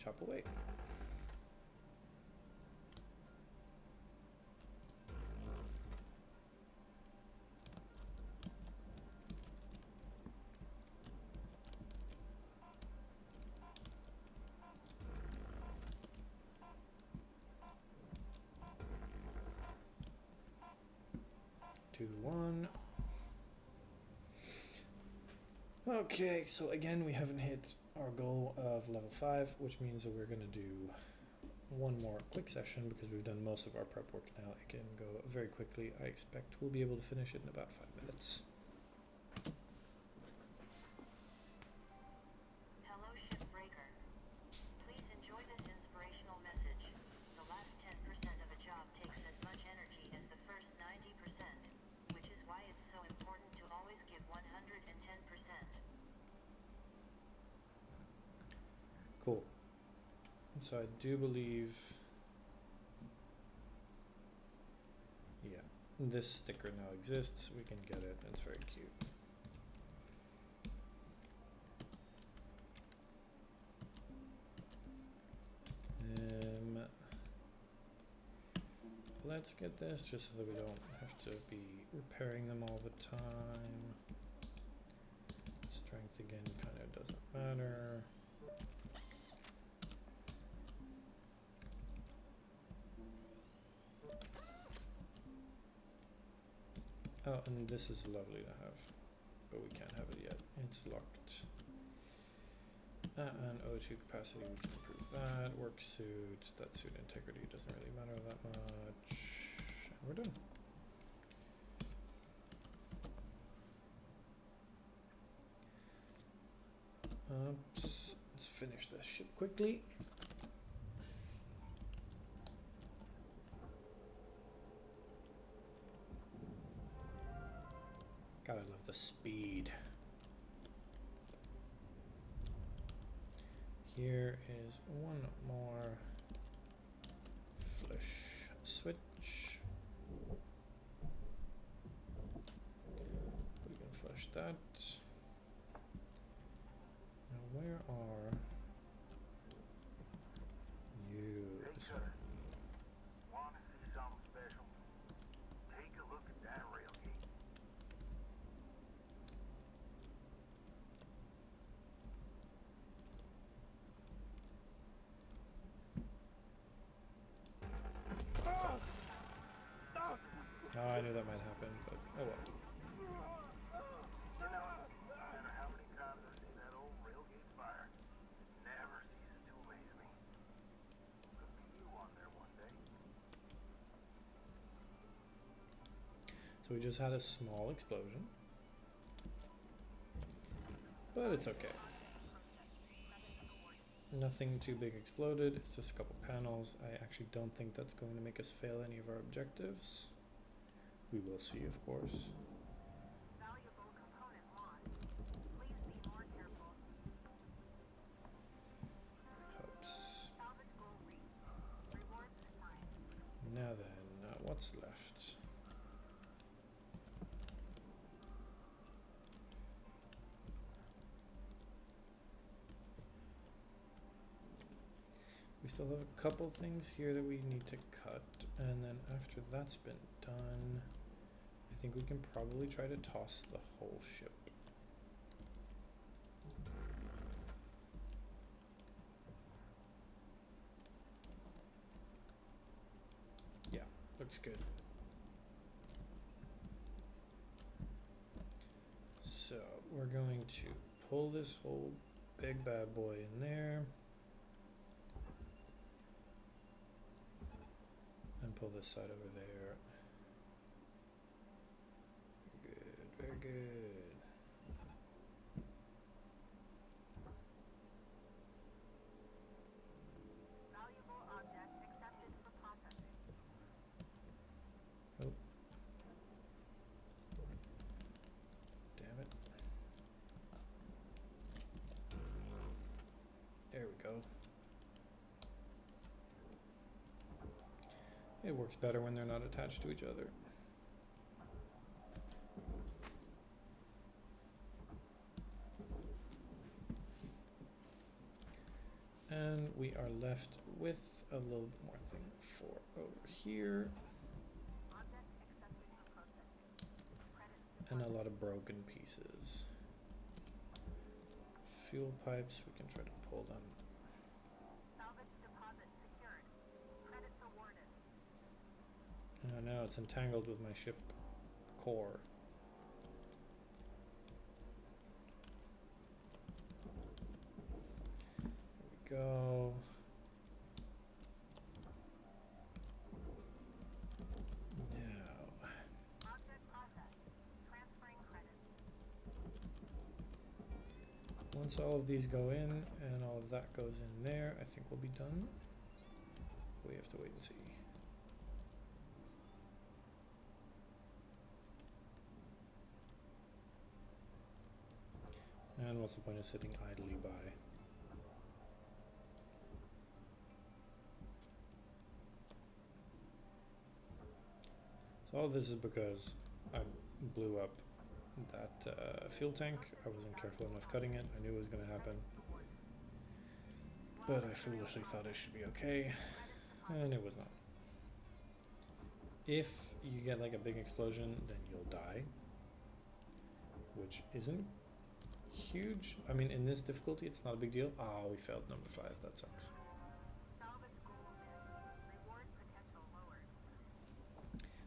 chop away. 2, 1. Okay, so again, we haven't hit our goal of level 5, which means that we're going to do one more quick session because we've done most of our prep work now. It can go very quickly. I expect we'll be able to finish it in about 5 minutes. Hello, Shipbreaker. Please enjoy this inspirational message. The last 10% of a job takes as much energy as the first 90%, which is why it's so important to always give 110%. Cool. So I do believe, yeah, this sticker now exists. We can get it. It's very cute. Let's get this just so that we don't have to be repairing them all the time. Strength again kind of doesn't matter. Oh, and this is lovely to have, but we can't have it yet. It's locked. And O2 capacity, we can improve that. Work suit, that suit integrity doesn't really matter that much. And we're done. Oops. Let's finish this ship quickly. God, I love the speed. Here is one more flush switch. We can flush that. Now where are you? Hey, Cutter. Want to see something special? Take a look at that rail gate. Oh, I knew that might happen, but oh well. You know, no matter how many times I see that old rail gate fire, it never ceases to amaze me. Could be you on there one day. So we just had a small explosion, but it's okay. Nothing too big exploded, it's just a couple panels. I actually don't think that's going to make us fail any of our objectives. We will see, of course. Valuable component lost. Please be more careful. Oops. Salvage goal reached. Rewards assigned. Now then, what's left? We still have a couple things here that we need to cut, and then after that's been done, I think we can probably try to toss the whole ship. Yeah, looks good. So we're going to pull this whole big bad boy in there. And pull this side over there. Good, very good. Valuable object accepted for processing. Oh. Damn it. There we go. It works better when they're not attached to each other. And we are left with a little bit more thing for over here. Object accepted for processing. Credits And a lot of broken pieces. Fuel pipes, we can try to pull them. salvage deposit secured. Credits awarded. Oh no, it's entangled with my ship core. There we go. Now, Object processed. Transferring credits. once all of these go in and all of that goes in there, I think we'll be done. We have to wait and see. And what's the point of sitting idly by? So all this is because I blew up that fuel tank. I wasn't careful enough cutting it. I knew it was going to happen. But I foolishly thought it should be okay, and it was not. If you get like a big explosion, then you'll die, which isn't huge. I mean, in this difficulty, it's not a big deal. Ah, we failed number 5. That sucks. Salvage goal missed. Reward potential lowered.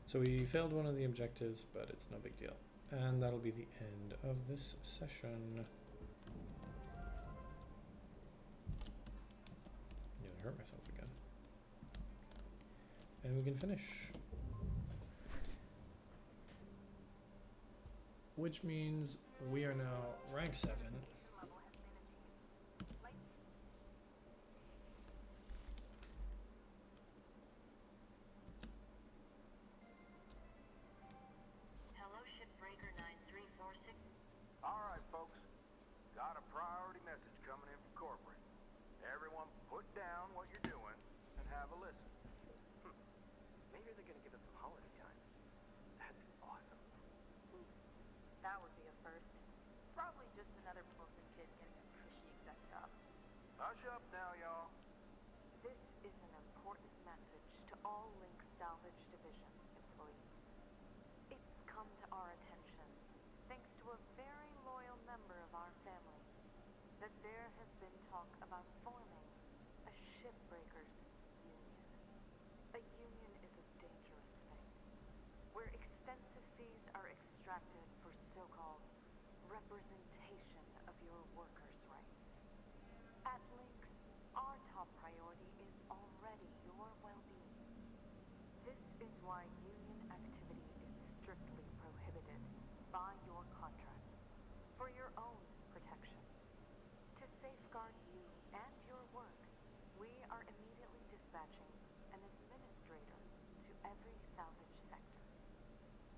So we failed one of the objectives, but it's no big deal. And that'll be the end of this session. Nearly hurt myself again. And we can finish. Which means we are now rank 7. Level has been achieved. Light Hello, Shipbreaker 9346. All right, folks. Got a priority message coming in from corporate. Everyone put down what you're doing and have a listen. Maybe they're gonna give us some holiday time. That'd be awesome. That would be a first. Probably just another Wilson kid getting a cushy exec job. Hush up now, y'all. This is an important message to all Link Salvage Division employees. It's come to our attention, thanks to a very loyal member of our family, that there has been talk about forming a shipbreakers union. A union is a dangerous thing, where extensive fees are extracted for so-called representation of your workers' rights. At Link, our top priority is already your well-being. This is why union activity is strictly prohibited by your contract, for your own protection. To safeguard you and your work, we are immediately dispatching an administrator to every salvage sector.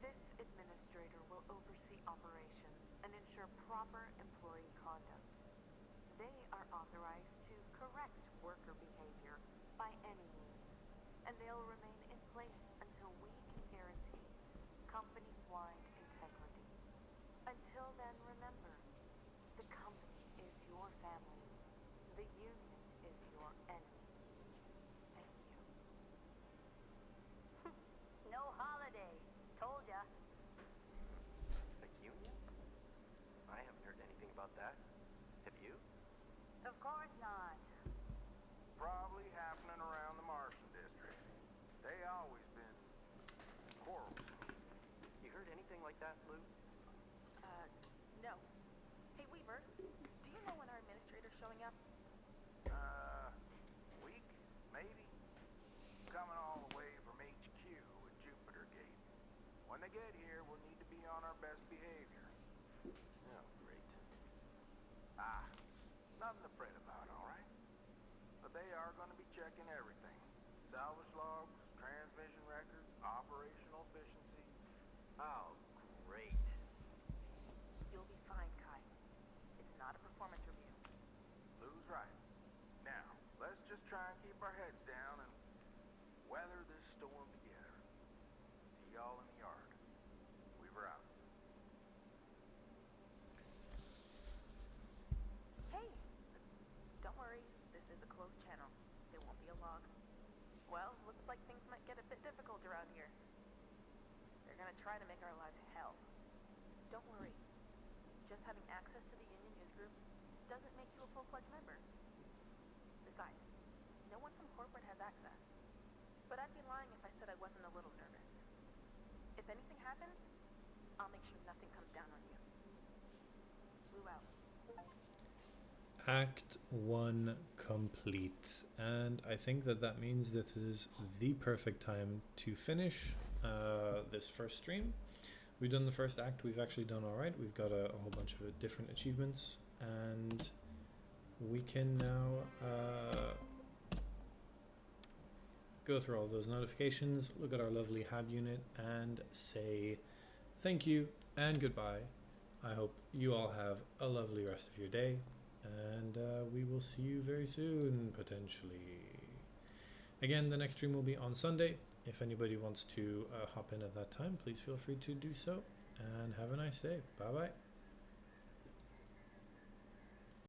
This administrator will oversee operations and ensure proper employee conduct. They are authorized to correct worker behavior by any means, and they'll remain in place until we can guarantee company-wide integrity. Until then, remember, the company is your family. The union is your enemy. Thank you. No holiday. Told ya. A union? I haven't heard anything about that. Have you? Of course not. Probably happening around the Martian district. They always been quarrelsome. You heard anything like that, Lou? No. Hey, Weaver, do you know when our administrator's showing up? Week? Maybe? Coming all the way from HQ at Jupiter Gate. When they get here, we'll need to be on our best behavior. Oh, great. Nothing to fret about, all right? But they are going to be checking everything. Salvage logs, transmission records, operational efficiency. Oh, great. You'll be fine, Kai. It's not a performance review. Lou's right. Now, let's just try and keep our heads down and weather this storm together. See y'all in the yard. Weaver out. Hey! Don't worry, this is a closed channel. There won't be a log. Well, looks like things might get a bit difficult around here. They're gonna try to make our lives hell. Don't worry. Just having access to the Union News Group doesn't make you a full-fledged member. Besides, no one from corporate has access. But I'd be lying if I said I wasn't a little nervous. If anything happens, I'll make sure nothing comes down on you. Blue out. Act 1 complete, and I think that that means this is the perfect time to finish this first stream. We've done the first act, we've actually done alright, we've got a whole bunch of different achievements, and we can now go through all those notifications, look at our lovely hab unit, and say thank you and goodbye. I hope you all have a lovely rest of your day, and we will see you very soon, potentially. Again, the next stream will be on Sunday. If anybody wants to hop in at that time, please feel free to do so, and have a nice day. Bye bye.